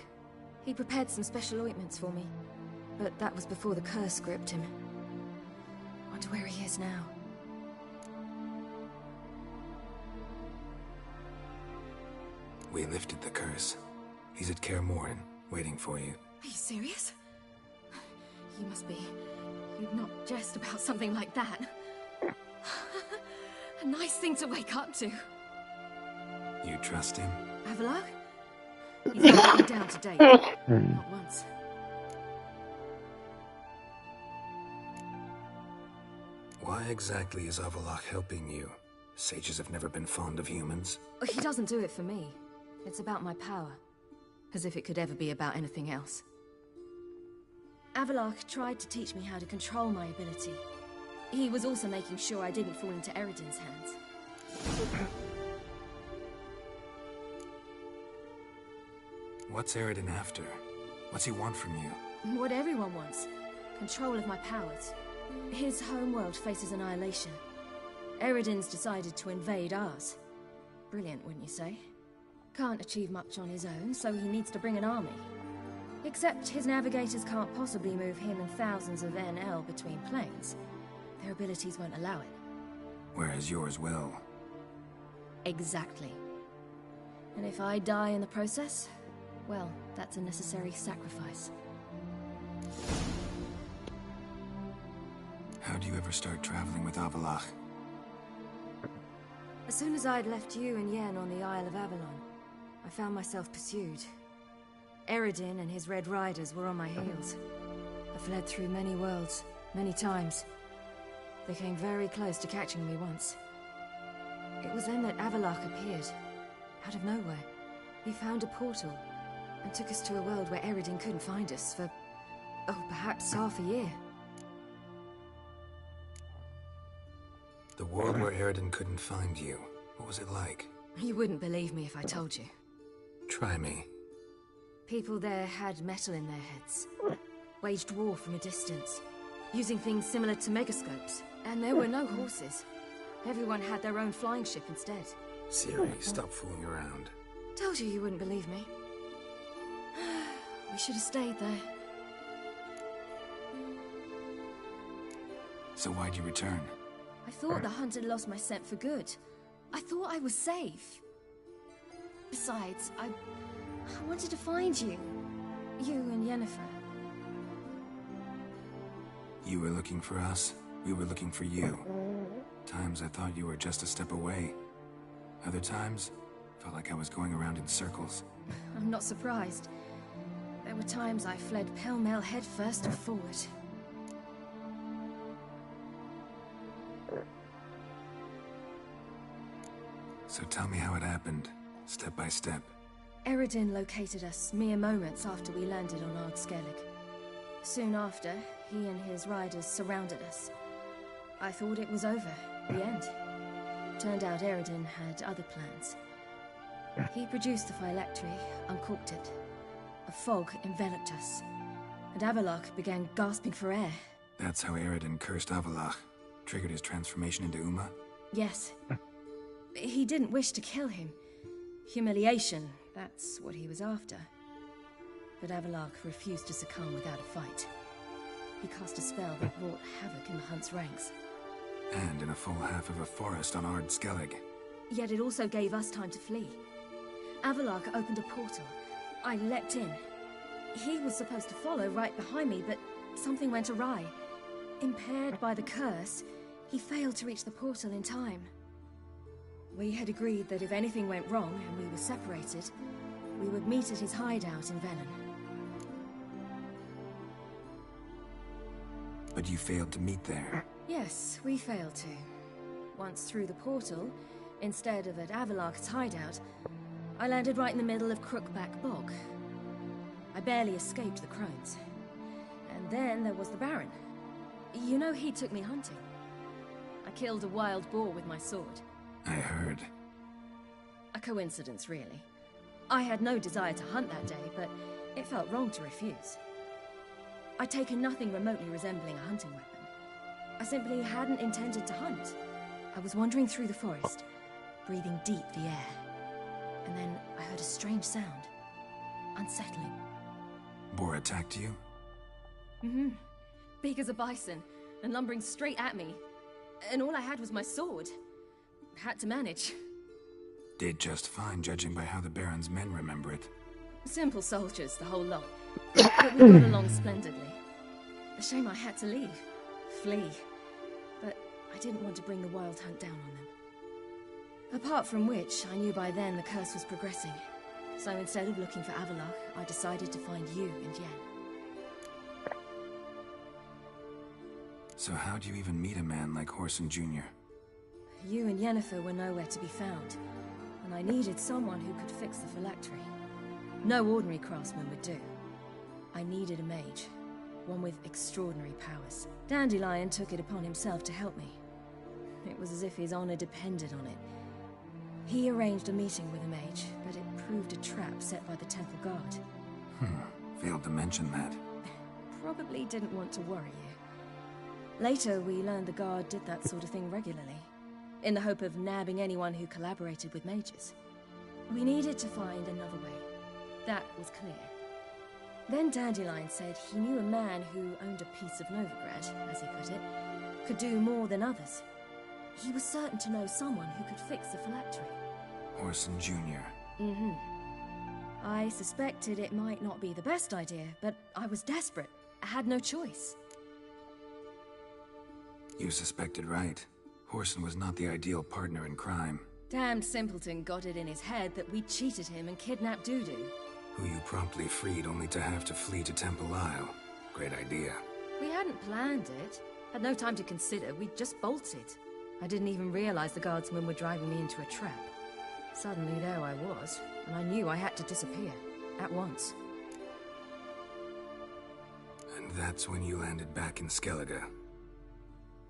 He prepared some special ointments for me. But that was before the curse gripped him. Wonder where he is now. We lifted the curse. He's at Kaer Morhen, waiting for you. Are you serious? You must be. You'd not jest about something like that. A nice thing to wake up to. You trust him? Avalach? He's not let me down to date. Not once. Why exactly is Avalach helping you? Sages have never been fond of humans. He doesn't do it for me. It's about my power. As if it could ever be about anything else. Avalach tried to teach me how to control my ability. He was also making sure I didn't fall into Eredin's hands. What's Eredin after? What's he want from you? What everyone wants. Control of my powers. His homeworld faces annihilation. Eredin's decided to invade ours. Brilliant, wouldn't you say? Can't achieve much on his own, so he needs to bring an army. Except his navigators can't possibly move him and thousands of NL between planes. Their abilities won't allow it. Whereas yours will. Exactly. And if I die in the process, well, that's a necessary sacrifice. How'd you ever start traveling with Avalach? As soon as I'd left you and Yen on the Isle of Avalon, I found myself pursued. Eredin and his Red Riders were on my heels. I fled through many worlds, many times. They came very close to catching me once. It was then that Avalok appeared, out of nowhere. He found a portal, and took us to a world where Eredin couldn't find us for, oh, perhaps half a year. The world where Eredin couldn't find you. What was it like? You wouldn't believe me if I told you. Try me. People there had metal in their heads, waged war from a distance, using things similar to megascopes, and there were no horses. Everyone had their own flying ship instead. Ciri, stop fooling around. Told you wouldn't believe me. We should have stayed there. So why'd you return? I thought the hunt had lost my scent for good. I thought I was safe. Besides, I wanted to find you. You and Yennefer. You were looking for us. We were looking for you. Times I thought you were just a step away. Other times, felt like I was going around in circles. I'm not surprised. There were times I fled pell-mell headfirst and forward. So tell me how it happened, step by step. Eredin located us mere moments after we landed on Ard Skellig. Soon after, he and his riders surrounded us. I thought it was over, the end. Turned out Eredin had other plans. He produced the phylactery, uncorked it. A fog enveloped us, and Avalok began gasping for air. That's how Eredin cursed Avalach, triggered his transformation into Uma? Yes. He didn't wish to kill him. Humiliation, that's what he was after. But Avalok refused to succumb without a fight. He cast a spell that wrought havoc in the hunt's ranks. And in a full half of a forest on Ard Skellig. Yet it also gave us time to flee. Avalok opened a portal. I leapt in. He was supposed to follow right behind me, but something went awry. Impaired by the curse, he failed to reach the portal in time. We had agreed that if anything went wrong and we were separated, we would meet at his hideout in Venom. But you failed to meet there. Yes, we failed to. Once through the portal, instead of at Avalok's hideout, I landed right in the middle of Crookback Bog. I barely escaped the crones. And then there was the Baron. You know, he took me hunting. I killed a wild boar with my sword. I heard. A coincidence, really. I had no desire to hunt that day, but it felt wrong to refuse. I'd taken nothing remotely resembling a hunting weapon. I simply hadn't intended to hunt. I was wandering through the forest, breathing deep the air. And then I heard a strange sound. Unsettling. Boar attacked you? Mm-hmm. Big as a bison, and lumbering straight at me. And all I had was my sword. Had to manage. Did just fine, judging by how the Baron's men remember it. Simple soldiers, the whole lot. But we got along splendidly. A shame I had to leave. Flee. But I didn't want to bring the wild hunt down on them. Apart from which, I knew by then the curse was progressing. So instead of looking for Avalok, I decided to find you and Yen. So how'd you even meet a man like Whoreson Jr.? You and Yennefer were nowhere to be found, and I needed someone who could fix the phylactery. No ordinary craftsman would do. I needed a mage, one with extraordinary powers. Dandelion took it upon himself to help me. It was as if his honor depended on it. He arranged a meeting with a mage, but it proved a trap set by the temple guard. Failed to mention that. Probably didn't want to worry you. Later, we learned the guard did that sort of thing regularly, in the hope of nabbing anyone who collaborated with mages. We needed to find another way. That was clear. Then Dandelion said he knew a man who owned a piece of Novigrad, as he put it, could do more than others. He was certain to know someone who could fix the phylactery. Whoreson Jr. Mm-hmm. I suspected it might not be the best idea, but I was desperate. I had no choice. You suspected right. Whoreson was not the ideal partner in crime. Damned simpleton got it in his head that we cheated him and kidnapped Dudu. Who you promptly freed only to have to flee to Temple Isle. Great idea. We hadn't planned it. Had no time to consider, we just bolted. I didn't even realize the guardsmen were driving me into a trap. Suddenly there I was, and I knew I had to disappear. At once. And that's when you landed back in Skellige.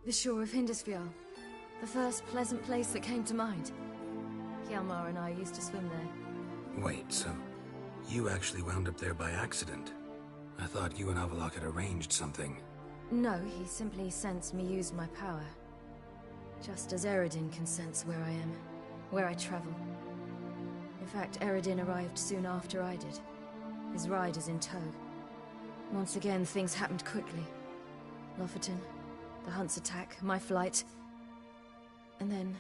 The shore of Hindisfjall. The first pleasant place that came to mind. Hjalmar and I used to swim there. Wait, so you actually wound up there by accident? I thought you and Avalok had arranged something. No, he simply sensed me use my power. Just as Eredin can sense where I am, where I travel. In fact, Eredin arrived soon after I did. His riders in tow. Once again, things happened quickly. Lofoten, the Hunt's attack, my flight. And then...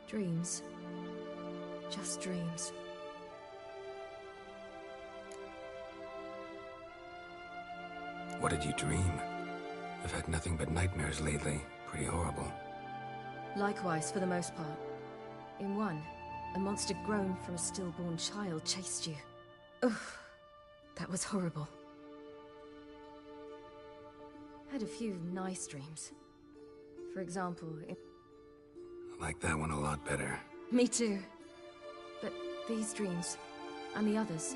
dreams. Just dreams. What did you dream? I've had nothing but nightmares lately. Pretty horrible. Likewise, for the most part. In one, a monster grown from a stillborn child chased you. Ugh, that was horrible. Had a few nice dreams. For example, I like that one a lot better. Me too. But these dreams, and the others,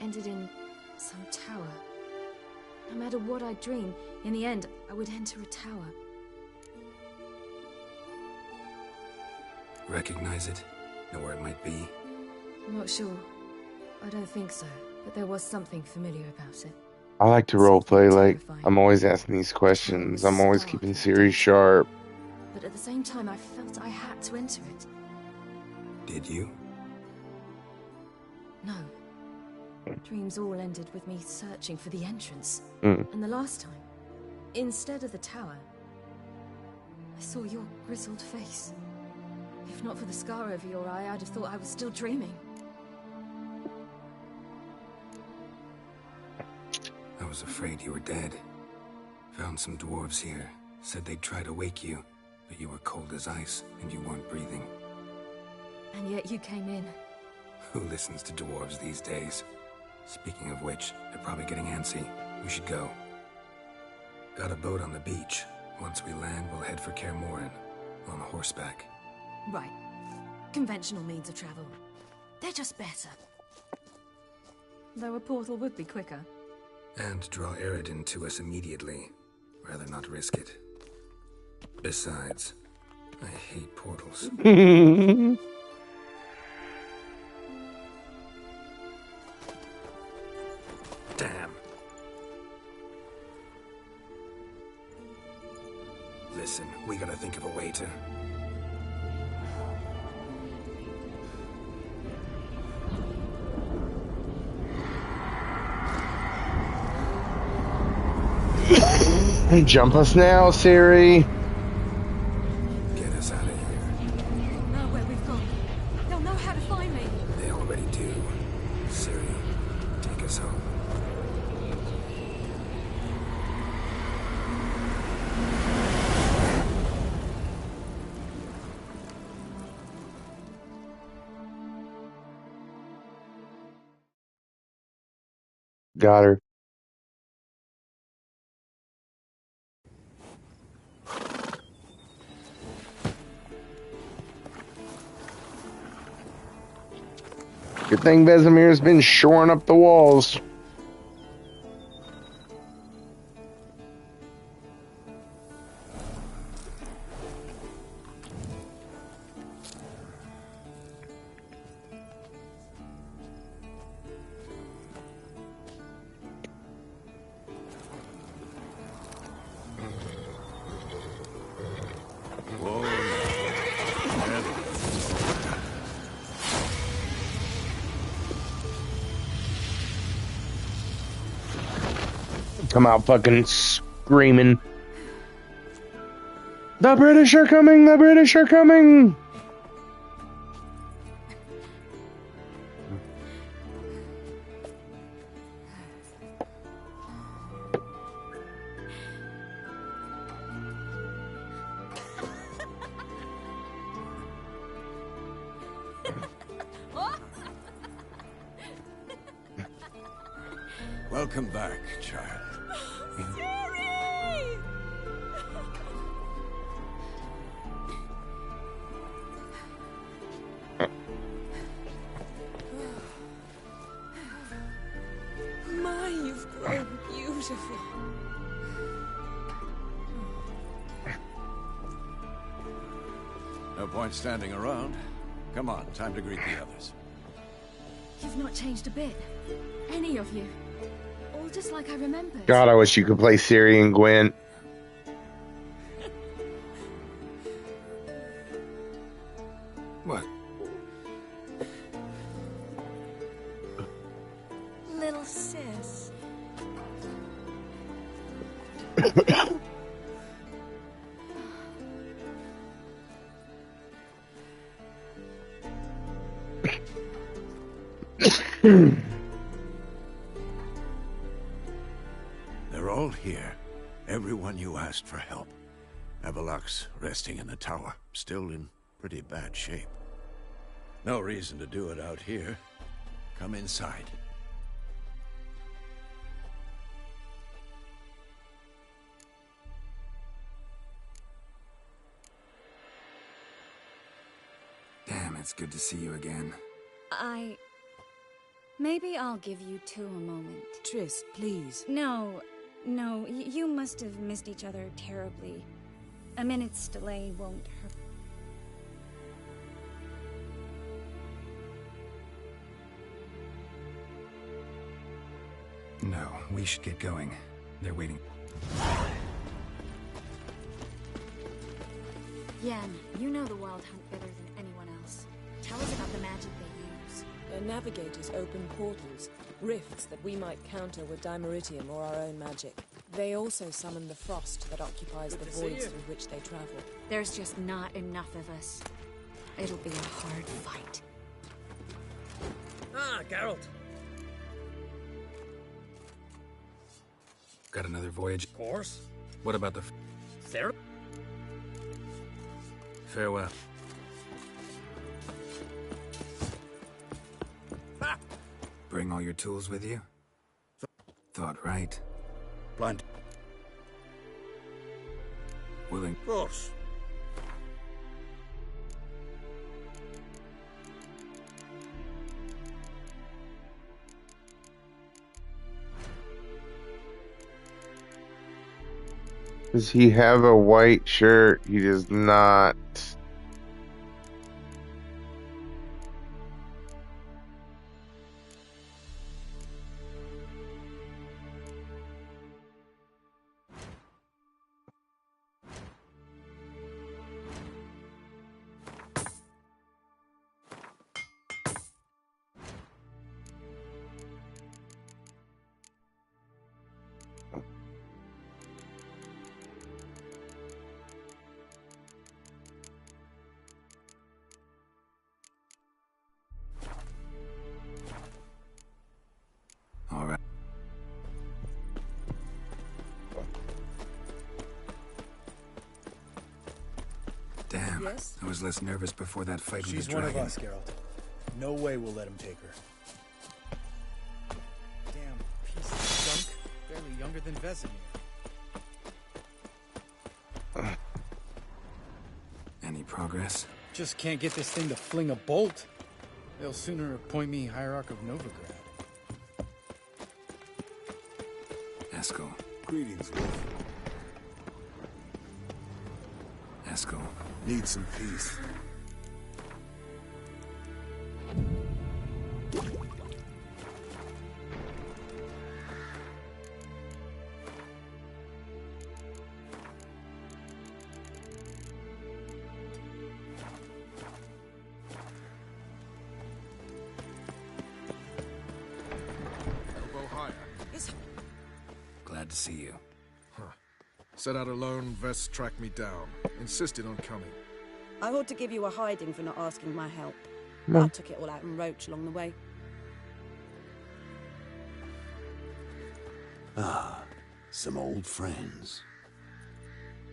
ended in some tower. No matter what I dream, in the end, I would enter a tower. Recognize it? Know where it might be? I'm not sure. I don't think so, but there was something familiar about it. I like to roleplay, like, I'm always asking these questions. I'm always keeping Siri sharp. But at the same time, I felt I had to enter it. Did you? No. Dreams all ended with me searching for the entrance. Mm. And the last time, instead of the tower, I saw your grizzled face. If not for the scar over your eye, I'd have thought I was still dreaming. I was afraid you were dead. Found some dwarves here. Said they'd try to wake you, but you were cold as ice and you weren't breathing. And yet you came in. Who listens to dwarves these days? Speaking of which, they're probably getting antsy. We should go. Got a boat on the beach. Once we land, we'll head for Kaer Morhen. On horseback. Right. Conventional means of travel. They're just better. Though a portal would be quicker. And draw Eredin to us immediately. Rather not risk it. Besides, I hate portals. Damn. Listen, we gotta think of a way to... Jump us now, Siri. Get us out of here. Know where we've gone. They'll know how to find me. They already do. Siri, take us home. Got her. Good thing Vesemir's been shoring up the walls. Come out fucking screaming. The British are coming! The British are coming! Welcome back, child. beautiful. No point standing around. Come on, time to greet the others. You've not changed a bit. Any of you. All just like I remembered. God, I wish you could play Ciri and Gwent. What? Little sis. They're all here. Everyone you asked for help. Avalok's resting in the tower, still in pretty bad shape. No reason to do it out here. Come inside. Damn, it's good to see you again. Maybe I'll give you two a moment. Triss, please. No, you must have missed each other terribly. A minute's delay won't hurt. No, we should get going. They're waiting. Yen, you know the Wild Hunt better than anyone else. Tell us about the magic they use. Their navigators open portals, rifts that we might counter with Dimeritium or our own magic. They also summon the frost that occupies the voids through which they travel. There's just not enough of us. It'll be a hard fight. Ah, Geralt. Got another voyage? Of course. What about the... Sarah? Farewell. Ha! Bring all your tools with you? Thought right. Plant. Willing. Of course. Does he have a white shirt? He does not. All right. Damn. Yes? I was less nervous before that fight She's with the one dragon. of us, Geralt. No way we'll let him take her. Damn piece of junk. Barely younger than Vesemir. Any progress? Just can't get this thing to fling a bolt. They'll sooner appoint me Hierarch of Novigrad. Eskel. Greetings, Wolf. Eskel. Need some peace. Elbow higher. Glad to see you. Set out alone, Vest tracked me down. Insisted on coming. I ought to give you a hiding for not asking my help. No. I took it all out in Roach along the way. Ah, some old friends.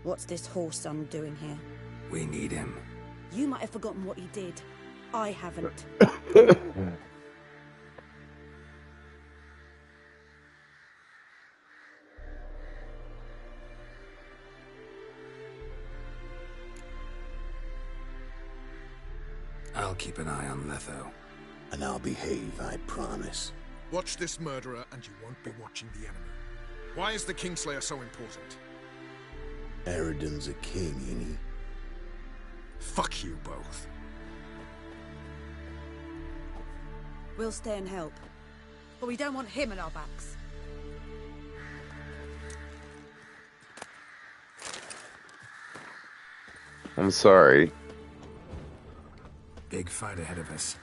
What's this horse son doing here? We need him. You might have forgotten what he did. I haven't. I'll keep an eye on Letho. And I'll behave, I promise. Watch this murderer and you won't be watching the enemy. Why is the Kingslayer so important? Eridan's a king, ain't he? Fuck you both. We'll stay and help. But we don't want him at our backs. I'm sorry. Big fight ahead of us.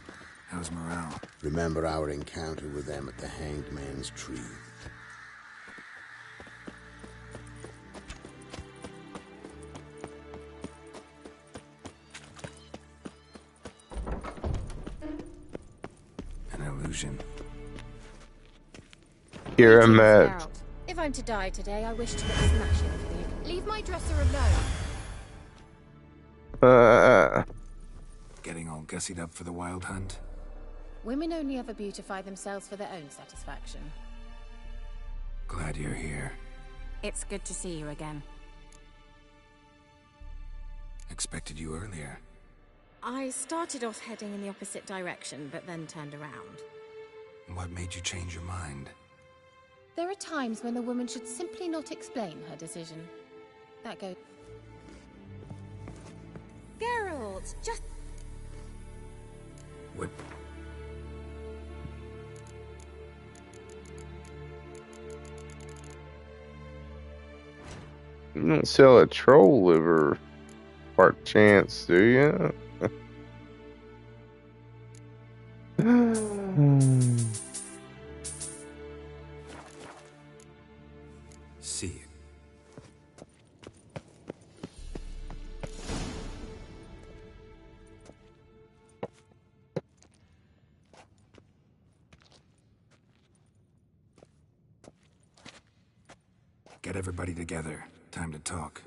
How's morale? Remember our encounter with them at the Hanged Man's Tree? An illusion. Here I'm at. If I'm to die today, I wish to look smashing for you. Leave my dresser alone. Getting all gussied up for the wild hunt? Women only ever beautify themselves for their own satisfaction. Glad you're here. It's good to see you again. Expected you earlier. I started off heading in the opposite direction, but then turned around. What made you change your mind? There are times when a woman should simply not explain her decision. That goes... Geralt, just... What? You don't sell a troll liver part chance, do you? See you. Get everybody together. Time to talk.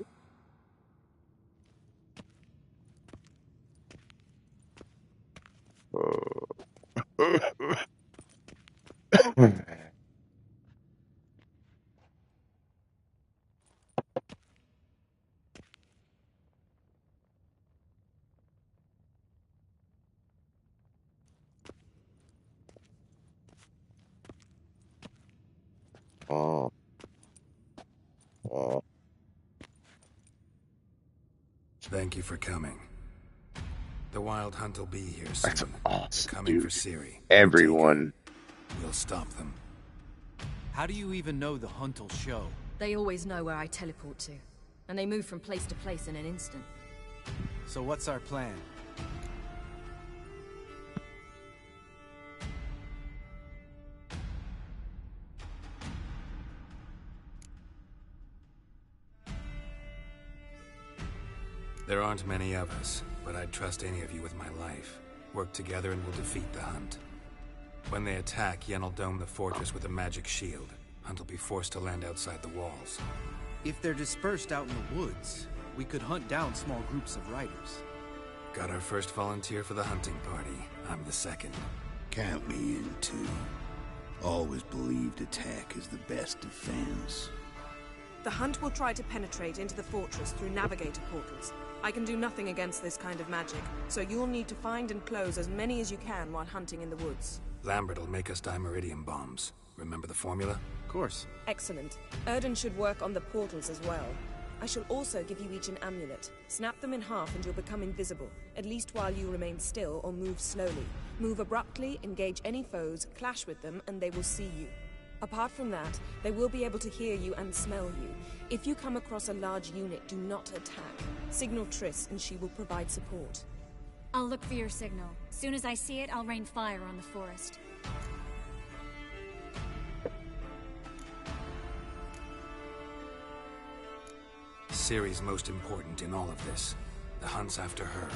Oh. Oh. Thank you for coming. The wild hunt will be here soon. That's awesome, They're coming dude. for Ciri. Everyone. We'll stop them. How do you even know the hunt will show? They always know where I teleport to. And they move from place to place in an instant. So what's our plan? There aren't many of us, but I'd trust any of you with my life. Work together and we'll defeat the Hunt. When they attack, Yen'll dome the fortress with a magic shield. Hunt will be forced to land outside the walls. If they're dispersed out in the woods, we could hunt down small groups of riders. Got our first volunteer for the hunting party. I'm the second. Count me in, too. Always believed attack is the best defense. The Hunt will try to penetrate into the fortress through navigator portals. I can do nothing against this kind of magic, so you'll need to find and close as many as you can while hunting in the woods. Lambert will make us dimeridium bombs. Remember the formula? Of course. Excellent. Erden should work on the portals as well. I shall also give you each an amulet. Snap them in half and you'll become invisible, at least while you remain still or move slowly. Move abruptly, engage any foes, clash with them, and they will see you. Apart from that, they will be able to hear you and smell you. If you come across a large unit, do not attack. Signal Triss and she will provide support. I'll look for your signal. Soon as I see it, I'll rain fire on the forest. Ciri's most important in all of this. The Hunt's after her,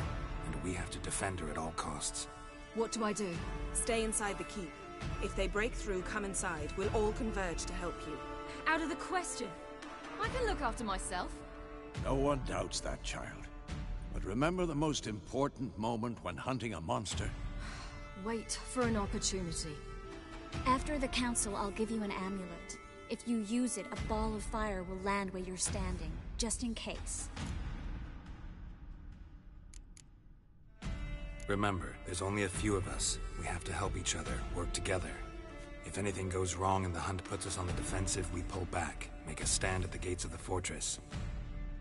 and we have to defend her at all costs. What do I do? Stay inside the keep. If they break through, come inside. We'll all converge to help you. Out of the question. I can look after myself. No one doubts that, child. But remember the most important moment when hunting a monster? Wait for an opportunity. After the council, I'll give you an amulet. If you use it, a ball of fire will land where you're standing, just in case. Remember, there's only a few of us. We have to help each other, work together. If anything goes wrong and the hunt puts us on the defensive, we pull back, make a stand at the gates of the fortress.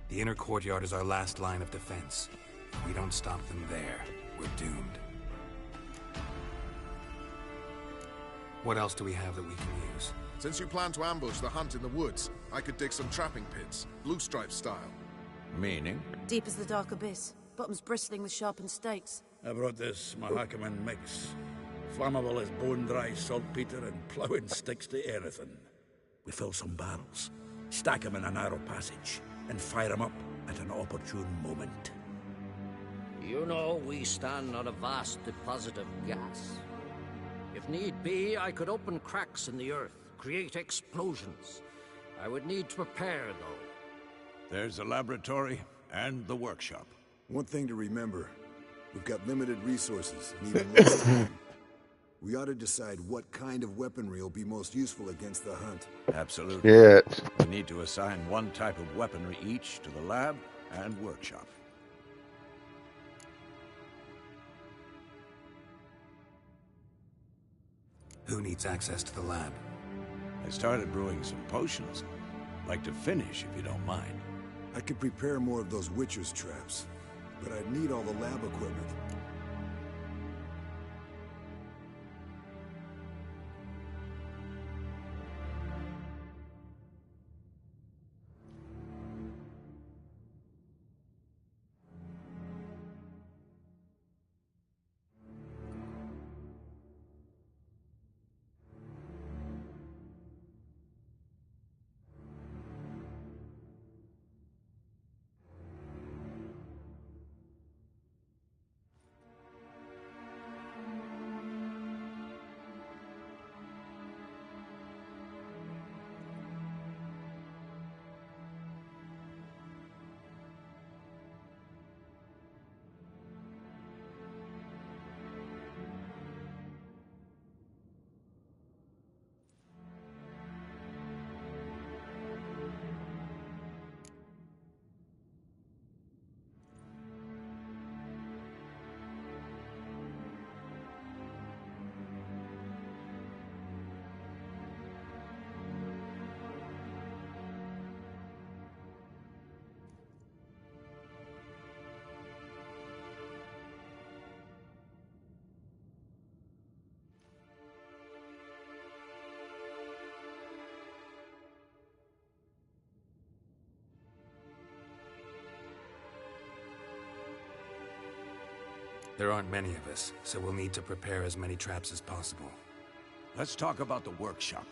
The inner courtyard is our last line of defense. If we don't stop them there, we're doomed. What else do we have that we can use? Since you plan to ambush the hunt in the woods, I could dig some trapping pits, blue stripe style. Meaning? Deep as the dark abyss, bottoms bristling with sharpened stakes. I brought this Mahakaman mix. Flammable as bone-dry saltpeter and ploughing sticks to anything. We fill some barrels, stack them in a narrow passage, and fire them up at an opportune moment. You know, we stand on a vast deposit of gas. If need be, I could open cracks in the earth, create explosions. I would need to prepare, though. There's the laboratory and the workshop. One thing to remember, we've got limited resources and even less time. We ought to decide what kind of weaponry will be most useful against the hunt. Absolutely. Yeah. We need to assign one type of weaponry each to the lab and workshop. Who needs access to the lab? I started brewing some potions. Like to finish, if you don't mind. I could prepare more of those Witcher's traps, but I'd need all the lab equipment. There aren't many of us, so we'll need to prepare as many traps as possible. Let's talk about the workshop.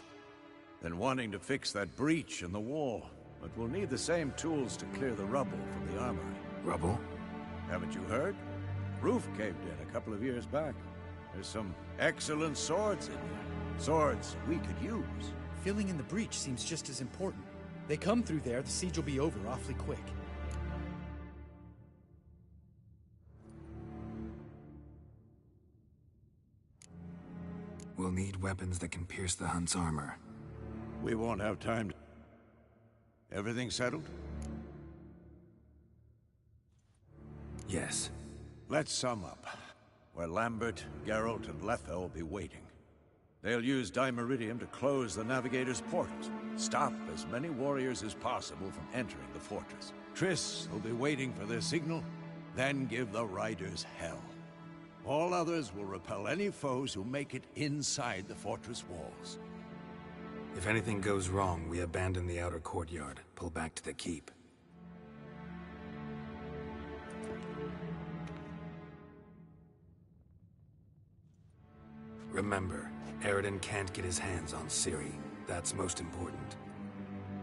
Been wanting to fix that breach in the wall, but we'll need the same tools to clear the rubble from the armory. Rubble? Haven't you heard? Roof caved in a couple of years back. There's some excellent swords in here. Swords we could use. Filling in the breach seems just as important. They come through there, the siege will be over awfully quick. We'll need weapons that can pierce the Hunt's armor. We won't have time to... Everything settled? Yes. Let's sum up. Where Lambert, Geralt, and Letha will be waiting. They'll use Dimeridium to close the Navigator's portals. Stop as many warriors as possible from entering the fortress. Triss will be waiting for their signal, then give the riders hell. All others will repel any foes who make it inside the fortress walls. If anything goes wrong, we abandon the outer courtyard, pull back to the keep. Remember, Aridin can't get his hands on Ciri. That's most important.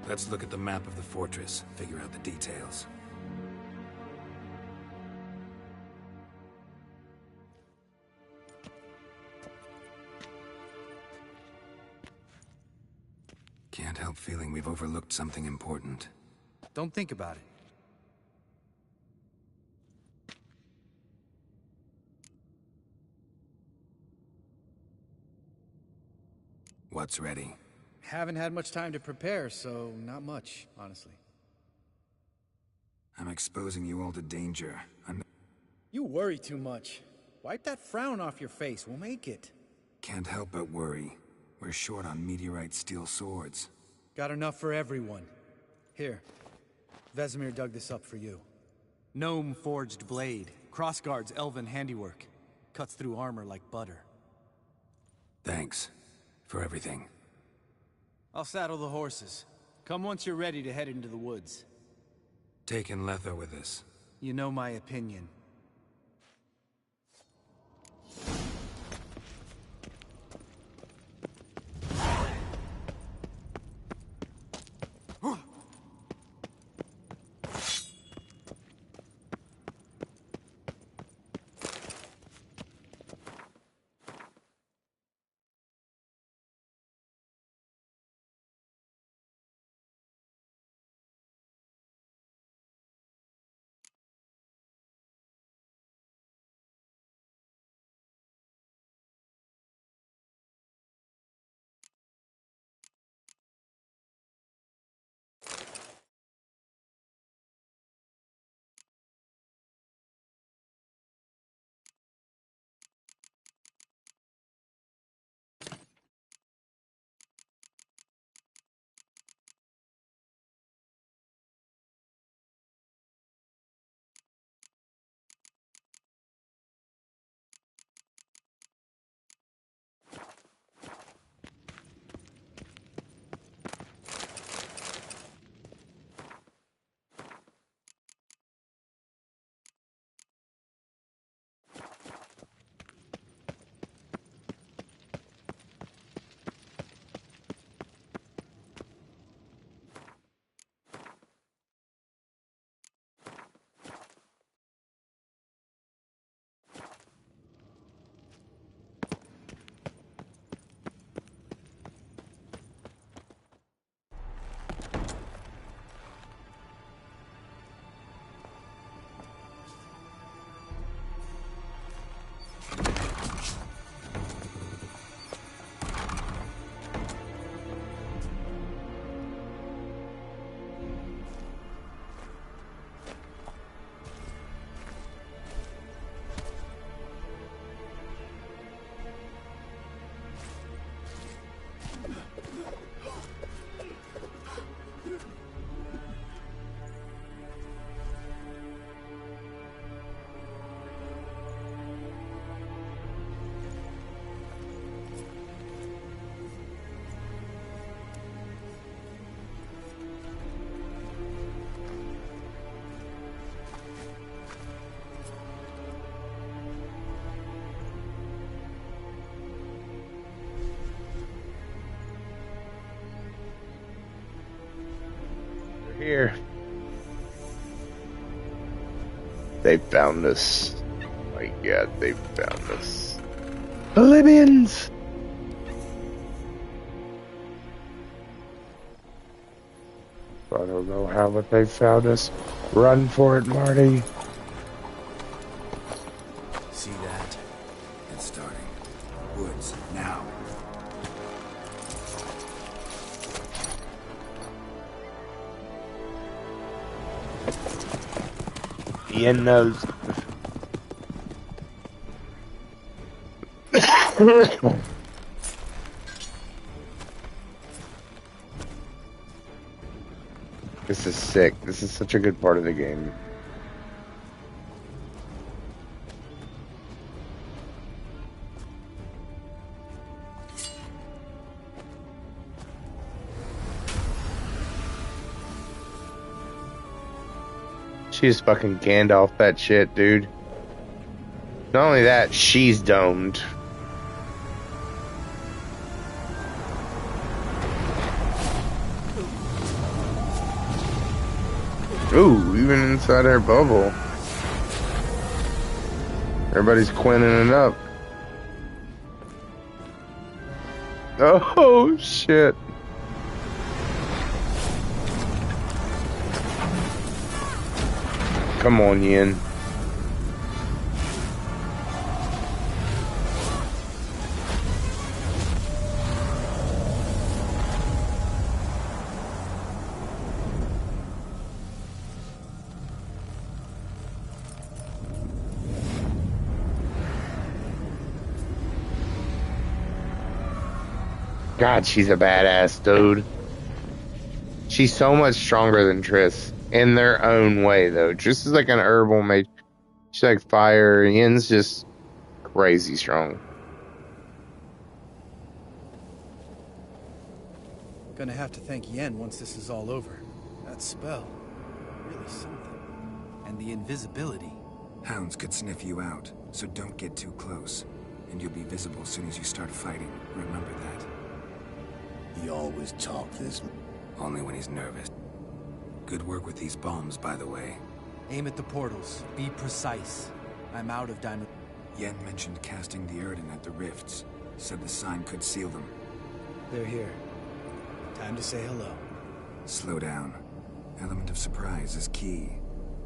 Let's look at the map of the fortress, figure out the details. Can't help feeling we've overlooked something important. Don't think about it. What's ready? Haven't had much time to prepare, so not much, honestly. I'm exposing you all to danger. You worry too much. Wipe that frown off your face, we'll make it. Can't help but worry. We're short on meteorite steel swords. Got enough for everyone. Here. Vesemir dug this up for you. Gnome forged blade. Crossguard's elven handiwork. Cuts through armor like butter. Thanks for everything. I'll saddle the horses. Come once you're ready to head into the woods. Taking Letho with us. You know my opinion. Here. They found us. Oh my god, they found us. The Libyans! I don't know how, but they found us. Run for it, Marty. See that? It's starting. Woods, now. Ian knows. This is sick. This is such a good part of the game. She's fucking Gandalf that shit, dude. Not only that, she's domed. Ooh, even inside our bubble. Everybody's quinning it up. Oh, shit. Come on, Yin. God, she's a badass, dude. She's so much stronger than Triss in their own way, though. Triss is like an herbal mage. She's like fire. Yen's just crazy strong. Gonna have to thank Yen once this is all over. That spell, really something. And the invisibility. Hounds could sniff you out, so don't get too close. And you'll be visible as soon as you start fighting. Remember that. He always talk this... Only when he's nervous. Good work with these bombs, by the way. Aim at the portals. Be precise. I'm out of diamond. Yen mentioned casting the Erden at the rifts. Said the sign could seal them. They're here. Time to say hello. Slow down. Element of surprise is key.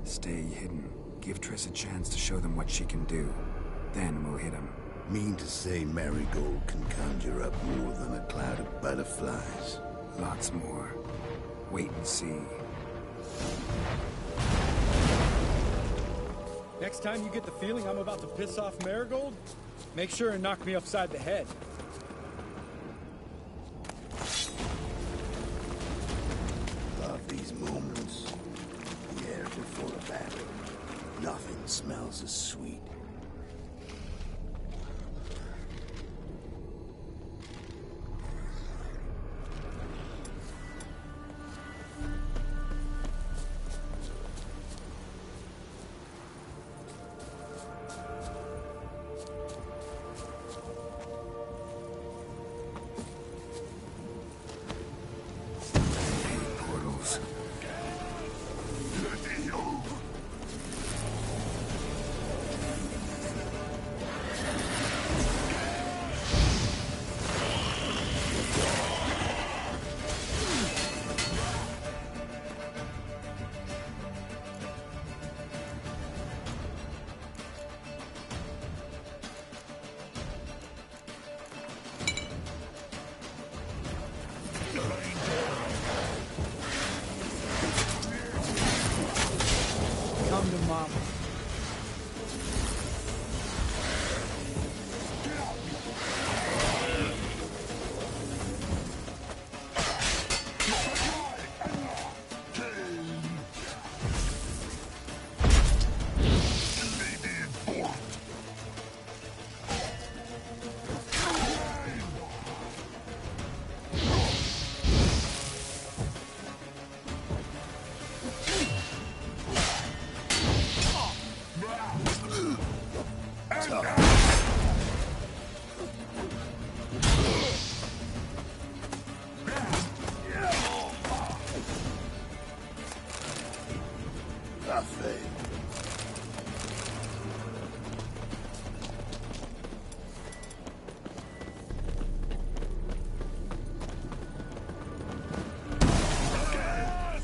Stay hidden. Give Triss a chance to show them what she can do. Then we'll hit him. Mean to say Marigold can conjure up more than a cloud of butterflies? Lots more. Wait and see. Next time you get the feeling I'm about to piss off Marigold, make sure and knock me upside the head. Love these moments. The air before a battle. Nothing smells as sweet. Come to mama.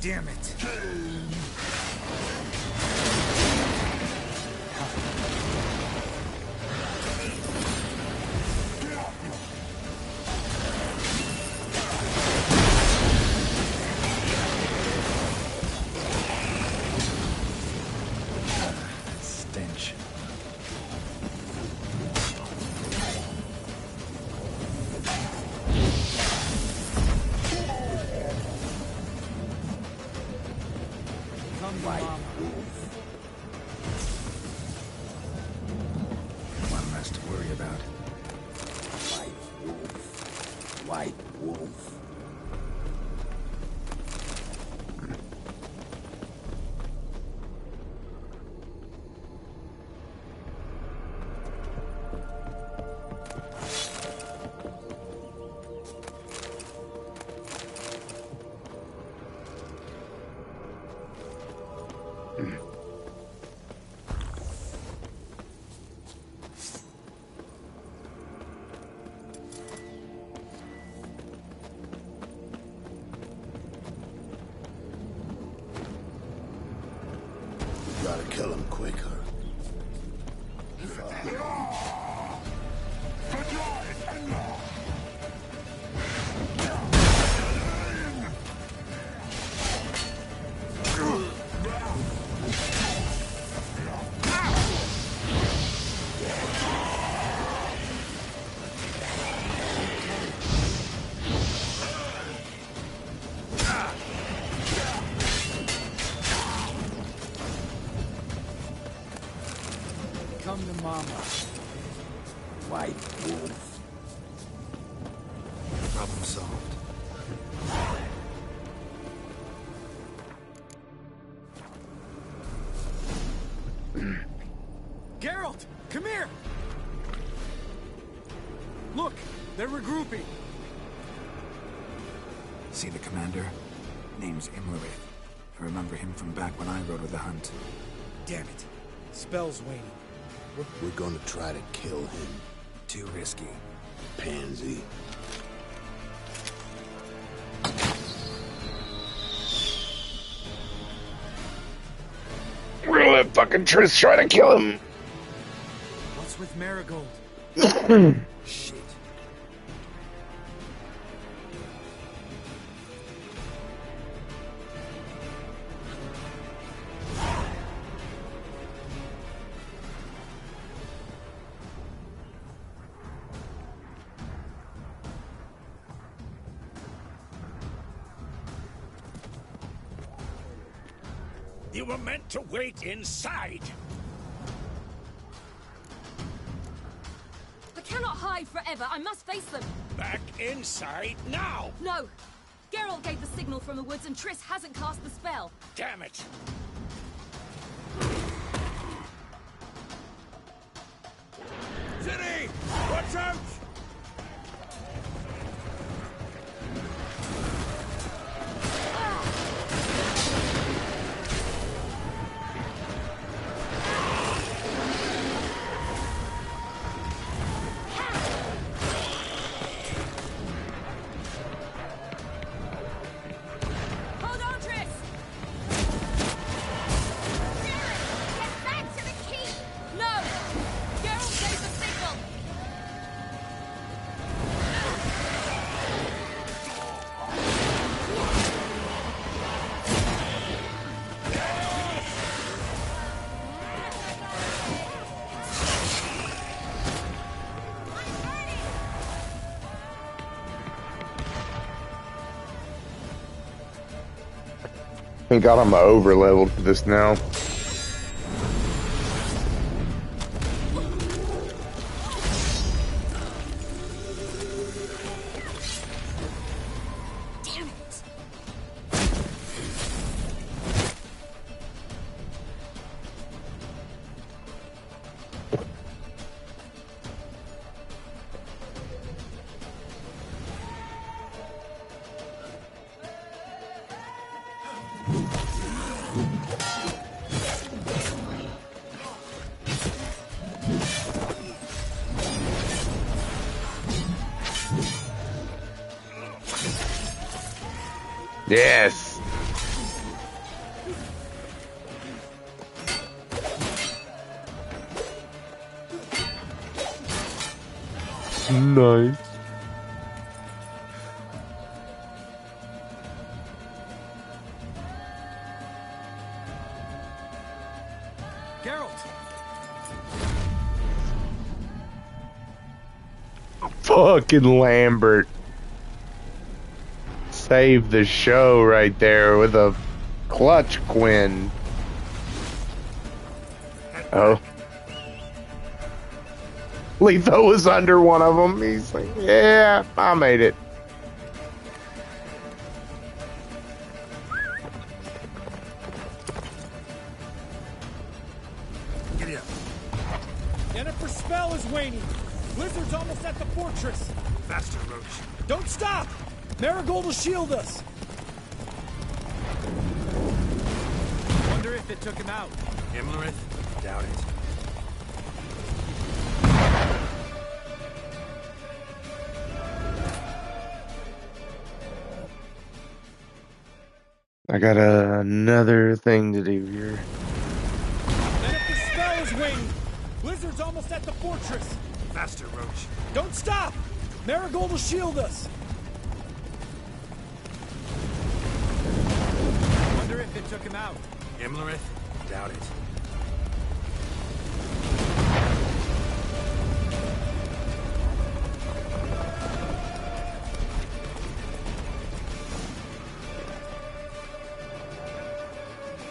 Damn it! Stench. One less to worry about. White wolf. White wolf. mama. White wolf. Problem solved. Geralt, come here! Look, they're regrouping. See the commander? Name's Imlerith. I remember him from back when I rode with the hunt. Damn it. Spell's waning. We're gonna try to kill him. Too risky. Pansy. We're gonna let fucking Triss try to kill him. What's with Marigold? Shit. You were meant to wait inside. I cannot hide forever. I must face them. Back inside now. No. Geralt gave the signal from the woods and Triss hasn't cast the spell. Damn it. City! Watch out! Hold on, Triss! Get back to the keep! No! Geralt gave the signal! Thank God I'm over leveled for this now. Damn it! Yes. Nice. Geralt! Fucking Lambert. Saved the show right there with a clutch Quinn. Oh. Letho was under one of them. He's like, yeah, I made it. Giddy up. Yennefer's spell is waning. Blizzard's almost at the fortress. Faster, Roach. Don't stop! Marigold will shield us. Wonder if it took him out. Imlerith? Doubt it. I got another thing to do here. Yennefer's spell is waning. Blizzard's almost at the fortress. Faster, Roach. Don't stop! Marigold will shield us. Wonder if it took him out. Imlerith? Doubt it.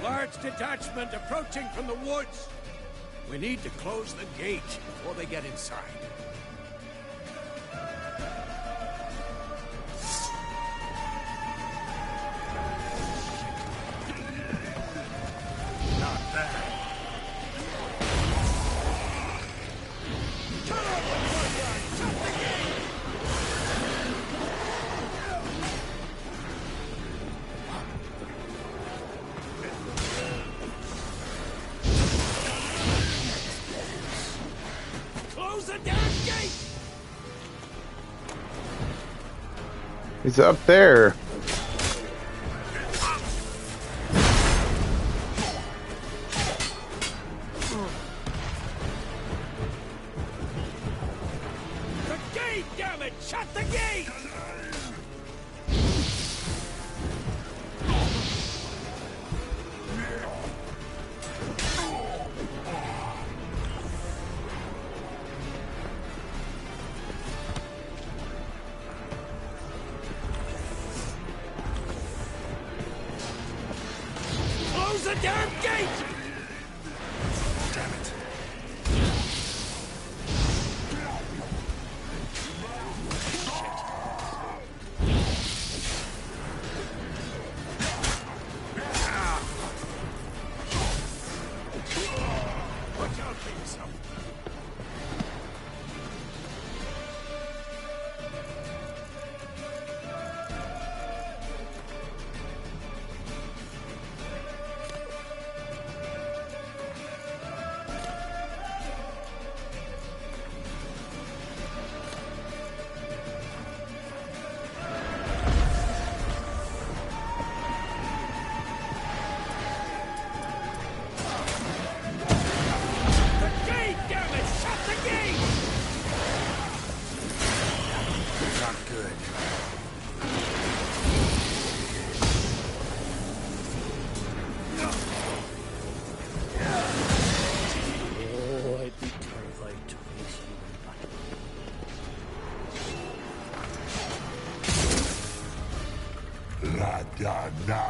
Large detachment approaching from the woods. We need to close the gate before they get inside. Not bad. Turn off the courtyard! Shut the gate! Close the damn gate! He's up there. The gate, damn it! Shut the gate! Close the damn gate! Damn it. Watch out for yourself. The gate, damn it! Shut the gate! Not good. Oh, I'd be terrified to face you in battle. La da da.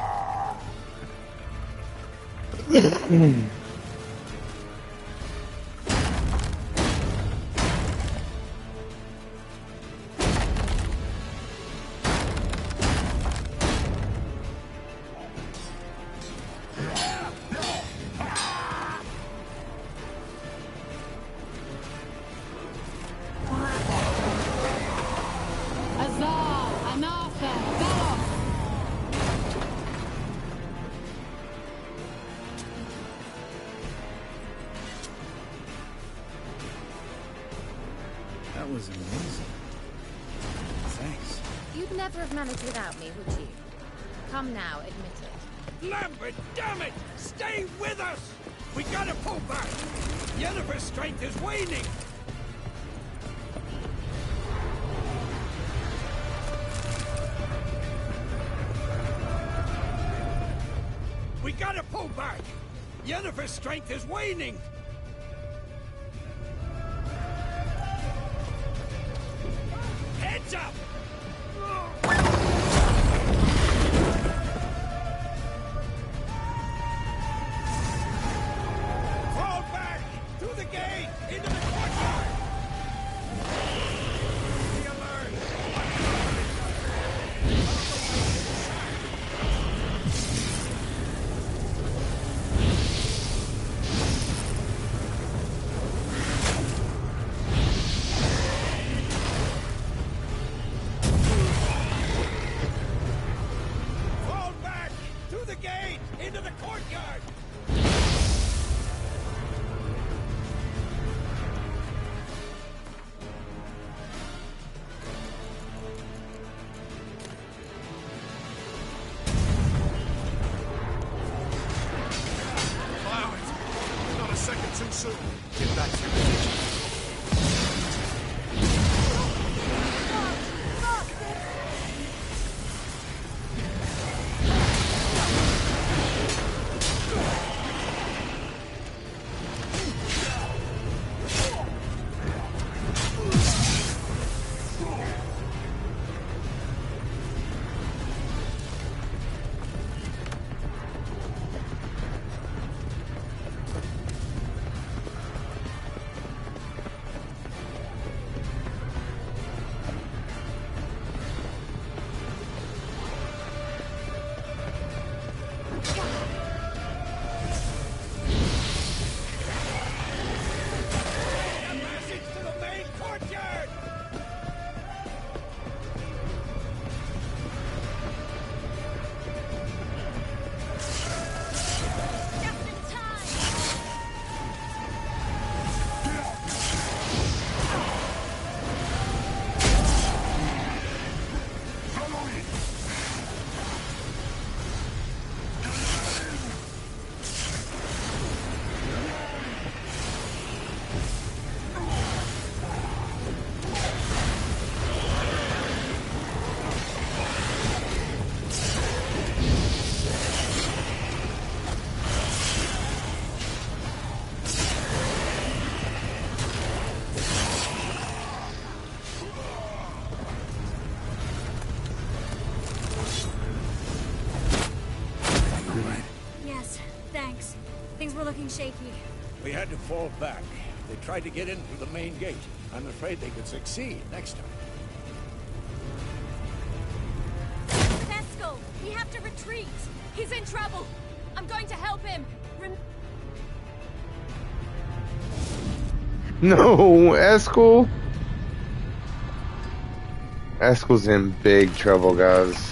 Azar, Anatha, Velos! That was amazing. Thanks. You'd never have managed without me, would you? Come now, admit it. Lambert, damn it! Stay with us! We gotta pull back! Yennefer's strength is waning! We gotta pull back! Yennefer's strength is waning! Heads up! Fall back! Through the gate! Into the courtyard! Be alert! Fall back! Through the gate! Into the courtyard! Allow it. Not a second too soon. Get back to your position. We're looking shaky. We had to fall back. They tried to get in through the main gate. I'm afraid they could succeed next time. Eskel, we have to retreat. He's in trouble. I'm going to help him. No, Eskel. Eskel's in big trouble, guys.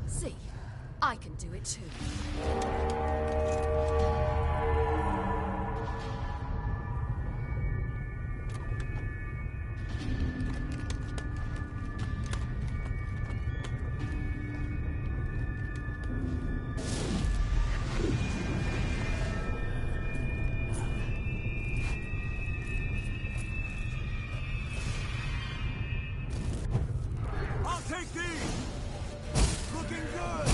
See, I can do it too. I'll take these! Looking good!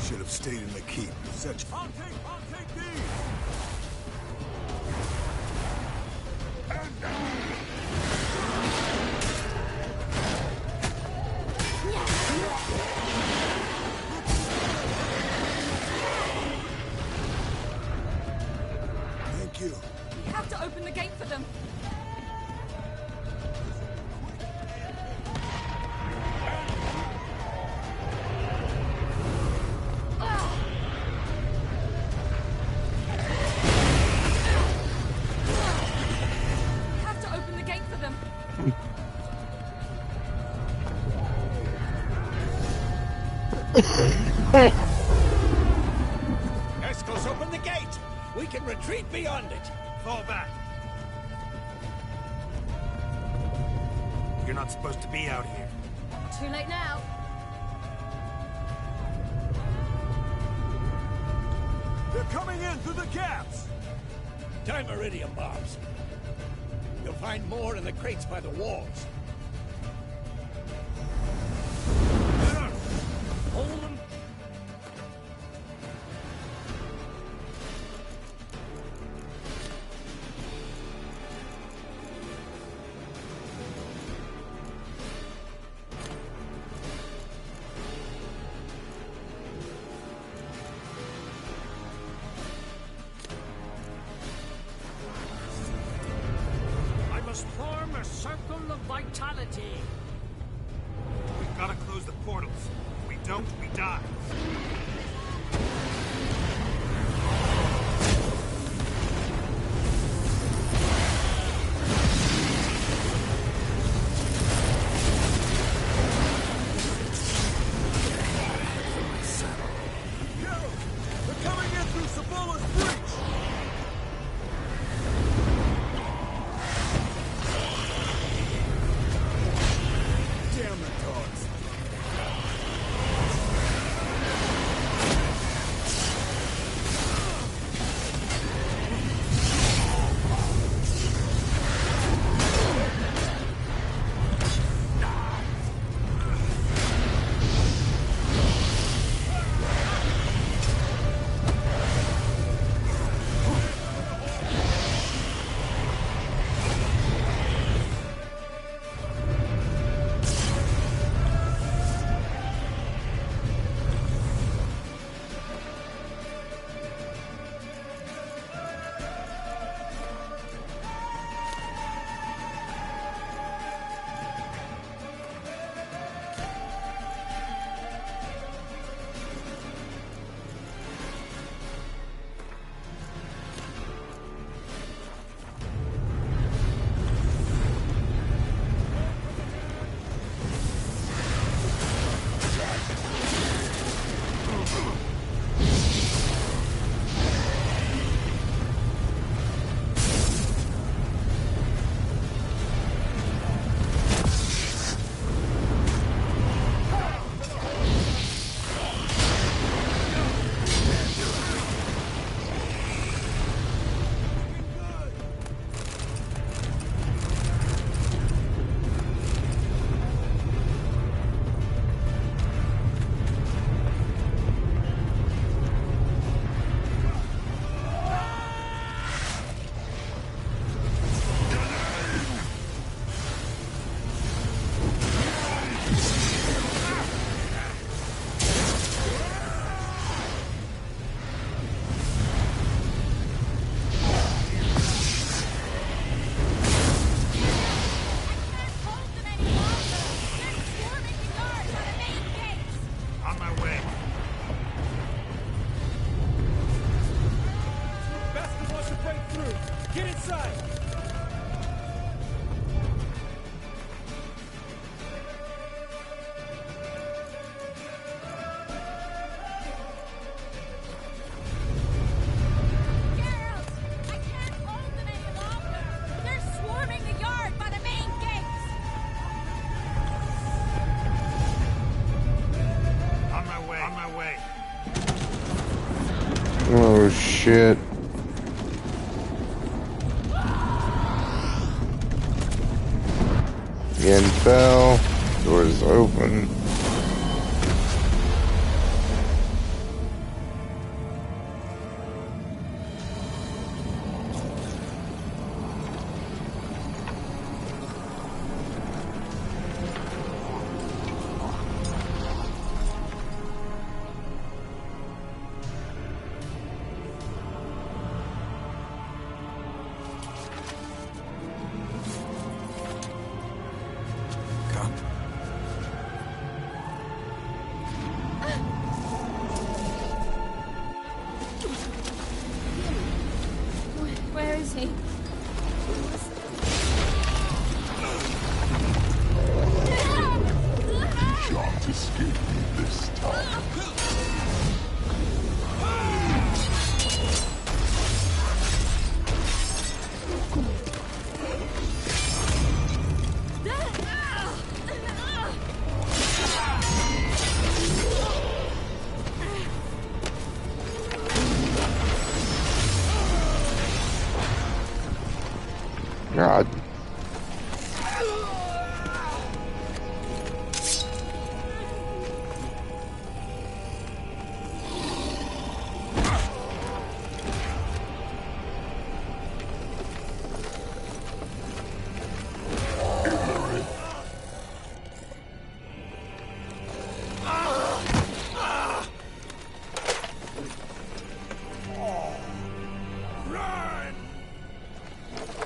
Should have stayed in the keep. Such. I'll take these! Thank you. We have to open the gate for them. We have to open the gate for them. Eskel's open the gate! We can retreat beyond it! Fall back. You're not supposed to be out here. Too late now. They're coming in through the gaps! Time iridium bombs. You'll find more in the crates by the walls. Hold them. I must form a circle of vitality. We've got to close the portals. If we don't, we die. They're coming in through Sabola's breach! Damn the dogs. Oh shit. Again fell. Doors open. Where is he? You shan't escape me this time. God.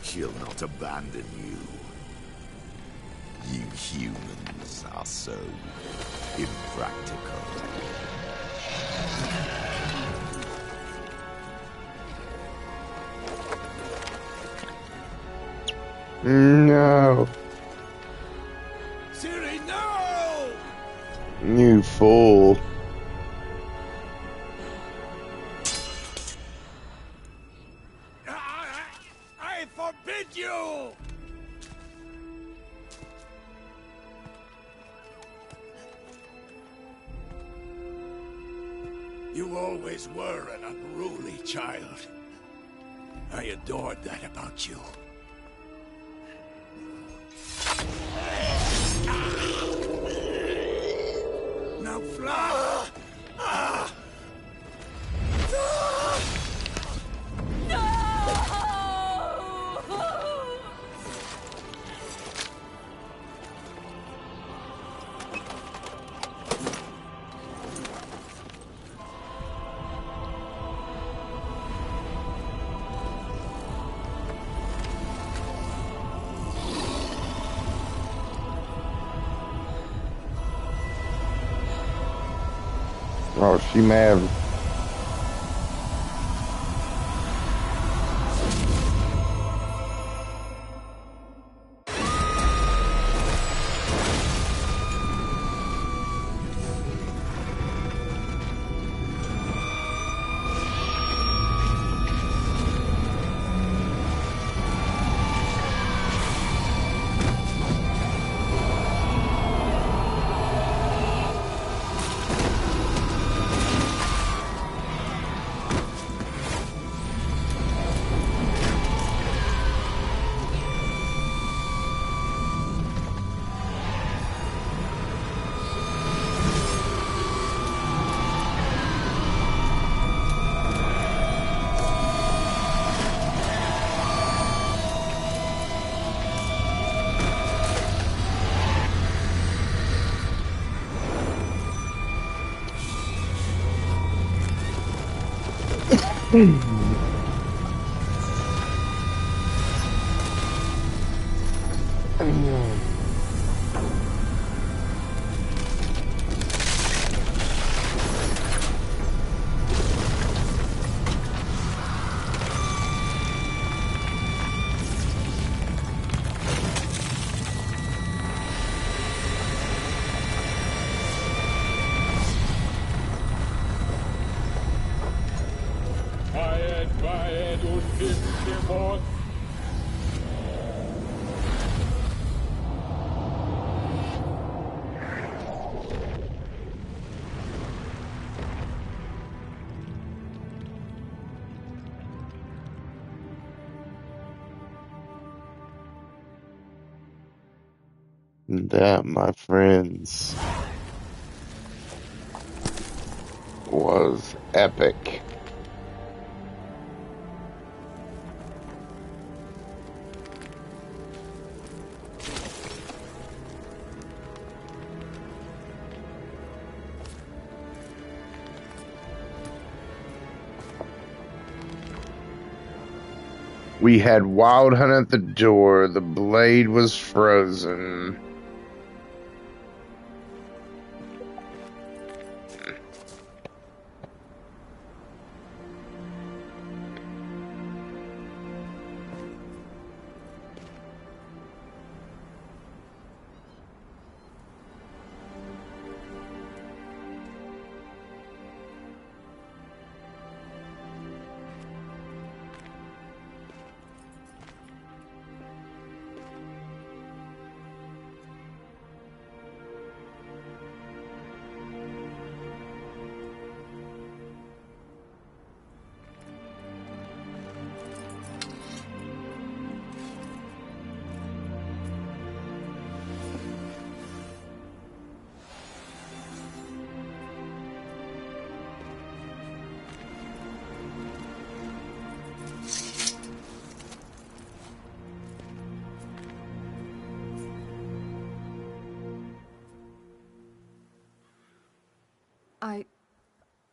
She'll not abandon you. You humans are so impractical. No. Siri, no! You fool. I forbid you! You always were an unruly child. I adored that about you. Now fly! Oh, she mad. Quiet und Wort. That, my friends, was epic. We had Wild Hunt at the door. The blade was frozen.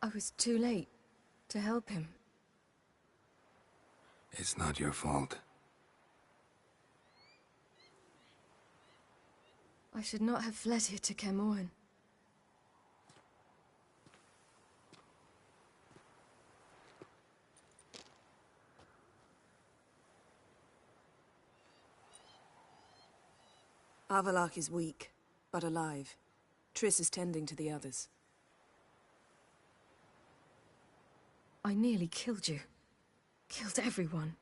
I was too late to help him. It's not your fault. I should not have fled here to Kermoren. Avalok is weak, but alive. Triss is tending to the others. I nearly killed you. Killed everyone.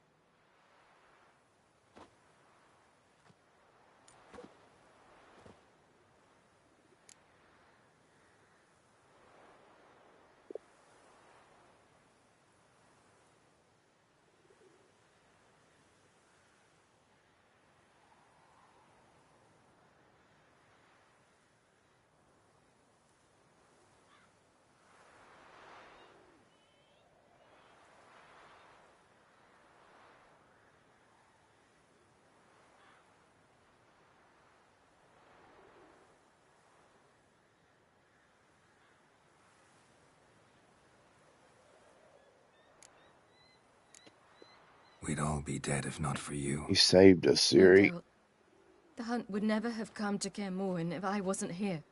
We'd all be dead if not for you. You saved us, No, Siri. Geralt. The hunt would never have come to Kermoren if I wasn't here.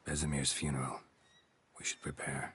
Vesemir's funeral. We should prepare.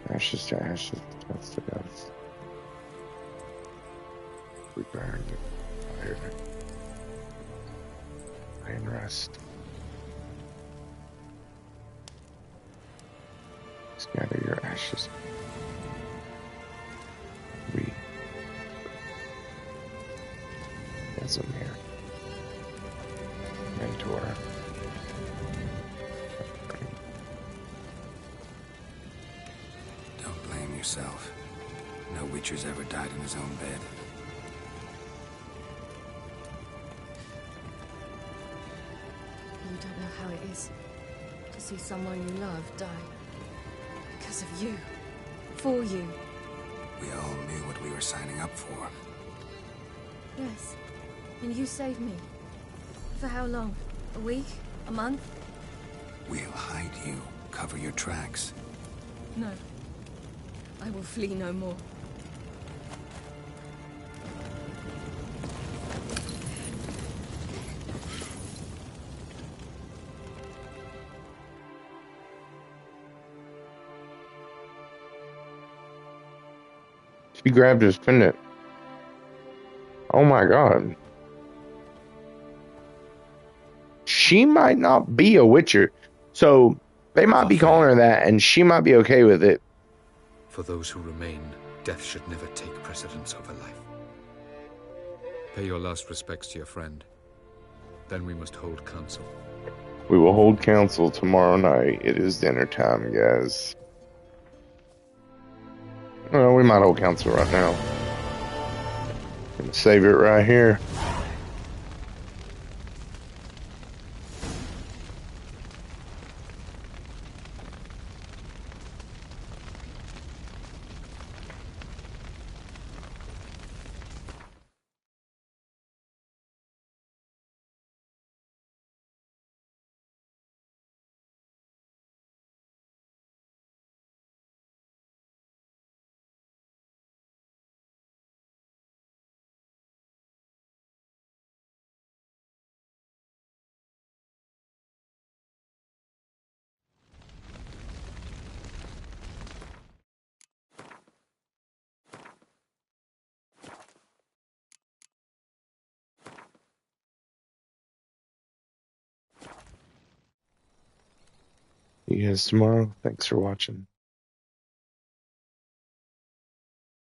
Ashes to ashes, dust to dust. We burned in fire. and rest. Scatter your ashes. Read. Vesemir. Mentor. Don't blame yourself. No Witcher's ever died in his own bed. You don't know how it is to see someone you love die. Because of you. For you. We all knew what we were signing up for. Yes. And you saved me. For how long? A week? A month? We'll hide you. Cover your tracks. No. I will flee no more. She grabbed his pendant. Oh my god. She might not be a Witcher. So they might be calling her that, and she might be okay with it. For those who remain, death should never take precedence over life. Pay your last respects to your friend. Then we must hold council. We will hold council tomorrow night. It is dinner time, guys. Well, we might hold council right now. Gonna save it right here. See you guys tomorrow. Thanks for watching.